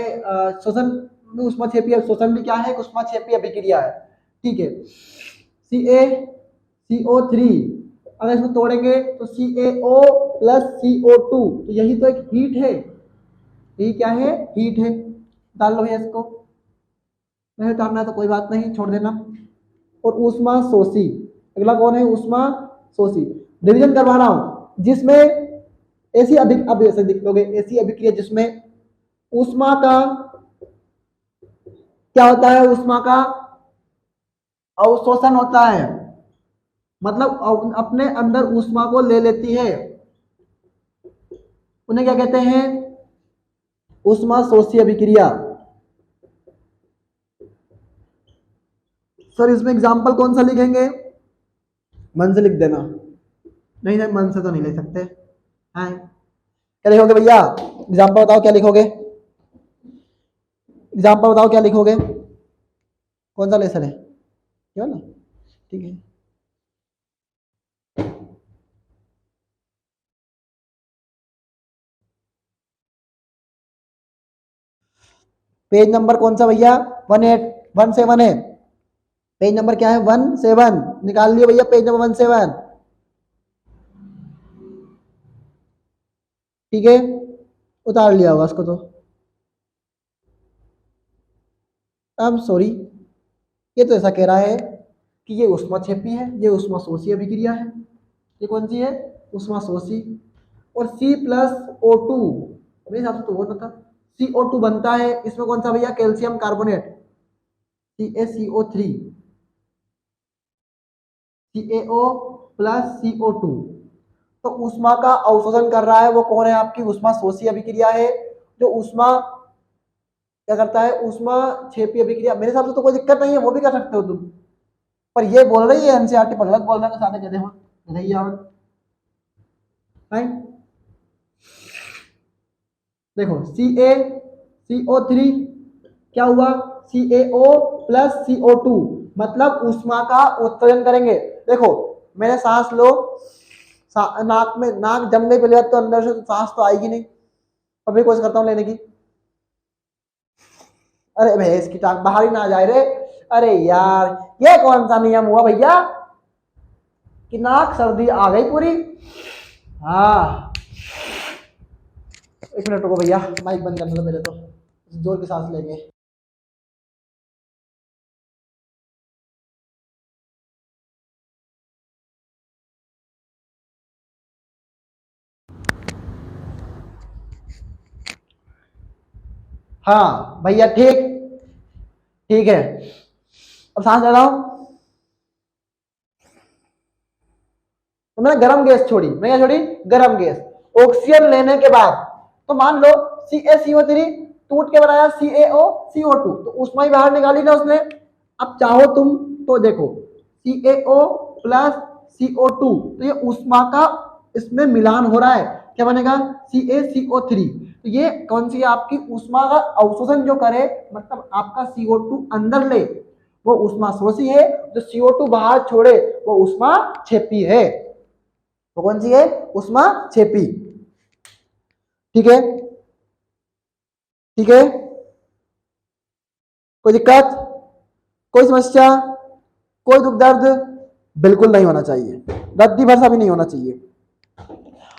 श्वसन में ऊष्माक्षेपी, श्वसन भी क्या है? ऊष्माक्षेपी अभिक्रिया है। ठीक है, CO3 अगर इसको तोड़ेंगे तो CaO प्लस CO2, तो यही तो एक हीट है। यही क्या है? हीट है। डाल लो भैया इसको, नहीं डालना तो कोई बात नहीं, छोड़ देना। और ऊष्मा शोषी, अगला कौन है? ऊष्मा शोषी। डिवीजन करवा रहा हूं, जिसमें ऐसी अब ऐसे लिख लोगे, ऐसी अभिक्रिया जिसमें ऊष्मा का क्या होता है? ऊष्मा का अवशोषण होता है, मतलब अपने अंदर ऊष्मा को ले लेती है, उन्हें क्या कहते हैं? ऊष्मा शोषी अभिक्रिया। सर इसमें एग्जाम्पल कौन सा लिखेंगे? मन से लिख देना। नहीं नहीं, मन से तो नहीं ले सकते। हाँ, क्या लिखोगे भैया? एग्जाम्पल बताओ, क्या लिखोगे? एग्जाम्पल बताओ क्या लिखोगे? कौन सा लेसन है? ये ना, ठीक है। पेज नंबर कौन सा भैया? 17 है। पेज नंबर क्या है? 17 निकाल लियो भैया, पेज नंबर 17। ठीक है, उतार लिया होगा उसको तो। अब सॉरी, ये तो ऐसा कह रहा है कि ये ऊष्माक्षेपी है, ये ऊष्माशोषी अभिक्रिया है। ये कौन सी है? ऊष्माशोषी। और C+O2, मेरे हिसाब से तो वो था, CO2 बनता है इसमें। कौन सा भैया? Calcium carbonate, CaCO3, CaO plus CO2। तो ऊष्मा का अवशोषण कर रहा है वो कौन है? आपकी ऊष्माशोषी अभिक्रिया है। जो ऊष्मा क्या करता है? ऊष्माक्षेपी अभिक्रिया। मेरे हिसाब से तो कोई दिक्कत नहीं है, वो भी कर सकते हो तुम, पर ये बोल रही है एनसीईआरटी पर गलत बोल रहे हैं, सारे गधे हो, गधैया हो। देखो CaCO3 क्या हुआ? CaO प्लस CO2, मतलब ऊष्मा का उत्सर्जन करेंगे। देखो मैंने सांस लो, नाक में, नाक जम गई पहली बात तो, अंदर से तो सांस तो आएगी नहीं, और मैं कोशिश करता हूँ लेने की। अरे भैंस की टांग बाहर ही ना जाए रे। अरे यार, ये कौन सा नियम हुआ भैया कि नाक सर्दी आ गई पूरी? हाँ, एक मिनट रुको भैया, माइक बंद करने दो मेरे, तो जोर की सांस लेंगे। हाँ भैया, ठीक ठीक है। अब सांस ले रहा हूं, तो मैंने गर्म गैस छोड़ी। मैं क्या छोड़ी? गर्म गैस। ऑक्सीजन लेने के बाद तो मान लो CaCO3 टूट के बनाया CaO CO2, तो ऊष्मा ही बाहर निकाली ना उसने। अब चाहो तुम तो देखो CaO प्लस CO2, तो ये ऊष्मा का इसमें मिलान हो रहा है, क्या बनेगा CaCO3। तो ये कौन सी है आपकी ऊष्मा का अवशोषण जो करे, मतलब आपका CO2 अंदर ले, वो ऊष्मा शोषी है, जो CO2 बाहर छोड़े वो ऊष्मा छेपी है। तो कौन सी है ऊष्मा छेपी। ठीक है, ठीक है, कोई दिक्कत, कोई समस्या, कोई दुख दर्द बिल्कुल नहीं होना चाहिए, रद्दी भरसा भी नहीं होना चाहिए।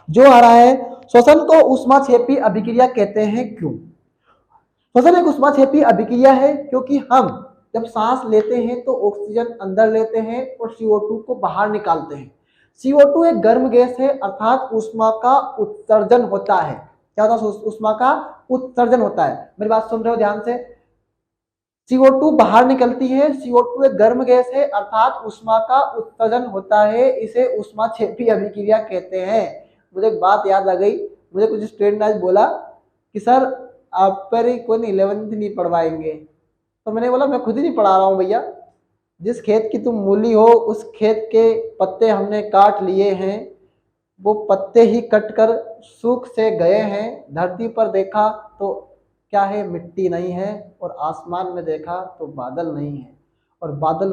जो आ रहा है, श्वसन को ऊष्माक्षेपी अभिक्रिया कहते हैं क्यों? श्वसन एक ऊष्माक्षेपी अभिक्रिया है क्योंकि हम जब सांस लेते हैं तो ऑक्सीजन अंदर लेते हैं और CO2 को बाहर निकालते हैं। CO2 एक गर्म गैस है, अर्थात ऊष्मा का उत्सर्जन होता है। क्या होता है? ऊष्मा का उत्सर्जन होता है। मेरी बात सुन रहे हो ध्यान से? CO2 बाहर निकलती है, CO2 एक गर्म गैस है, अर्थात ऊष्मा का उत्सर्जन होता है, इसे ऊष्माक्षेपी अभिक्रिया कहते हैं। मुझे एक बात याद आ गई, मुझे कुछ स्टूडेंट आज बोला कि सर आप पर ही कोई 11th नहीं पढ़वाएंगे, तो मैंने बोला मैं खुद ही नहीं पढ़ा रहा हूँ भैया, जिस खेत की तुम मूली हो उस खेत के पत्ते हमने काट लिए हैं, वो पत्ते ही कट कर सूख से गए हैं, धरती पर देखा तो क्या है, मिट्टी नहीं है, और आसमान में देखा तो बादल नहीं है, और बादल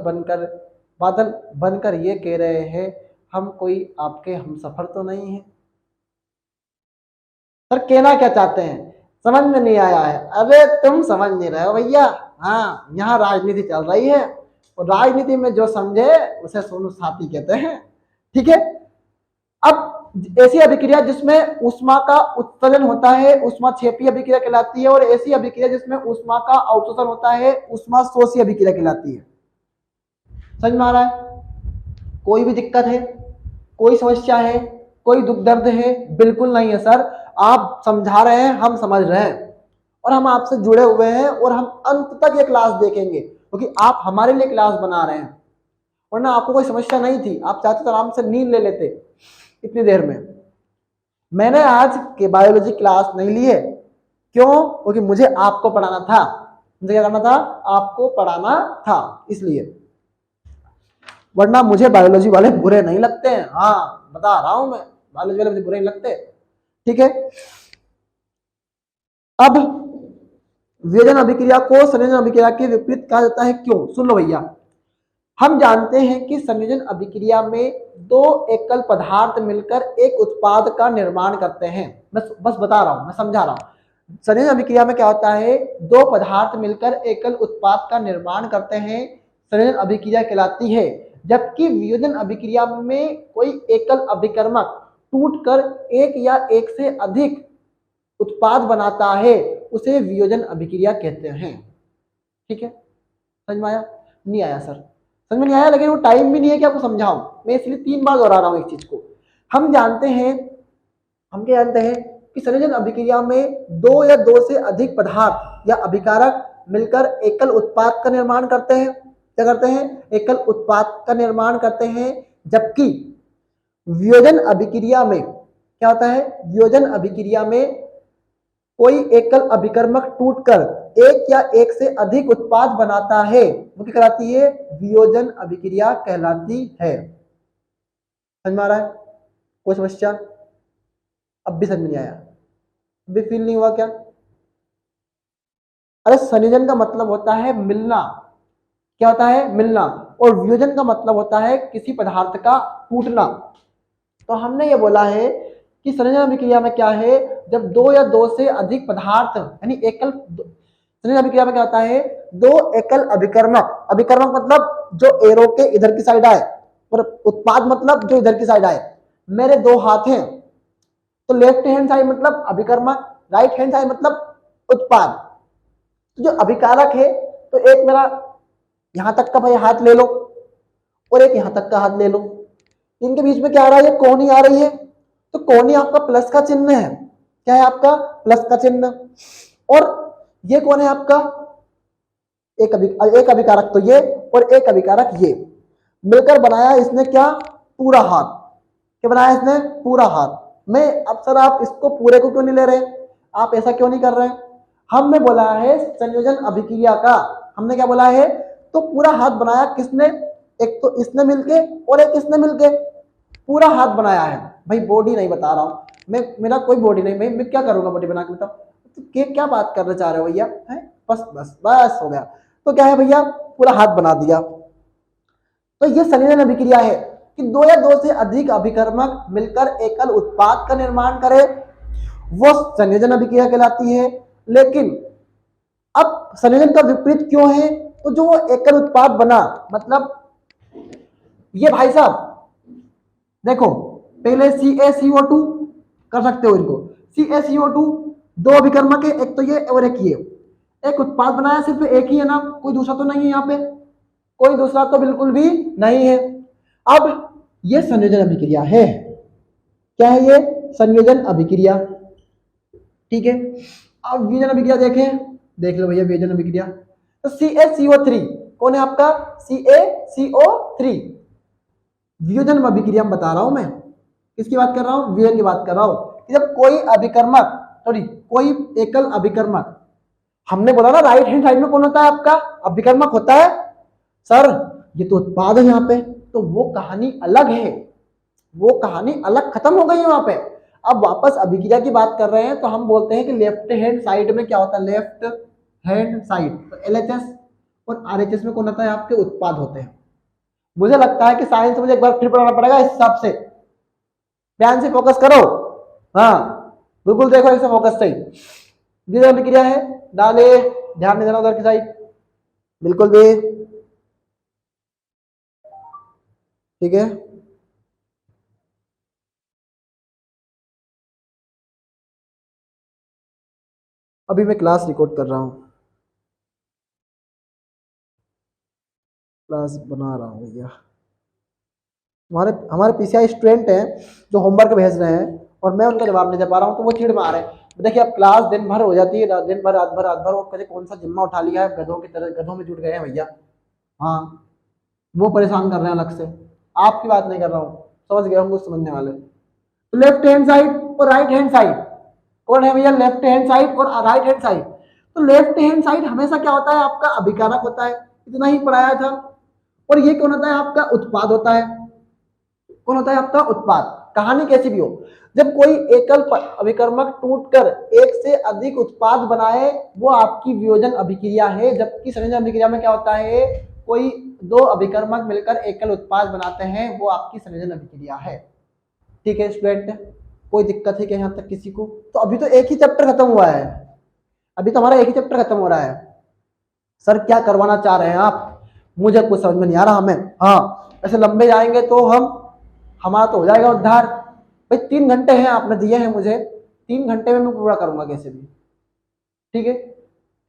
बनकर ये कह रहे हैं हम कोई आपके हमसफर तो नहीं है। सर कहना क्या चाहते हैं समझ में नहीं आया है? अरे तुम समझ नहीं रहे हो भैया, हाँ यहाँ राजनीति चल रही है, और राजनीति में जो समझे उसे सोनू साथी कहते हैं। ठीक है, अब ऐसी अभिक्रिया जिसमें ऊष्मा का उत्सर्जन होता है ऊष्माक्षेपी अभिक्रिया कहलाती है, और ऐसी अभिक्रिया जिसमें ऊष्मा का अवशोषण होता है ऊष्मा शोषी अभिक्रिया कहलाती है। समझ में आ रहा है? कोई भी दिक्कत है, कोई समस्या है, कोई दुख दर्द है? बिल्कुल नहीं है सर, आप समझा रहे हैं, हम समझ रहे हैं, और हम आपसे जुड़े हुए हैं, और हम अंत तक ये क्लास देखेंगे क्योंकि आप हमारे लिए क्लास बना रहे हैं। वरना आपको कोई समस्या नहीं थी, आप चाहते तो आराम से नींद ले लेते इतनी देर में। मैंने आज के बायोलॉजी क्लास नहीं ली है, क्यों? क्योंकि मुझे आपको पढ़ाना था। मुझे क्या करना था? आपको पढ़ाना था, इसलिए। वरना मुझे बायोलॉजी वाले बुरे नहीं लगते हैं, हाँ बता रहा हूं मैं, बायोलॉजी वाले मुझे बुरे नहीं लगते। ठीक है, अब वियोजन अभिक्रिया को संयोजन अभिक्रिया के विपरीत कहा जाता है, क्यों? सुन लो भैया, हम जानते हैं कि संयोजन अभिक्रिया में दो एकल पदार्थ मिलकर एक उत्पाद का निर्माण करते हैं। मैं बस बता रहा हूं, मैं समझा रहा हूं। संयोजन अभिक्रिया में क्या होता है? दो पदार्थ मिलकर एकल उत्पाद का निर्माण करते हैं, संयोजन अभिक्रिया कहलाती है। जबकि वियोजन अभिक्रिया में कोई एकल अभिकर्मक टूटकर एक या एक से अधिक उत्पाद बनाता है, उसे वियोजन अभिक्रिया कहते हैं। ठीक है, समझ में आया? नहीं आया सर? समझ में नहीं आया, लेकिन वो टाइम भी नहीं है कि आपको समझाऊं, मैं इसलिए 3 बार दोहरा रहा हूं एक चीज को। हम जानते हैं, हम क्या जानते हैं कि संयोजन अभिक्रिया में दो या दो से अधिक पदार्थ या अभिकारक मिलकर एकल उत्पाद का निर्माण करते हैं। क्या करते हैं? एकल उत्पाद का निर्माण करते हैं। जबकि वियोजन अभिक्रिया में क्या होता है? वियोजन अभिक्रिया में कोई एकल अभिकर्मक टूटकर एक या एक से अधिक उत्पाद बनाता है, वो क्या कहलाती है? वियोजन अभिक्रिया कहलाती है। समझ में आ रहा है? कोई समस्या? अब भी समझ नहीं आया? अभी फील नहीं हुआ क्या? अरे संयोजन का मतलब होता है मिलना। क्या होता है? मिलना। और वियोजन का मतलब होता है किसी पदार्थ का टूटना। तो हमने ये बोला है कि संयोजन अभिक्रिया में क्या है? जब दो या दो से अधिक पदार्थ यानी एकल, संयोजन अभिक्रिया में क्या होता है? दो एकल अभिकर्मक, अभिकर्मक मतलब जो एरो के इधर की साइड आए, और उत्पाद मतलब जो इधर की साइड आए। मेरे दो हाथ हैं, तो लेफ्ट हैंड साइड मतलब अभिकर्मक, राइट हैंड साइड मतलब उत्पाद। तो जो अभिकारक है, तो एक मेरा यहां तक का भाई हाथ ले लो, और एक यहां तक का हाथ ले लो, इनके बीच में क्या आ रहा है? ये कोहनी आ रही है, तो कोहनी आपका प्लस का चिन्ह है। क्या है आपका? प्लस का चिन्ह। और ये कौन है आपका? एक अभिकारक तो ये, और एक अभिकारक ये, मिलकर बनाया इसने क्या? पूरा हाथ। क्या बनाया इसने? पूरा हाथ। मैं अब सर आप इसको पूरे को क्यों नहीं ले रहे? आप ऐसा क्यों नहीं कर रहे? हमने बोला है संयोजन अभिक्रिया का, हमने क्या बोला है? तो पूरा हाथ बनाया किसने, एक तो इसने मिलके और एक इसने मिलके पूरा हाथ बनाया है भाई। बॉडी नहीं बता रहा हूँ मैं, मेरा कोई बॉडी नहीं भाई, मैं क्या करूंगा बॉडी बना के, बताओ तो क्या बात करना चाह रहे हो भैया, है बस बस बस हो गया। तो क्या है भैया, पूरा हाथ बना दिया। तो ये संयोजन अभिक्रिया है कि दो या दो से अधिक अभिकर्मक मिलकर एकल उत्पाद का निर्माण करे, वो संयोजन अभिक्रिया कहलाती है। लेकिन अब संयोजन का विपरीत क्यों है, तो जो वो एकल उत्पाद बना, मतलब ये भाई साहब देखो, पहले CaCO2 कर सकते हो इनको, CaCO2 दो अभिकर्मक है, एक तो ये और एक ये, एक उत्पाद बनाया, सिर्फ एक ही है ना, कोई दूसरा तो नहीं है यहाँ पे, कोई दूसरा तो बिल्कुल भी नहीं है। अब ये संयोजन अभिक्रिया है, क्या है ये, संयोजन अभिक्रिया, ठीक है। अब वियोजन अभिक्रिया देखें, देख लो भैया वियोजन अभिक्रिया। तो CaCO3 कौन है आपका, CaCO3 वियोजन अभिक्रिया में बता रहा हूं मैं, किसकी बात कर रहा हूं, वियोजन की बात कर रहा हूं कि जब कोई अभिकर्मक, सॉरी कोई एकल अभिकर्मक, हमने बोला ना राइट हैंड साइड में कौन होता है आपका, अभिकर्मक होता है, सर ये तो उत्पाद है यहाँ पे, तो वो कहानी अलग है, वो कहानी अलग खत्म हो गई है वहां पे। अब वापस अभिक्रिया की बात कर रहे हैं, तो हम बोलते हैं कि लेफ्ट हैंड साइड में क्या होता है, लेफ्ट हैंड साइड, तो LHS और RHS में कौन होता है, आपके उत्पाद होते हैं। मुझे लगता है कि साइंस मुझे एक बार फिर पढ़ाना पड़ेगा इस हिसाब से, ध्यान से फोकस करो, हाँ बिल्कुल देखो ऐसे फोकस से। वियोजन अभिक्रिया है, डाले, ध्यान नहीं देना उधर की साइड बिल्कुल भी, ठीक है। अभी मैं क्लास रिकॉर्ड कर रहा हूँ, क्लास बना रहा हूँ भैया। हमारे हमारे PCI स्टूडेंट हैं जो होमवर्क भेज रहे हैं और मैं उनका जवाब नहीं दे पा रहा हूँ, तो वो चिढ़ में आ रहे हैं। देखिए अब क्लास दिन भर हो जाती है, दिन भर रात भर, वो कहे कौन सा जिम्मा उठा लिया है, गधों की तरह गधों में जुट गए हैं भैया, हाँ वो परेशान कर रहे हैं अलग से, आपकी बात नहीं कर रहा हूँ, समझ गए होंगे समझने वाले। तो लेफ्ट हैंड साइड और राइट हैंड साइड कौन है भैया, लेफ्ट हैंड साइड और राइट हैंड साइड। तो लेफ्ट हैंड साइड हमेशा क्या होता है, आपका अभिकारक होता है, इतना ही पढ़ाया था। और ये कौन होता है, आपका उत्पाद होता है, कौन होता है आपका उत्पाद। कहानी कैसी भी हो, जब कोई एकल अभिकर्मक टूटकर एक से अधिक उत्पाद बनाए, वो आपकी वियोजन अभिक्रिया है। जबकि संयोजन अभिक्रिया में क्या होता है, कोई दो अभिकर्मक मिलकर एकल उत्पाद बनाते हैं, वो आपकी संयोजन अभिक्रिया है। ठीक है स्टूडेंट, कोई दिक्कत है क्या यहाँ तक किसी को? तो अभी तो एक ही चैप्टर खत्म हुआ है, अभी तो हमारा एक ही चैप्टर खत्म हो रहा है। सर क्या करवाना चाह रहे हैं आप, मुझे कुछ समझ में नहीं आ रहा हमें। हाँ ऐसे लंबे जाएंगे तो हमारा तो हो जाएगा उद्धार। भाई 3 घंटे हैं आपने दिए हैं मुझे, 3 घंटे में मैं पूरा करूंगा कैसे भी, ठीक है।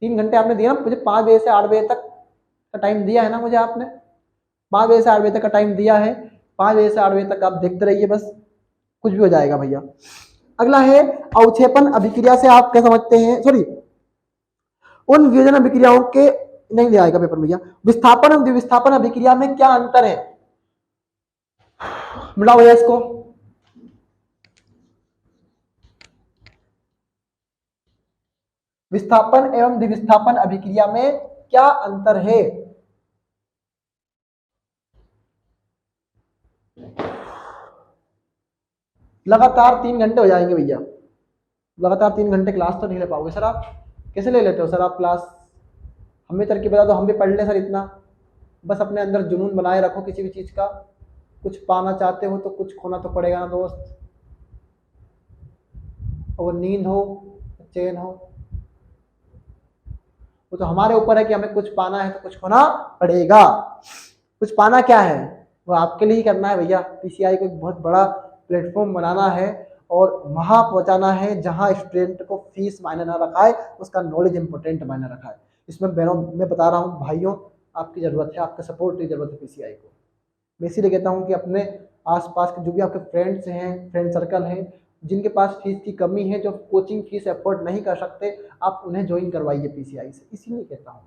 3 घंटे आपने दिया ना मुझे, 5 बजे से 8 बजे तक का टाइम दिया है ना मुझे आपने, 5 बजे से 8 बजे तक का टाइम दिया है। 5 बजे से 8 बजे तक आप देखते रहिए, बस कुछ भी हो जाएगा भैया। अगला है अवक्षेपण अभिक्रिया से आप क्या समझते हैं, सॉरी उन वियोजन अभिक्रियाओं के, नहीं ले आएगा पेपर भैया। विस्थापन एवं द्विविस्थापन अभिक्रिया में क्या अंतर है, मिलाओ भैया इसको। विस्थापन एवं द्विविस्थापन अभिक्रिया में क्या अंतर है? लगातार 3 घंटे हो जाएंगे भैया, लगातार 3 घंटे क्लास तो नहीं ले पाओगे सर। आप कैसे ले लेते हो सर आप क्लास, हमें तरकीब बता दो, हम भी पढ़ ले सर इतना। बस अपने अंदर जुनून बनाए रखो किसी भी चीज का, कुछ पाना चाहते हो तो कुछ खोना तो पड़ेगा ना दोस्त। और वो नींद हो चैन हो, वो तो हमारे ऊपर है कि हमें कुछ पाना है तो कुछ खोना पड़ेगा। कुछ पाना क्या है, वो आपके लिए ही करना है भैया। PCI को एक बहुत बड़ा प्लेटफॉर्म बनाना है और वहां पहुंचाना है जहां स्टूडेंट को फीस मायने ना रखा है, उसका नॉलेज इंपॉर्टेंट मायने रखा है। इसमें बहनों मैं बता रहा हूँ, भाइयों आपकी जरूरत है, आपका सपोर्ट की जरूरत है PCI को। मैं इसीलिए कहता हूँ कि अपने आसपास के जो भी आपके फ्रेंड्स हैं, फ्रेंड सर्कल हैं, जिनके पास फीस की कमी है, जो कोचिंग फीस अफोर्ड नहीं कर सकते, आप उन्हें ज्वाइन करवाइए PCI से। इसीलिए कहता हूँ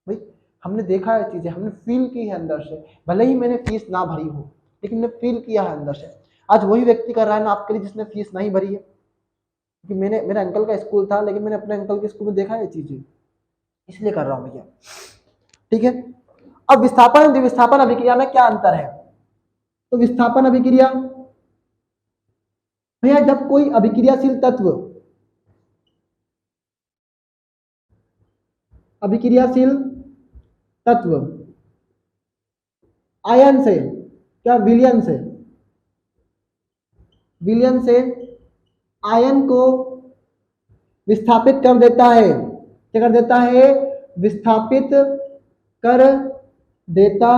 भाई, हमने देखा है चीज़ें, हमने फील की है अंदर से। भले ही मैंने फीस ना भरी हो, लेकिन मैंने फील किया है अंदर से। आज वही व्यक्ति कर रहा है ना आपके लिए जिसने फीस नहीं भरी है, क्योंकि मेरे अंकल का स्कूल था, लेकिन मैंने अपने अंकल के स्कूल में देखा है चीज़ें, इसलिए कर रहा हूँ भैया, ठीक है। अब विस्थापन द्विविस्थापन अभिक्रिया में क्या अंतर है? तो विस्थापन अभिक्रिया भैया जब कोई अभिक्रियाशील तत्व आयन से क्या विलयन से आयन को विस्थापित कर देता है, क्या कर देता है? विस्थापित कर देता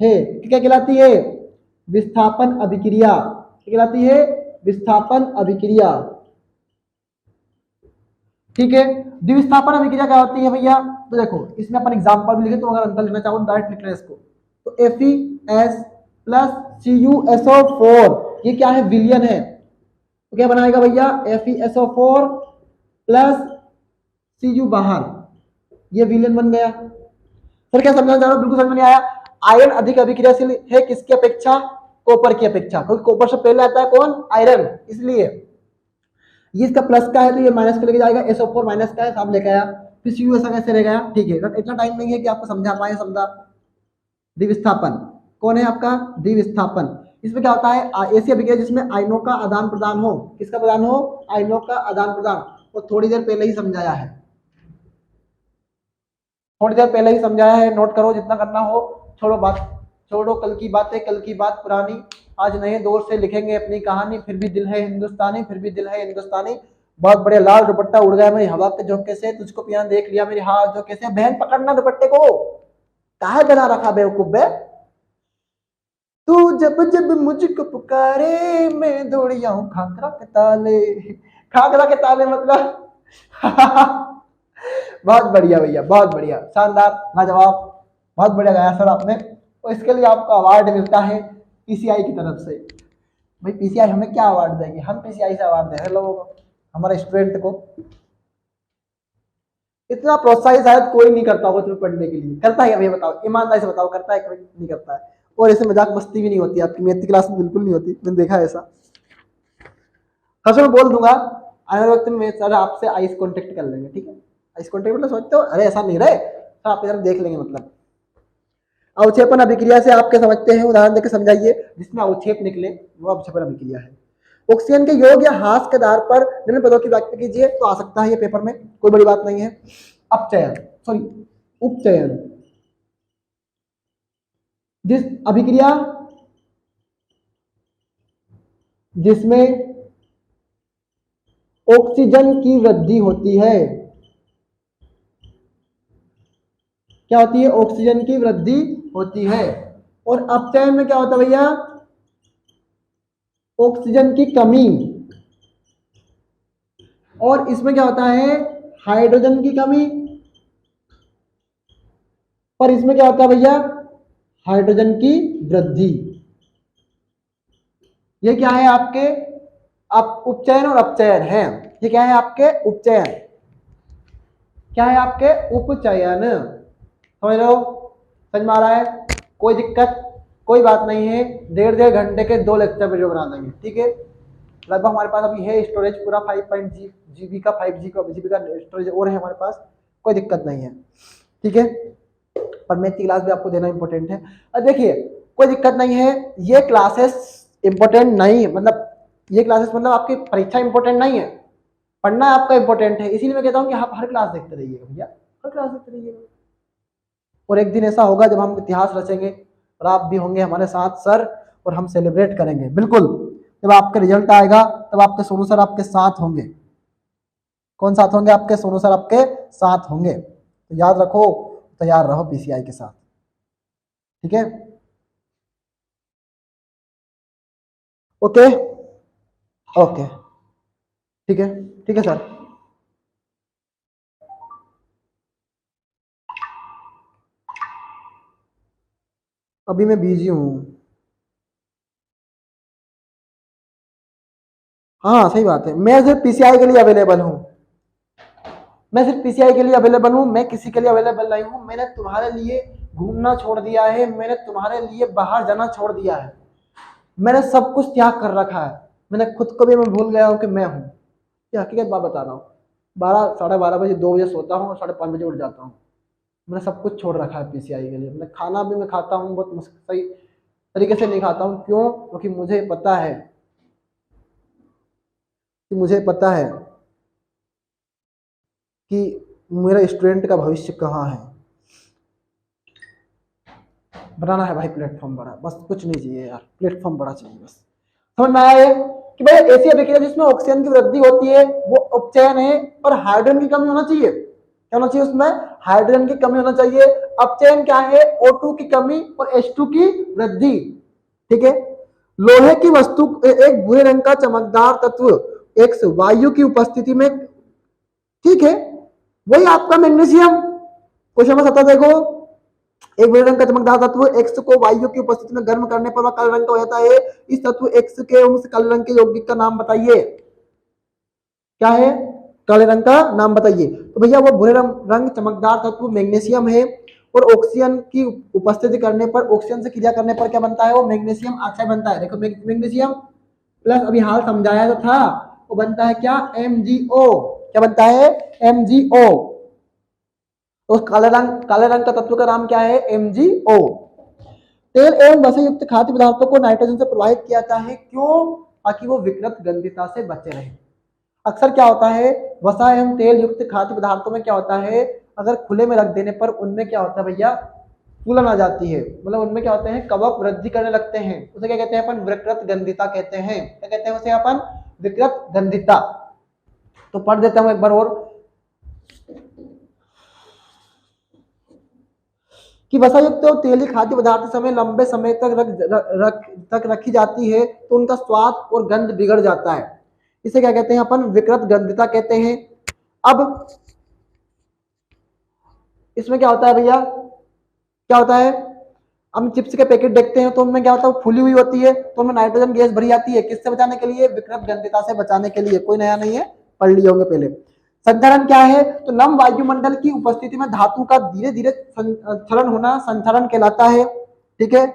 है, क्या कहलाती है? विस्थापन अभिक्रिया। क्या कहलाती है? विस्थापन अभिक्रिया। ठीक है, द्विविस्थापन अभिक्रिया क्या होती है भैया? तो देखो इसमें अपन एग्जांपल भी लिखे, तो अगर अंतर लेना चाहो डायरेक्ट लिख रहे इसको, तो FeS प्लस CuSO4 ये क्या है? विलयन है। तो क्या बनाएगा भैया? FeSO4 प्लस Cu बाहर, ये विलयन बन गया। सर क्या समझना चाह रहा हूं? बिल्कुल समझ में नहीं आया। आयरन अधिक अभिक्रियाशील है किसकी अपेक्षा? कॉपर की अपेक्षा, क्योंकि कॉपर से पहले आता है कौन? आयरन, इसलिए ये इसका प्लस का है तो ये माइनस को लेके जाएगा, SO4 माइनस का है साहब लेके आया, फिर Cu ऐसा कैसे रह गया? ठीक है, इतना टाइम नहीं है कि आपको समझा पाए समझा। द्विविस्थापन कौन है आपका? द्विविस्थापन। इसमें क्या होता है? ऐसी अभिक्रिया जिसमें आयनों का आदान प्रदान हो। किसका प्रदान हो? आयनों का आदान प्रदान। वो थोड़ी देर पहले ही समझाया है, थोड़ी देर पहले ही समझाया है, नोट करो जितना करना हो। छोड़ो कल की बातें, कल की बात पुरानी, आज नए दौर से लिखेंगे अपनी कहानी, फिर भी दिल है हिंदुस्तानी, फिर भी दिल है हिंदुस्तानी। बहुत बढ़िया, लाल दुपट्टा उड़ गया मेरी हवा के झोंके से, तुझको पिया देख लिया मेरी हाथ झोंके से। बहन पकड़ना दुपट्टे को, काहे बना रखा बेवकूफ बे? तू जब जब मुझको पुकारे मैं दौड़िया हूँ खाकरा के ताले। खाकरा के ताले मतलब बहुत बढ़िया भैया, बहुत बढ़िया, शानदार, लाजवाब, बहुत बढ़िया गाया सर आपने। तो इसके लिए आपको अवार्ड मिलता है PCI की तरफ से। भाई PCI हमें क्या अवार्ड देंगे? हम PCI से अवार्ड दे रहे हैं लोगों को, हमारे स्टूडेंट को। इतना प्रोत्साहित शायद कोई नहीं करता होगा तुम्हें पढ़ने के लिए। करता है? भैया बताओ, ईमानदारी से बताओ, करता है? कोई नहीं करता है। और ऐसे मजाक मस्ती भी नहीं होती आपकी, मैथ की क्लास में बिल्कुल नहीं होती, मैंने देखा है ऐसा। हाँ मैं बोल दूंगा आने वाले वक्त में सर आपसे आइस कॉन्टेक्ट कर लेंगे, ठीक है? आइस कॉन्टेक्ट मतलब सोचते हो अरे ऐसा नहीं रहे, सर आपकी तरफ देख लेंगे मतलब। अवक्षेपण अभिक्रिया से आप क्या समझते हैं? उदाहरण देकर समझाइए जिसमें अवक्षेप निकले, वो अवक्षेपण अभिक्रिया है। ऑक्सीजन के योग या ह्रास के आधार पर निम्न पदों की व्याख्या कीजिए, तो आ सकता है ये पेपर में, कोई बड़ी बात नहीं है। अपचयन सॉरी उपचयन, जिस अभिक्रिया जिसमें ऑक्सीजन की वृद्धि होती है, क्या होती है? ऑक्सीजन की वृद्धि होती है। और अपचयन में क्या होता है भैया? ऑक्सीजन की कमी। और इसमें क्या होता है? हाइड्रोजन की कमी। पर इसमें क्या होता है भैया? हाइड्रोजन की वृद्धि। ये क्या है आपके? आप उपचयन और अपचयन है। ये क्या है आपके? उपचयन। क्या है आपके? उपचयन। समझ लो, समझ में आ रहा है? कोई दिक्कत कोई बात नहीं है, 1.5 घंटे के 2 लेक्चर वीडियो बना देंगे, ठीक है? लगभग हमारे पास अभी है स्टोरेज पूरा 5 GB का 5G का स्टोरेज और है हमारे पास, कोई दिक्कत नहीं है, ठीक है? पर मैथ की क्लास भी आपको देना इंपॉर्टेंट है। अब देखिए कोई दिक्कत नहीं है, ये क्लासेस इंपॉर्टेंट नहीं है, मतलब ये क्लासेस मतलब आपकी परीक्षा इंपॉर्टेंट नहीं है, पढ़ना आपका इंपॉर्टेंट है। इसीलिए मैं कहता हूँ कि आप हर क्लास देखते रहिएगा भैया, हर क्लास देखते रहिएगा। और एक दिन ऐसा होगा जब हम इतिहास रचेंगे और आप भी होंगे हमारे साथ सर, और हम सेलिब्रेट करेंगे बिल्कुल। जब आपका रिजल्ट आएगा तब आपके सोनू सर आपके साथ होंगे। कौन साथ होंगे? आपके सोनू सर आपके साथ होंगे। तो याद रखो, तैयार रहो PCI के साथ, ठीक है? ओके ओके, ठीक है, ठीक है सर। अभी मैं बिजी हूँ। हाँ सही बात है, मैं सिर्फ PCI के लिए अवेलेबल हूँ, मैं सिर्फ PCI के लिए अवेलेबल हूँ, मैं किसी के लिए अवेलेबल नहीं हूँ। मैंने तुम्हारे लिए घूमना छोड़ दिया है, मैंने तुम्हारे लिए बाहर जाना छोड़ दिया है, मैंने सब कुछ त्याग कर रखा है, मैंने खुद को भी मैं भूल गया हूँ कि मैं हूँ। ये हकीकत बात बता रहा हूँ। 12 साढ़े 12 बजे 2 बजे सोता हूँ और 5:30 बजे उठ जाता हूँ। मैंने सब कुछ छोड़ रखा है पीसीआई के लिए। मैं खाना भी मैं खाता हूँ बहुत सही तरीके से नहीं खाता हूँ। क्यों? क्योंकि मुझे पता है कि मेरा स्टूडेंट का भविष्य कहाँ है। बनाना है भाई प्लेटफॉर्म बड़ा, बस कुछ नहीं चाहिए यार, प्लेटफॉर्म बड़ा चाहिए बस। समझ में आया ये कि भाई ऐसी अभिक्रिया जिसमें ऑक्सीजन की वृद्धि होती है वो अपचयन है, और हाइड्रोजन की कमी होना चाहिए। क्या होना चाहिए उसमें? हाइड्रोजन की कमी होना चाहिए। अपचयन क्या है? O2 की कमी और H2 की वृद्धि। ठीक है। लोहे की वस्तु एक भूरे रंग का चमकदार तत्व X वायु की उपस्थिति में, ठीक है, वही आपका मैग्नीशियम। क्वेश्चन नंबर 17 देखो, एक भूरे रंग का चमकदार तत्व X को वायु की उपस्थिति में गर्म करने पर वह काले रंग का हो जाता है। इस तत्व X के उस काले रंग के यौगिक का नाम बताइए। क्या है? काले रंग का नाम बताइए। तो भैया वो भूरे रंग चमकदार तत्व मैग्नीशियम है, और ऑक्सीजन की उपस्थिति करने पर, ऑक्सीजन से क्रिया करने पर क्या बनता है? वो मैग्नीशियम ऑक्साइड बनता है। देखो मैग्नीशियम प्लस अभी हाल समझाया तो था, वो बनता है क्या? MgO। क्या बनता है? MgO। तो काले रंग का तत्व का नाम क्या है? MgO। तेल एवं वसा युक्त खाद्य पदार्थों को नाइट्रोजन से प्रवाहित किया जाता है। क्यों? ताकि वो विकृत गंधिता से बचे रहे। अक्सर क्या होता है, वसा एवं तेल युक्त खाद्य पदार्थों में क्या होता है, अगर खुले में रख देने पर उनमें क्या होता है भैया? फूलन आ जाती है। मतलब उनमें क्या होते हैं? कवक वृद्धि करने लगते हैं। उसे क्या कहते हैं अपन? विकृत गंधिता कहते हैं। क्या कहते हैं उसे अपन? विकृत गंधिता। तो पढ़ देता हूं एक बार और कि वसायुक्त और तेली खाद्य पदार्थ समय लंबे समय तक रखी जाती है तो उनका स्वाद और गंध बिगड़ जाता है। इसे क्या कहते हैं अपन? विकृत गंधिता कहते हैं। अब इसमें क्या होता है भैया? क्या होता है? हम चिप्स के पैकेट देखते हैं तो उनमें क्या होता है? फूली हुई होती है, तो उनमें नाइट्रोजन गैस भरी जाती है। किससे बचाने के लिए? विकृत गंधिता से बचाने के लिए। कोई नया नहीं है, पढ़ लिए होंगे पहले। संचरण क्या है? तो नम वायुमंडल की उपस्थिति में धातु का धीरे धीरे क्षरण होना संचरण कहलाता है। ठीक है,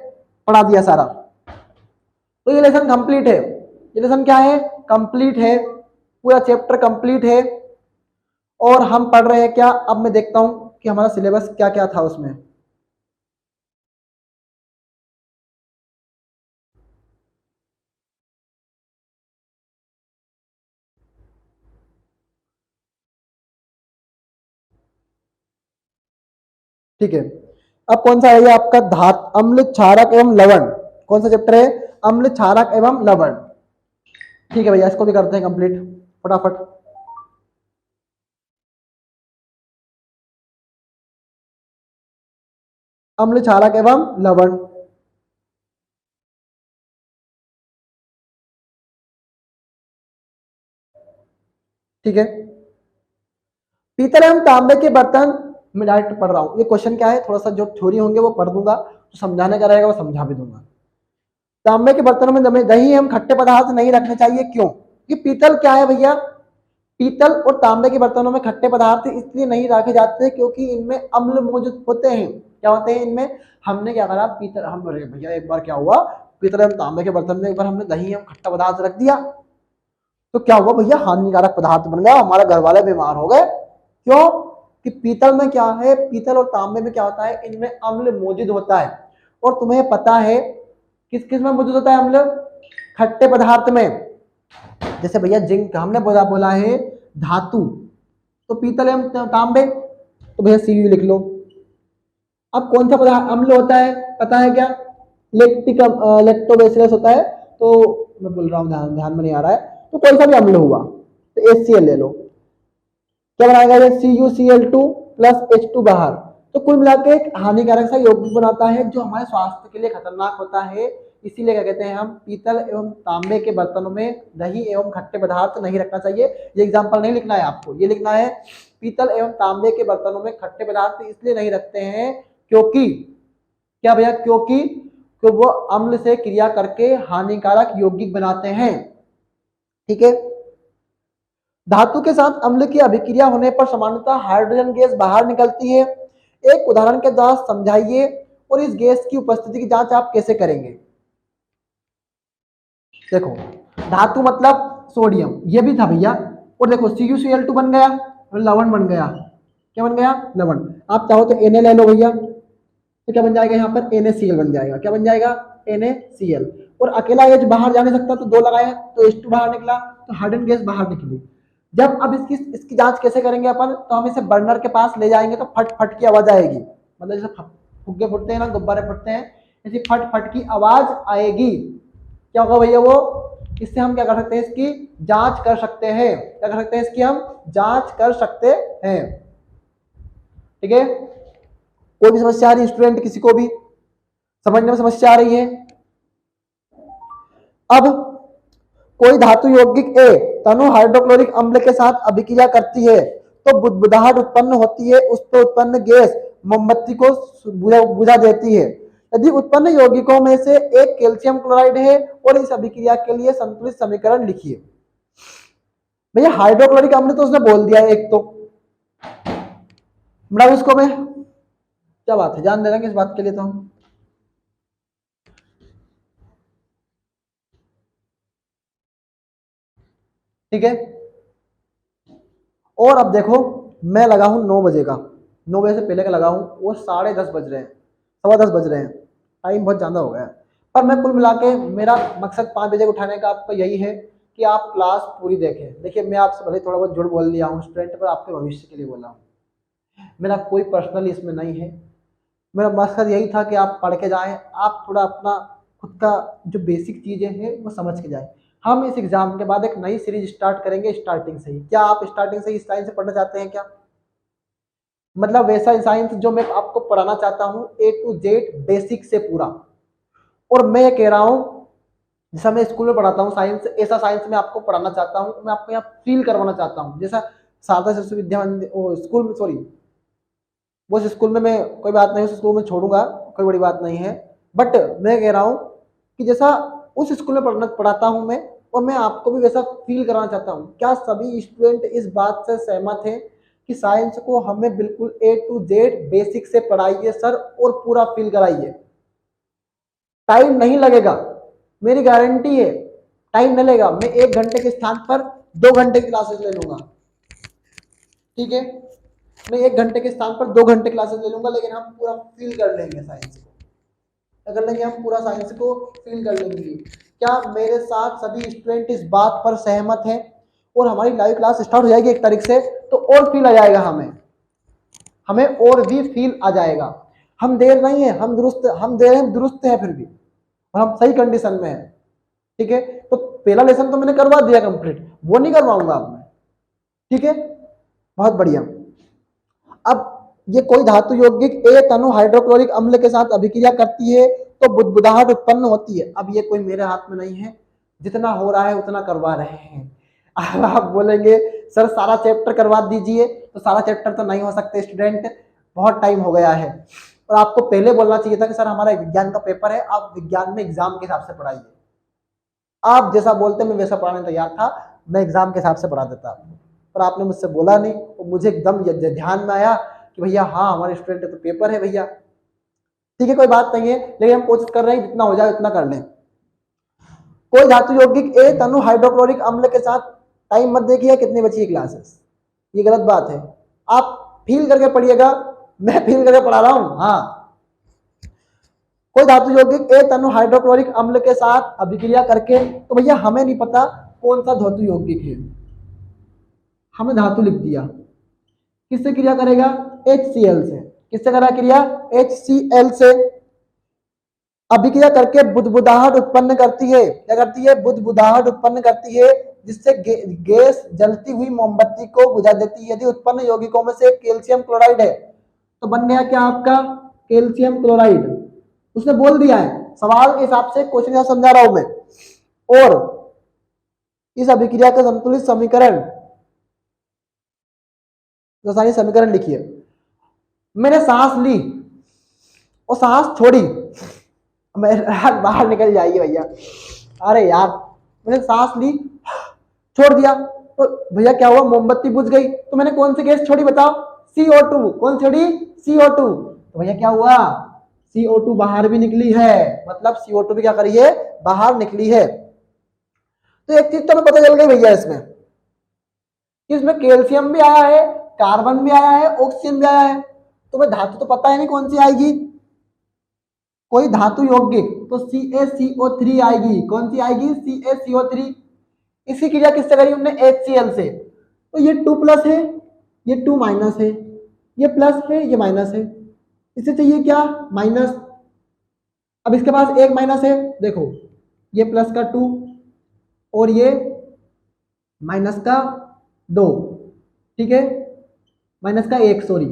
पढ़ा दिया सारा। तो ये लेसन कंप्लीट है। ये लेसन क्या है? कंप्लीट है। पूरा चैप्टर कंप्लीट है। और हम पढ़ रहे हैं क्या? अब मैं देखता हूं कि हमारा सिलेबस क्या क्या था उसमें। ठीक है, अब कौन सा है ये आपका? धात अम्ल क्षारक एवं लवण। कौन सा चैप्टर है? अम्ल क्षारक एवं लवण। ठीक है भैया, इसको भी करते हैं कंप्लीट फटाफट। अम्ल क्षारक एवं लवण। ठीक है, पीतल एवं तांबे के बर्तन, मैं डायरेक्ट पढ़ रहा हूँ। ये क्वेश्चन क्या है, थोड़ा सा जो थ्योरी होंगे वो पढ़ दूंगा, तो समझाने का रहेगा वो समझा भी दूंगा। तांबे के बर्तनों में दही एवं खट्टे पदार्थ नहीं रखने चाहिए। क्यों? कि पीतल क्या है भैया? पीतल और तांबे के बर्तनों में खट्टे पदार्थ इसलिए नहीं रखे जाते क्योंकि इनमें अम्ल मौजूद होते हैं। क्या होते हैं इनमें? हमने क्या करा, पीतल, हम भैया एक बार क्या हुआ, पीतल एवं तांबे के बर्तन में एक बार हमने दही एवं खट्टा पदार्थ रख दिया, तो क्या हुआ भैया? हानिकारक पदार्थ बन गया, हमारे घर वाले बीमार हो गए। क्यों? कि पीतल में क्या है, पीतल और तांबे में क्या होता है, इनमें अम्ल मौजूद होता है। और तुम्हें पता है किस किस में मौजूद होता है अम्ल? खट्टे पदार्थ में। जैसे भैया जिंक हमने बोला है धातु, तो पीतल एवं तांबे, तो भैया Cu लिख लो। अब कौन सा पदार्थ अम्ल होता है पता है क्या? लेक्टिक लेक्टोबैसिलस होता है। तो मैं बोल रहा हूँ, ध्यान में नहीं आ रहा है, तो कोई सा भी अम्ल हुआ तो HCl ले लो। क्या बनाएगा ये? CuCl2 प्लस H2 बाहर। तो कुल मिला के एक हानिकारक सा यौगिक बनाता है जो हमारे स्वास्थ्य के लिए खतरनाक होता है। इसीलिए क्या कहते हैं हम, पीतल एवं तांबे के बर्तनों में दही एवं खट्टे पदार्थ नहीं रखना चाहिए। ये एग्जाम्पल नहीं लिखना है आपको, ये लिखना है पीतल एवं तांबे के बर्तनों में खट्टे पदार्थ इसलिए नहीं रखते हैं क्योंकि, क्या भैया? क्योंकि वो अम्ल से क्रिया करके हानिकारक यौगिक बनाते हैं। ठीक है, धातु के साथ अम्ल की अभिक्रिया होने पर सामान्यतः हाइड्रोजन गैस बाहर निकलती है। एक उदाहरण के द्वारा समझाइए, और इस गैस की उपस्थिति की जांच आप कैसे करेंगे? देखो, धातु मतलब सोडियम, ये भी था भैया, और देखो CuCl2 बन गया, लवण बन गया। क्या बन गया, लवण। आप चाहो तो Na ले लो भैया, तो क्या बन जाएगा यहाँ पर NaCl बन जाएगा। क्या बन जाएगा, NaCl। और अकेला H बाहर जा नहीं सकता तो 2 लगाया तो H2 बाहर निकला, तो हाइड्रोजन गैस बाहर निकली। जब अब इसकी जांच कैसे करेंगे अपन, तो हम इसे बर्नर के पास ले जाएंगे तो फट फट की आवाज आएगी, मतलब जैसे फुग्गे फुटते हैं ना, गुब्बारे फटते हैं, ऐसी फट फट की आवाज आएगी। क्या होगा भैया वो, इससे हम क्या कर सकते हैं, इसकी जांच कर सकते हैं। क्या कर सकते हैं, इसकी हम जांच कर सकते हैं। ठीक है, कोई भी समस्या आ रही है स्टूडेंट, किसी को भी समझने में समस्या आ रही है? अब कोई धातु यौगिक ए तनु हाइड्रोक्लोरिक अम्ल के साथ अभिक्रिया करती है तो बुदबुदाहट उत्पन्न होती है, उस पर उत्पन्न गैस मोमबत्ती को बुझा देती है। यदि उत्पन्न यौगिकों में से एक कैल्शियम क्लोराइड है और इस अभिक्रिया के लिए संतुलित समीकरण लिखिए। भैया हाइड्रोक्लोरिक अम्ल तो उसने बोल दिया एक, तो मतलब इसको मैं क्या बात है, जान दे रहे हैं इस बात के लिए तो हम। ठीक है, और अब देखो मैं लगा हूं 9 बजे का, 9 बजे से पहले का लगा हूं, वो 10:30 बज रहे हैं, 10:15 बज रहे हैं, टाइम बहुत ज्यादा हो गया है। पर मैं कुल मिला के मेरा मकसद 5 बजे उठाने का आपका यही है कि आप क्लास पूरी देखें। देखिए मैं आपसे भले थोड़ा बहुत झूठ बोल दिया हूँ स्टूडेंट, पर आपके भविष्य के लिए बोला हूँ, मेरा कोई पर्सनल इसमें नहीं है। मेरा मकसद यही था कि आप पढ़ के जाएं, आप थोड़ा अपना खुद का जो बेसिक चीजें हैं वो समझ के जाएं। हम इस एग्जाम के बाद एक नई सीरीज स्टार्ट करेंगे स्टार्टिंग से ही। क्या आप स्टार्टिंग से ही साइंस से पढ़ना चाहते हैं क्या? मतलब वैसा साइंस जो मैं आपको पढ़ाना चाहता हूँ A to Z बेसिक से पूरा। और मैं ये कह रहा हूँ जैसा मैं स्कूल में पढ़ाता हूँ साइंस, ऐसा साइंस मैं आपको पढ़ाना चाहता हूँ, मैं आपको यहाँ फील करवाना चाहता हूँ। जैसा शारदा सरस्वती विद्या स्कूल में, सॉरी वो स्कूल में मैं कोई बात नहीं, उस स्कूल में छोड़ूंगा, कोई बड़ी बात नहीं है। बट मैं कह रहा हूँ कि जैसा उस स्कूल में पढ़ाता हूँ मैं, और मैं आपको भी वैसा फील कराना चाहता हूँ। क्या सभी स्टूडेंट इस बात से सहमत हैं कि साइंस को हमें बिल्कुल A to Z बेसिक से पढ़ाइए सर, और पूरा फील कराइए? टाइम नहीं लगेगा, मेरी गारंटी है, टाइम नहीं लगेगा। मैं 1 घंटे के स्थान पर 2 घंटे की क्लासेस ले लूंगा। ठीक है, मैं 1 घंटे के स्थान पर 2 घंटे क्लासेस ले लूंगा, लेकिन हम पूरा फील कर लेंगे साइंस को। कर लेंगे हम पूरा साइंस को फील कर लेंगे। क्या मेरे साथ सभी स्टूडेंट इस बात पर सहमत हैं? और हमारी लाइव क्लास स्टार्ट हो जाएगी 1 तारीख से, तो और फील आ जाएगा हमें और भी फील आ जाएगा। हम देर नहीं है, हम दुरुस्त हैं फिर भी, और हम सही कंडीशन में हैं। ठीक है, तो पहला लेसन तो मैंने करवा दिया कंप्लीट, वो नहीं करवाऊंगा अब मैं। ठीक है, बहुत बढ़िया। अब ये कोई धातु यौगिक A तनु हाइड्रोक्लोरिक अम्ल के साथ अभिक्रिया करती है तो बुदबुदाहट उत्पन्न होती है। अब ये कोई मेरे हाथ में नहीं है, जितना हो रहा है उतना करवा रहे हैं। अब आप बोलेंगे सर सारा चैप्टर करवा दीजिए, तो सारा चैप्टर तो नहीं हो सकते स्टूडेंट, बहुत टाइम हो गया है। और आपको पहले बोलना चाहिए था कि सर हमारा विज्ञान का पेपर है, आप विज्ञान में एग्जाम के हिसाब से पढ़ाइए। आप जैसा बोलते मैं वैसा पढ़ाने तैयार था, मैं एग्जाम के हिसाब से पढ़ा देता आपको, पर आपने मुझसे बोला नहीं। और मुझे एकदम ध्यान में आया कि भैया हाँ हमारे स्टूडेंट तो पेपर है भैया। ठीक है, कोई बात नहीं है, लेकिन हम कोशिश कर रहे हैं जितना हो जाए उतना कर लें। कोई धातु यौगिक A तनु हाइड्रोक्लोरिक अम्ल के साथ, टाइम मत देखिए कितनी बची है क्लासेस, ये गलत बात है। आप फील करके पढ़िएगा, मैं फील करके पढ़ा रहा हूं। हाँ, कोई धातु यौगिक A तनु हाइड्रोक्लोरिक अम्ल के साथ अभिक्रिया करके, तो भैया हमें नहीं पता कौन सा धातु यौगिक है, हमें धातु लिख दिया। किससे क्रिया करेगा? HCl से। किससे करा क्रिया? HCl से अभिक्रिया करके बुदबुदाहट उत्पन्न करती है। क्या करती है? बुदबुदाहट उत्पन्न करती है, जिससे गैस जलती हुई मोमबत्ती को बुझा देती है। यदि उत्पन्न यौगिकों में से कैल्शियम क्लोराइड है तो बन गया क्या आपका? Calcium chloride. उसने बोल दिया है, सवाल के हिसाब से क्वेश्चन समझा रहा हूं मैं। और इस अभिक्रिया का संतुलित समीकरण, रासायनिक समीकरण लिखिए। मैंने सांस ली और सांस छोड़ी, बाहर निकल जाइए भैया। अरे यार, मैंने सांस ली छोड़ दिया, तो भैया क्या हुआ? मोमबत्ती बुझ गई। तो मैंने कौन सी गैस छोड़ी बताओ? CO2। कौन छोड़ी? CO2। तो भैया क्या हुआ? CO2 बाहर भी निकली है, मतलब CO2 भी क्या करी है? बाहर निकली है। तो एक चीज तो हमें पता चल गई भैया इसमें कैल्शियम भी आया है कार्बन भी आया है, ऑक्सीजन भी आया है, तो भाई धातु तो पता है नहीं कौन सी आएगी, कोई धातु यौगिक, तो CaCO3 आएगी। कौन सी आएगी? CaCO3। इसी क्रिया किससे करी हमने? HCl से। तो ये 2 प्लस है, ये 2 माइनस है, ये प्लस है, ये माइनस है, इससे चाहिए क्या? माइनस। अब इसके पास एक माइनस है, देखो ये प्लस का 2 और ये माइनस का 2, ठीक है, माइनस का 1, सॉरी।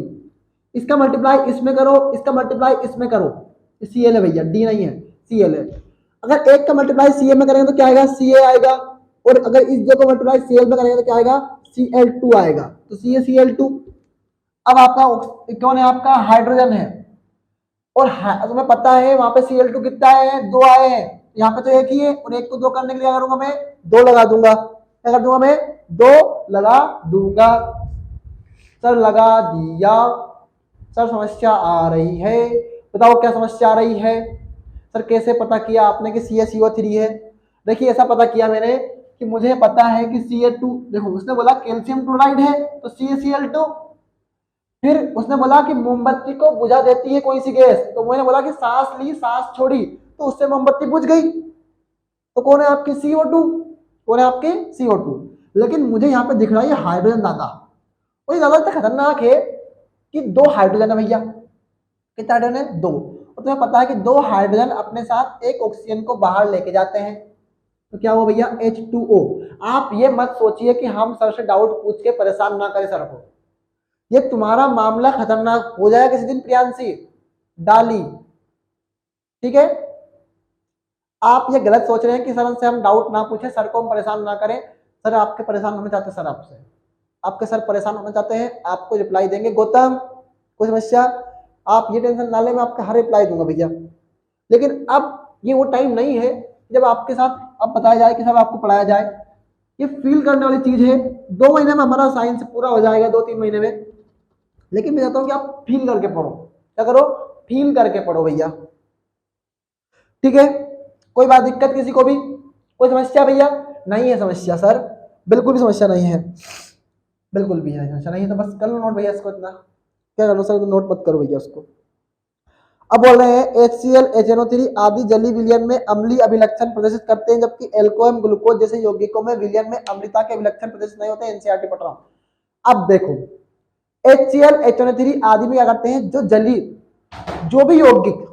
इसका मल्टीप्लाई इसमें करो, इसका मल्टीप्लाई इसमें करो, Cl है भैया, डी नहीं है, Cl है। अगर एक का मल्टीप्लाई Ca में करेंगे तो क्या आएगा? Ca आएगा, और अगर इस दो को मल्टीप्लाई Cl में करेंगे तो क्या आएगा? Cl2 आएगा, तो CaCl2। अब आपका कौन है? आपका हाइड्रोजन है, और तुम्हें पता है वहां पे Cl2 कितना है? 2 आए हैं, यहाँ पे तो एक ही है, और एक को 2 करने के लिए क्या करूंगा मैं? 2 लगा दूंगा। क्या कर दूंगा मैं? 2 लगा दूंगा। सर लगा दिया। सर समस्या आ रही है, बताओ क्या समस्या आ रही है? सर कैसे पता किया आपने कि CaCO3 है? देखिए ऐसा पता किया मैंने कि मुझे पता है कि Ca2, देखो उसने बोला कैल्शियम क्लोराइड है तो CaCl2, फिर उसने बोला कि मोमबत्ती को बुझा देती है कोई सी गैस, तो मैंने बोला कि सांस ली सांस छोड़ी तो उससे मोमबत्ती बुझ गई, तो कौन है आपकी? CO2। कौन है आपके? CO2। लेकिन मुझे यहाँ पे दिख रहा है हाइड्रोजन दादा, और ये ज्यादा इतना खतरनाक है कि 2 हाइड्रोजन है भैया। कितना हाइड्रोजन है? 2। और तुम्हें पता है कि 2 हाइड्रोजन अपने साथ एक ऑक्सीजन को बाहर लेके जाते हैं, तो क्या हुआ भैया? H2O। आप ये मत सोचिए कि हम सर से डाउट पूछ के परेशान ना करें सर को, ये तुम्हारा मामला खतरनाक हो जाएगा किसी दिन प्रियांशी डाली, ठीक है? आप ये गलत सोच रहे हैं कि सर से हम डाउट ना पूछे, सर को हम परेशान ना करें। सर आपके परेशान होना चाहते हैं, सर आपसे, आपके सर परेशान होना चाहते हैं, आपको रिप्लाई देंगे। गौतम कोई समस्या? आप ये टेंशन ना ले, मैं आपका हर रिप्लाई दूंगा भैया। लेकिन अब ये वो टाइम नहीं है जब आपके साथ अब बताया जाए कि सब आपको पढ़ाया जाए, ये फील करने वाली चीज है। 2 महीने में हमारा साइंस पूरा हो जाएगा, 2-3 महीने में। लेकिन मैं चाहता हूँ कि आप फील करके पढ़ो। क्या करो? फील करके पढ़ो भैया, ठीक है? कोई बात दिक्कत किसी को भी? कोई समस्या भैया? नहीं है समस्या सर, बिल्कुल भी समस्या नहीं है, बिल्कुल भी है समस्या नहीं है। तो बस कर लो नोट भैया इसको, इतना क्या कर लो सर, तो नोट मत करो भैया उसको। अब बोल रहे हैं HCl HNO3 आदि जलीय विलयन में अम्लीय अभिलक्षण प्रदर्शित करते हैं, जबकि एल्कोहल ग्लूकोज जैसे यौगिकों में विलयन में अम्लता के अभिलक्षण प्रदर्शित नहीं होते। NCERT पढ़ रहा हूं। अब देखो HCl HNO3 आदि में क्या करते हैं? जो जलीय, जो भी यौगिक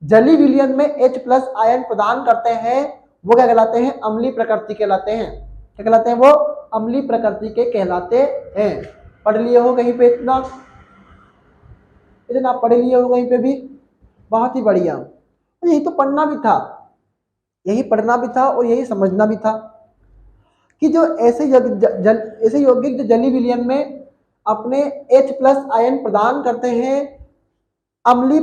जलीय विलयन में H+ आयन प्रदान करते हैं वो क्या कहलाते हैं? अम्लीय प्रकृति कहलाते हैं। क्या कहलाते हैं? वो अम्लीय प्रकृति के कहलाते हैं। पढ़ लिए हो कहीं पे? इतना इतना पढ़ लिए हो कहीं पे भी? बहुत ही बढ़िया। यही तो पढ़ना भी था, यही पढ़ना भी था और यही समझना भी था कि जो ऐसे ऐसे यौगिक जो जलीय विलयन में अपने H+ आयन प्रदान करते हैं अम्लीय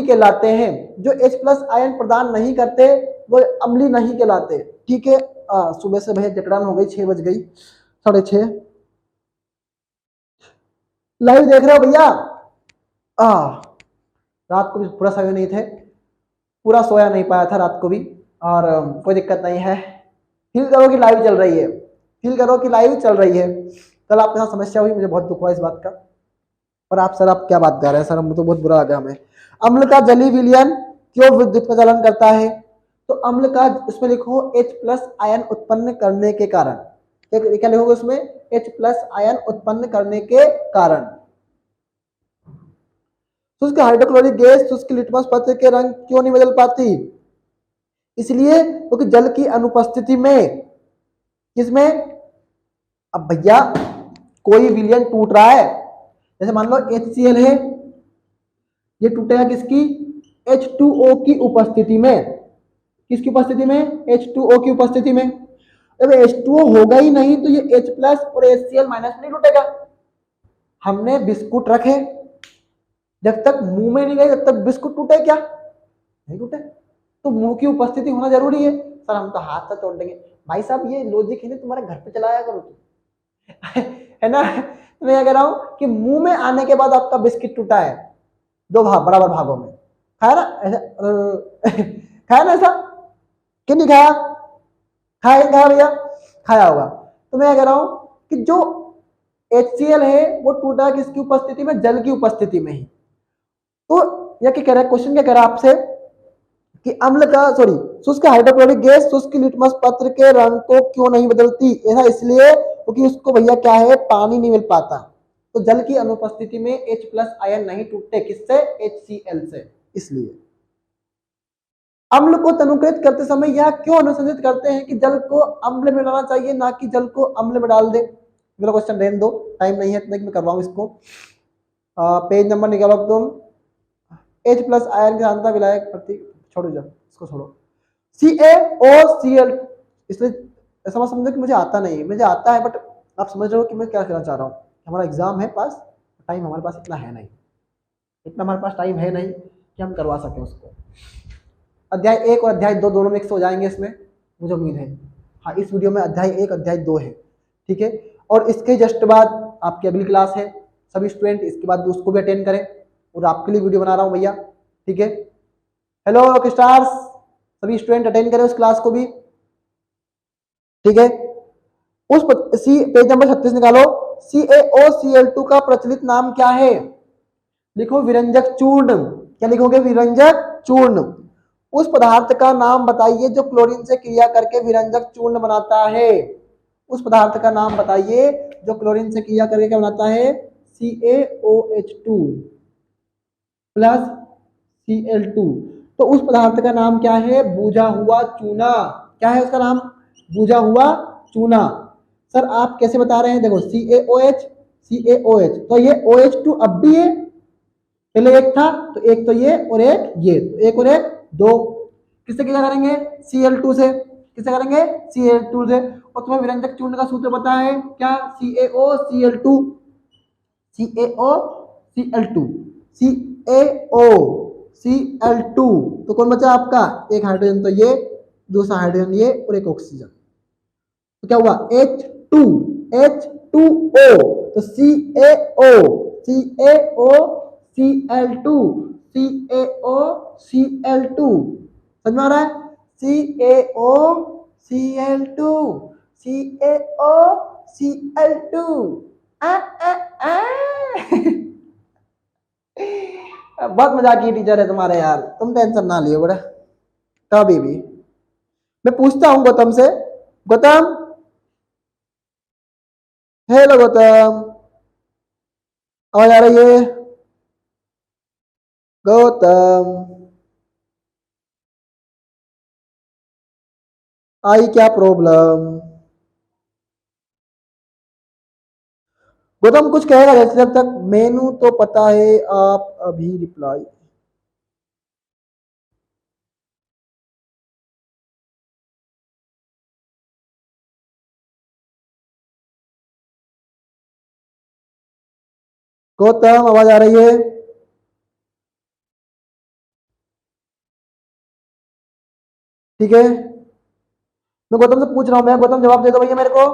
कहलाते हैं। जो H+ आयन प्रदान नहीं करते वो अम्लीय नहीं कहलाते, ठीक है? सुबह से भैया जटड़ान हो गई, 6 बज गई, 6:30। लाइव देख रहे हो भैया? रात को भी पूरा सोए नहीं थे, पूरा सोया नहीं पाया था रात को भी, और कोई दिक्कत नहीं है। फील करो कि लाइव चल रही है, फील करो कि लाइव चल रही है। कल आपके साथ समस्या हुई, मुझे बहुत दुख हुआ इस बात का। और आप सर आप क्या बात कर रहे हैं सर, मुझे तो बहुत बुरा लगा हमें। अम्ल का जलीय विलयन क्यों विद्युत प्रचलन करता है? तो अम्ल का उसमें लिखो H+ आयन उत्पन्न करने के कारण। क्या लिखोगे उसमें? H+ आयन उत्पन्न करने के कारण। शुष्क हाइड्रोक्लोरिक गैस शुष्क लिटमस पत्र के रंग क्यों नहीं बदल पाती? इसलिए क्योंकि जल की अनुपस्थिति में, किसमें? अब भैया कोई विलयन टूट रहा है, जैसे मान लो HCl है, ये टूटेगा किसकी? H2O की उपस्थिति में। किसकी उपस्थिति में? H2O की उपस्थिति में। अब H2O होगा ही नहीं तो ये H+ और HCl- नहीं टूटेगा। हमने बिस्कुट रखे, जब तक मुंह में नहीं गए तब तक बिस्कुट टूटे क्या? नहीं टूटे। तो मुंह की उपस्थिति होना जरूरी है। सर हम तो हाथ से तोड़ देंगे। भाई साहब ये लॉजिक है ना, तुम्हारे घर पे चलाया करो तुम है ना? मैं ये कह रहा हूं कि मुंह में आने के बाद आपका बिस्किट टूटा है 2 बराबर भागों में, खाया ना ऐसा? खाया ना ऐसा कि नहीं खाया? खाया भैया? खाया होगा। तो मैं कह रहा हूं कि जो HCl है वो टूटा किसकी उपस्थिति में, जल की उपस्थिति में ही। तो यह क्या कह रहा है, क्वेश्चन क्या कह रहा है आपसे कि अम्ल का शुष्क हाइड्रोक्लोरिक गैस शुष्क लिटमस पत्र के रंग को क्यों नहीं बदलती, ऐसा इसलिए क्योंकि उसको भैया क्या है, पानी नहीं मिल पाता। तो जल की अनुपस्थिति में H+ आयन नहीं टूटते, किससे, HCl से। इसलिए अम्ल को तनुकृत करते समय यह क्यों अनुशंसित करते हैं कि जल को अम्ल में डालना चाहिए, ना कि जल को अम्ल में डाल दे। मेरा क्वेश्चन रहने दो, टाइम नहीं है इतना कि मैं कर रहा हूं इसको। पेज नंबर निकालो तुम। H+ आयन की सांद्रता विलायक प्रति, छोड़ो जब इसको छोड़ो, CaOCl। इसलिए ऐसा मत समझो कि मुझे आता नहीं है, मुझे आता है, बट आप समझ रहे हो कि मैं क्या कहना चाह रहा हूँ। हमारा एग्जाम है पास, टाइम हमारे पास इतना है नहीं, इतना हमारे पास टाइम है नहीं कि हम करवा सकें उसको। अध्याय 1 और अध्याय 2 दोनों मिक्स हो जाएंगे इसमें, मुझे उम्मीद है। हाँ, इस वीडियो में अध्याय 1 अध्याय 2 है, ठीक है। और इसके जस्ट बाद आपकी अगली क्लास है, सभी स्टूडेंट इसके बाद उसको भी अटेंड करें, और आपके लिए वीडियो बना रहा हूँ भैया, ठीक है। हेलो रॉक स्टार्स, सभी स्टूडेंट अटेंड करें उस क्लास को भी, ठीक है। उस पेज नंबर 36 निकालो। CaOCl2 का प्रचलित नाम क्या है, लिखो विरंजक चूर्ण। क्या लिखोगे, विरंजक चूर्ण। उस पदार्थ का नाम बताइए जो क्लोरीन से क्रिया करके विरंजक चूर्ण बनाता है। उस पदार्थ का नाम बताइए जो क्लोरीन से क्रिया करके क्या बनाता है, CaOH2 प्लस Cl2। तो उस पदार्थ का नाम क्या है, बूझा हुआ चूना। क्या है उसका नाम, बूझा हुआ चूना। सर आप कैसे बता रहे हैं, देखो CaOH, तो ये OH2 अब भी है, पहले एक था तो एक तो ये और एक ये, तो एक और एक दो, किससे क्या करेंगे, Cl2 से। किससे करेंगे, Cl2 से। और तुम्हें विरंजक चूर्ण का सूत्र पता है क्या, CaOCl2, CaOCl2, CaOCl2। तो कौन बचा आपका, एक हाइड्रोजन तो ये, दूसरा हाइड्रोजन ये, और एक ऑक्सीजन। तो क्या हुआ, H2, H2O। तो CaO, CaOCl2, CaOCl2। समझ में आ रहा है, CaOCl2, CaOCl2। आ, आ, आ। बहुत मजाकी टीचर है तुम्हारे यार, तुम टेंशन ना लियो बड़ा, कभी भी। मैं पूछता हूं गौतम से, गौतम, हेलो गौतम, आवाज आ रही है, गौतम आई क्या प्रॉब्लम, गौतम कुछ कहेगा जैसे, जब तक मेनू तो पता है, आप अभी रिप्लाई। गौतम आवाज आ रही है, ठीक है। मैं गौतम से पूछ रहा हूं, मैं गौतम जवाब दे दो भैया मेरे को,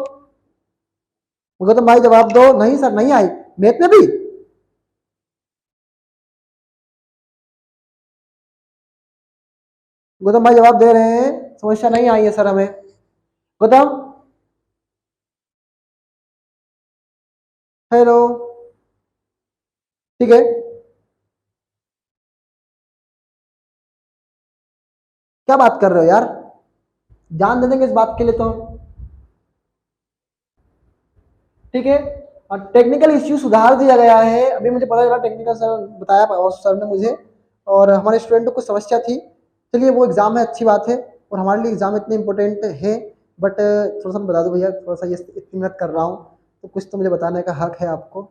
गौतम भाई जवाब दो। नहीं सर नहीं आई मैथ में भी, गौतम भाई जवाब दे रहे हैं, समस्या नहीं आई है सर हमें। गौतम, हेलो, ठीक है। क्या बात कर रहे हो यार, जान दे देंगे इस बात के लिए तो, ठीक है। और टेक्निकल इश्यू सुधार दिया गया है, अभी मुझे पता चला, टेक्निकल सर बताया और सर ने मुझे, और हमारे स्टूडेंट को कुछ समस्या थी। चलिए वो एग्जाम है, अच्छी बात है, और हमारे लिए एग्जाम इतने इंपॉर्टेंट है, बट थोड़ा सा बता दो भैया, थोड़ा सा ये इतनी मेहनत कर रहा हूँ तो कुछ तो मुझे बताने का हक है आपको।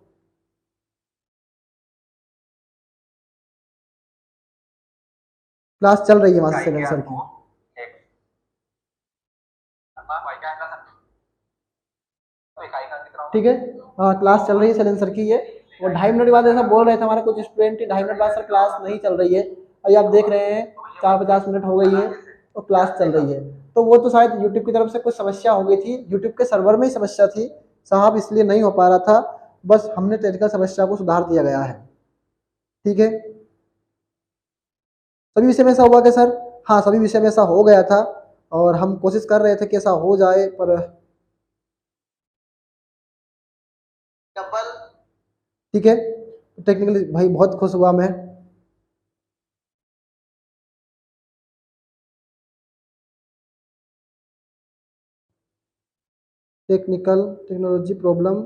क्लास चल रही है वहां से सर की, ठीक है। हाँ क्लास चल रही है सैलेंसर की ये, और 2.5 मिनट बाद ऐसा बोल रहे थे हमारे कुछ स्टूडेंट, 2.5 मिनट बाद सर क्लास नहीं चल रही है। अभी आप देख रहे हैं 4:50 हो गई है और क्लास चल रही है। तो वो तो शायद यूट्यूब की तरफ से कुछ समस्या हो गई थी, यूट्यूब के सर्वर में ही समस्या थी साहब, इसलिए नहीं हो पा रहा था। बस हमने टेक्निकल समस्या को सुधार दिया गया है, ठीक है। सभी विषय में ऐसा हुआ कि सर, हाँ सभी विषय में ऐसा हो गया था, और हम कोशिश कर रहे थे कि ऐसा हो जाए, पर डबल। ठीक है, टेक्निकली भाई बहुत खुश हुआ मैं। टेक्नोलॉजी प्रॉब्लम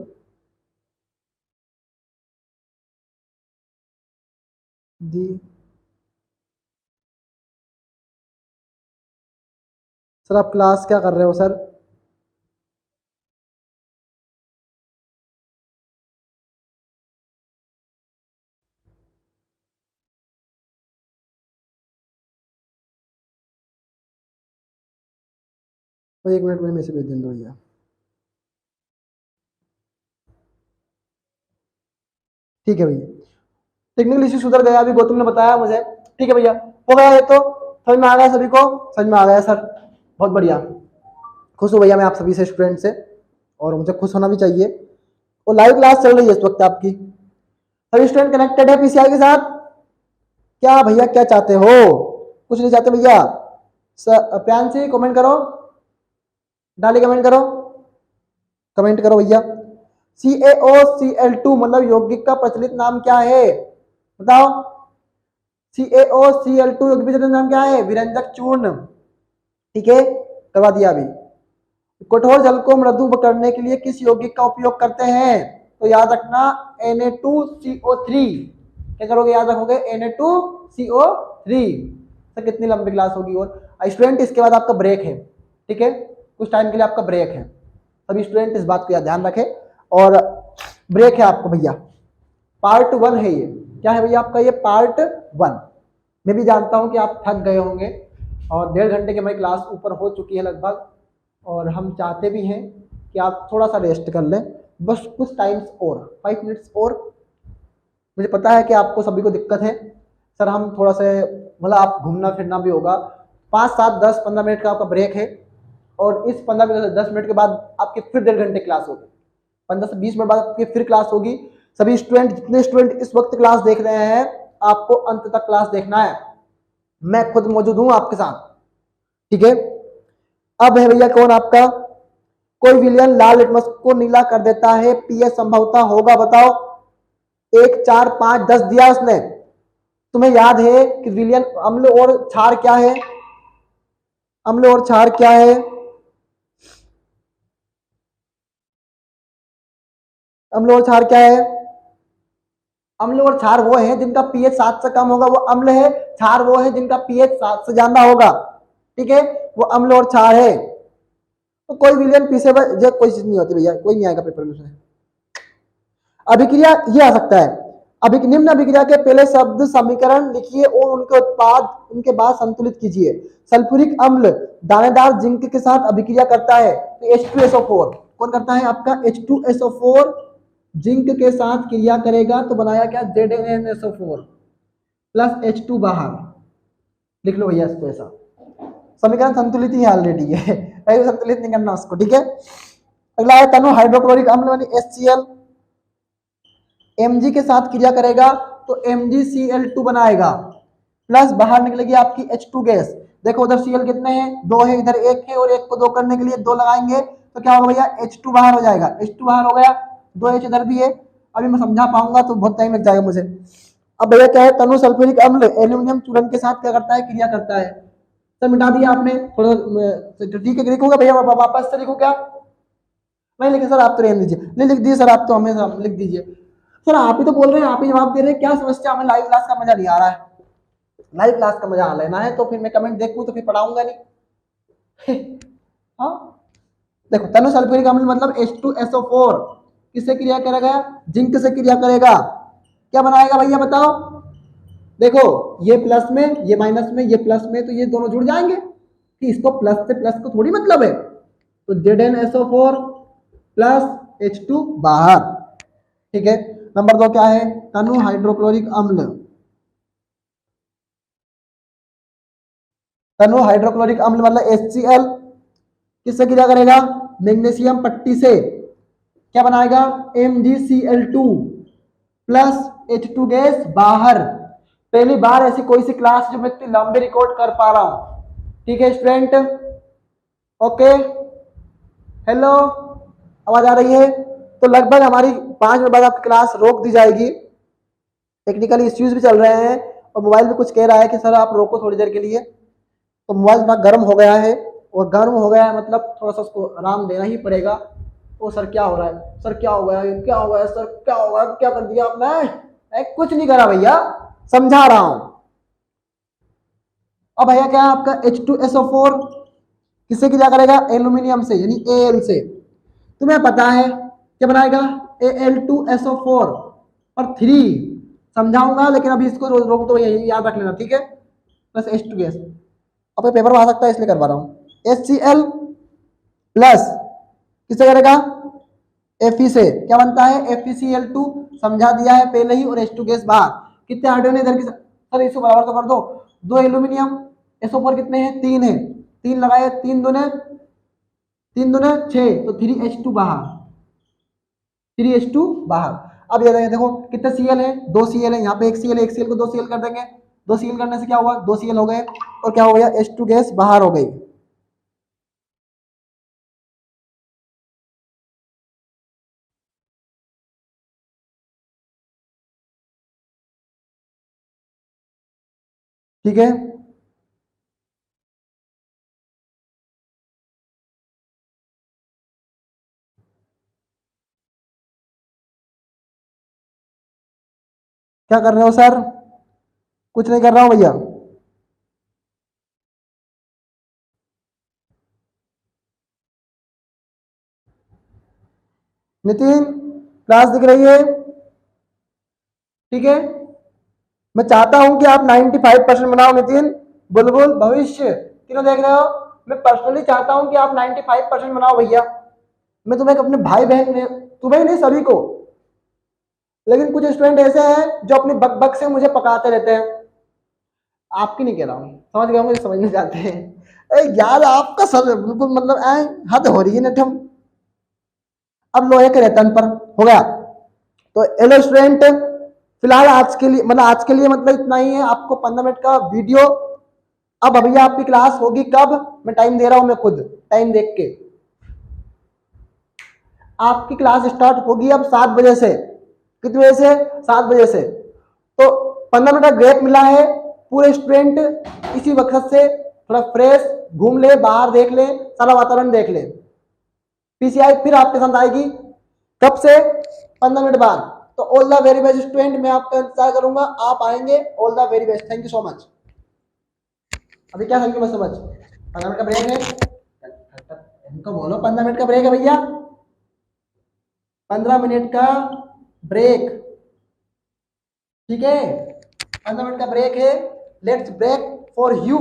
दी। सर आप क्लास क्या कर रहे हो सर? भाई 1 मिनट में मैसेज भेज दें दो भैया। ठीक है भैया, टेक्निकल इश्यू सुधर गया, अभी गौतम ने बताया मुझे। ठीक है भैया, हो गया ये तो, समझ में आ गया सभी को? समझ में आ गया सर, बहुत बढ़िया। खुश हूँ भैया मैं आप सभी से, स्टूडेंट से, और मुझे खुश होना भी चाहिए। और लाइव क्लास चल रही है इस वक्त आपकी, सभी स्टूडेंट कनेक्टेड है पीसीआई के साथ? क्या भैया क्या चाहते हो? कुछ नहीं चाहते भैया? प्रियांशी कमेंट करो, डाली कमेंट करो, कमेंट करो भैया। CaOCl2 मतलब यौगिक का प्रचलित नाम क्या है? बताओ। CaOCl2 यौगिक का प्रचलित नाम क्या है? विरंजक चूर्ण। ठीक है, करवा दिया अभी। कठोर जल को मृदु करने के लिए किस यौगिक का उपयोग करते हैं? तो याद रखना Na2CO3। क्या करोगे, याद रखोगे Na2CO3। तो कितनी लंबी क्लास होगी? और स्टूडेंट इसके बाद आपका ब्रेक है, ठीक है, कुछ टाइम के लिए आपका ब्रेक है, सभी स्टूडेंट इस बात को ध्यान रखें। और ब्रेक है आपको भैया, पार्ट 1 है ये। क्या है भैया आपका ये? पार्ट 1। मैं भी जानता हूं कि आप थक गए होंगे, और 1.5 घंटे की हमारी क्लास ऊपर हो चुकी है लगभग, और हम चाहते भी हैं कि आप थोड़ा सा रेस्ट कर लें, बस कुछ टाइम्स और 5 मिनट्स और। मुझे पता है कि आपको सभी को दिक्कत है सर, हम थोड़ा सा मतलब आप घूमना फिरना भी होगा। 5, 7, 10, 15 मिनट का आपका ब्रेक है, और इस 15 मिनट 10 मिनट के बाद आपकी फिर 1.5 घंटे क्लास होगी। 15 से 20 मिनट बाद आपकी फिर क्लास होगी। सभी स्टूडेंट, जितने स्टूडेंट इस वक्त क्लास देख रहे हैं, आपको अंत तक क्लास देखना है, मैं खुद मौजूद हूं आपके साथ। ठीक है, अब है भैया कौन आपका? कोई विलयन लाल लिटमस को नीला कर देता है, पीएच संभवतः होगा, बताओ। 1, 4, 5, 10 दिया उसने। तुम्हें याद है कि विलयन अम्ल और क्षार क्या है? अम्ल और क्षार क्या है? अम्ल और क्षार क्या है? अम्ल और क्षार वो है जिनका पीएच 7 से कम होगा, वो अम्ल है। क्षार वो है जिनका पीएच 7 से ज्यादा होगा, ठीक है, वो अम्ल और क्षार है। तो कोई विलयन पीछे कोई चीज नहीं होती भैया, कोई नहीं आएगा पेपर में उसमें। अभिक्रिया ये आ सकता है, निम्न अभिक्रिया के पहले शब्द समीकरण लिखिए और उनके उत्पाद उनके बाद संतुलित कीजिए। सल्फ्यूरिक अम्ल दानेदार जिंक के साथ अभिक्रिया करता है, तो H2SO4 कौन करता है आपका? H2SO4 जिंक के साथ क्रिया करेगा, तो बनाया क्या? ZnSO4 प्लस H2 बाहर। लिख लो भैया इसको, ऐसा समीकरण संतुलित ही ऑलरेडी है, संतुलित नहीं करना उसको, ठीक है। अगला है तनु हाइड्रोक्लोरिक अम्ल यानी HCl Mg के साथ क्रिया करेगा, तो MgCl2 बनाएगा, प्लस बाहर निकलेगी आपकी H2 गैस। देखो उधर Cl कितने हैं? 2 है, इधर 1 है, और 1 को 2 करने के लिए 2 लगाएंगे, तो क्या होगा भैया? H2 बाहर हो जाएगा। H2 बाहर हो गया, 2H इधर भी है। अभी मैं समझा पाऊंगा तो बहुत टाइम लग जाएगा मुझे। अब भैया क्या है? तनु सल्फ्यूरिक अम्ल एल्यूमिनियम चूर्ण के साथ क्या करता है? क्रिया करता है। सर मिटा दिया आपने थोड़ा, ठीक है, लिखूंगा भैया वापस से लिखू क्या? नहीं लिखे सर, आप तो रहने दीजिए। नहीं लिख दिए सर आप तो, हमें लिख दीजिए सर। आप ही तो बोल रहे हैं, आप ही जवाब दे रहे हैं, क्या समस्या? हमें लाइव क्लास का मजा नहीं आ रहा है। लाइव क्लास का मजा लेना है तो फिर मैं कमेंट देखूं तो फिर पढ़ाऊंगा नहीं। हाँ, देखो तनु सल्फ्यूरिक अम्ल मतलब H2SO4 किससे क्रिया करेगा? जिंक से क्रिया करेगा। क्या बनाएगा भैया बताओ? देखो ये प्लस में, ये माइनस में, ये प्लस में, तो ये दोनों जुड़ जाएंगे, कि इसको प्लस से प्लस को थोड़ी मतलब है। तो ZnSO4 प्लस H2 बाहर, ठीक है। नंबर 2 क्या है? तनु हाइड्रोक्लोरिक अम्ल। तनु हाइड्रोक्लोरिक अम्ल मतलब HCl किससे क्रिया करेगा? मैग्नीशियम पट्टी से। क्या बनाएगा? MgCl2 प्लस H2 गैस बाहर। पहली बार ऐसी कोई सी क्लास जो मैं इतनी लंबी रिकॉर्ड कर पा रहा हूं, ठीक है स्टूडेंट? ओके, हेलो, आवाज आ रही है? तो लगभग हमारी 5 मिनट बाद आपकी क्लास रोक दी जाएगी। टेक्निकली इश्यूज भी चल रहे हैं और मोबाइल भी कुछ कह रहा है कि सर आप रोको थोड़ी देर के लिए। तो मोबाइल थोड़ा गर्म हो गया है, और गर्म हो गया है मतलब थोड़ा सा उसको आराम देना ही पड़ेगा। ओ सर क्या हो रहा है, सर क्या हो गया, क्या हो गया सर, क्या हो गया, क्या कर दिया आपने? कुछ नहीं करा भैया, समझा रहा हूं। अब भैया क्या है आपका H2SO4 किससे किया करेगा? एल्यूमिनियम से, यानी Al से। तुम्हें पता है क्या बनाएगा? Al2SO4 और 3 समझाऊंगा, लेकिन अभी इसको रोक दो, यही याद रख लेना, ठीक है? Plus H2 gas. अब पेपर में आ सकता है इसलिए करवा रहा हूं। HCl प्लस किससे करेगा? Fe से। क्या बनता है? FeCl2 समझा दिया है पहले ही, और H2 गैस बाहर। कितने हाइड्रोजन इधर की सर इसको बराबर तो कर दो। 2 एल्यूमिनियम, SO4 कितने हैं? 3 है, 3 लगाए, 3 दूने 6, तो 3H2 बाहर, 3H2 बाहर। अब ये देखो कितने Cl है? 2 Cl है, यहाँ पे 1 Cl है, 1 Cl को 2 Cl कर देंगे। 2 Cl करने से क्या हुआ? 2 Cl हो गए, और क्या हो गया? H2 गैस बाहर हो गई। ठीक है, क्या कर रहे हो सर? कुछ नहीं कर रहा हूं भैया। नितिन, क्लास दिख रही है? ठीक है, मैं चाहता हूं कि आप 95% बनाओ। नितिन, बुलबुल, भविष्य, तीनों देख रहे हो? मैं पर्सनली चाहता हूं कि आप 95% बनाओ भैया। मैं तुम्हें अपने भाई बहन में, तुम्हें नहीं सभी को, लेकिन कुछ स्टूडेंट ऐसे हैं जो अपनी बक बक से मुझे पकाते रहते हैं। आपकी नहीं कह रहा हूँ, समझ गया, मुझे समझना चाहते हैं। यार आपका सर बिल्कुल मतलब हद हो रही है नठम। अब लोहे के रेतन पर हो गया। तो हेलो स्टूडेंट, फिलहाल आज के लिए मतलब इतना ही है। आपको 15 मिनट का वीडियो, अब भैया आपकी क्लास होगी कब? मैं टाइम दे रहा हूं, मैं खुद टाइम देख के। आपकी क्लास स्टार्ट होगी अब 7 बजे से। कितने बजे से? 7 बजे से। तो 15 मिनट का गैप मिला है। पूरे स्टूडेंट इसी वक्त से थोड़ा फ्रेश घूम ले, बाहर देख ले, सारा वातावरण देख ले। पीसीआई फिर आपके साथ आएगी कब से? 15 मिनट बाद। तो all the very best student, मैं आपका इंतजार करूंगा, आप आएंगे। All the very best, thank you so much. अभी क्या thank you much so much? 15 minute का ब्रेक है, इनको बोलो 15 मिनट का ब्रेक है भैया, 15 मिनट का ब्रेक, ठीक है? 15 मिनट का ब्रेक है, लेट्स ब्रेक फॉर यू।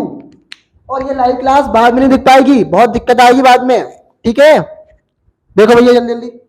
और ये लाइव क्लास बाद में नहीं दिख पाएगी, बहुत दिक्कत आएगी बाद में, ठीक है? देखो भैया जल्दी जल्दी।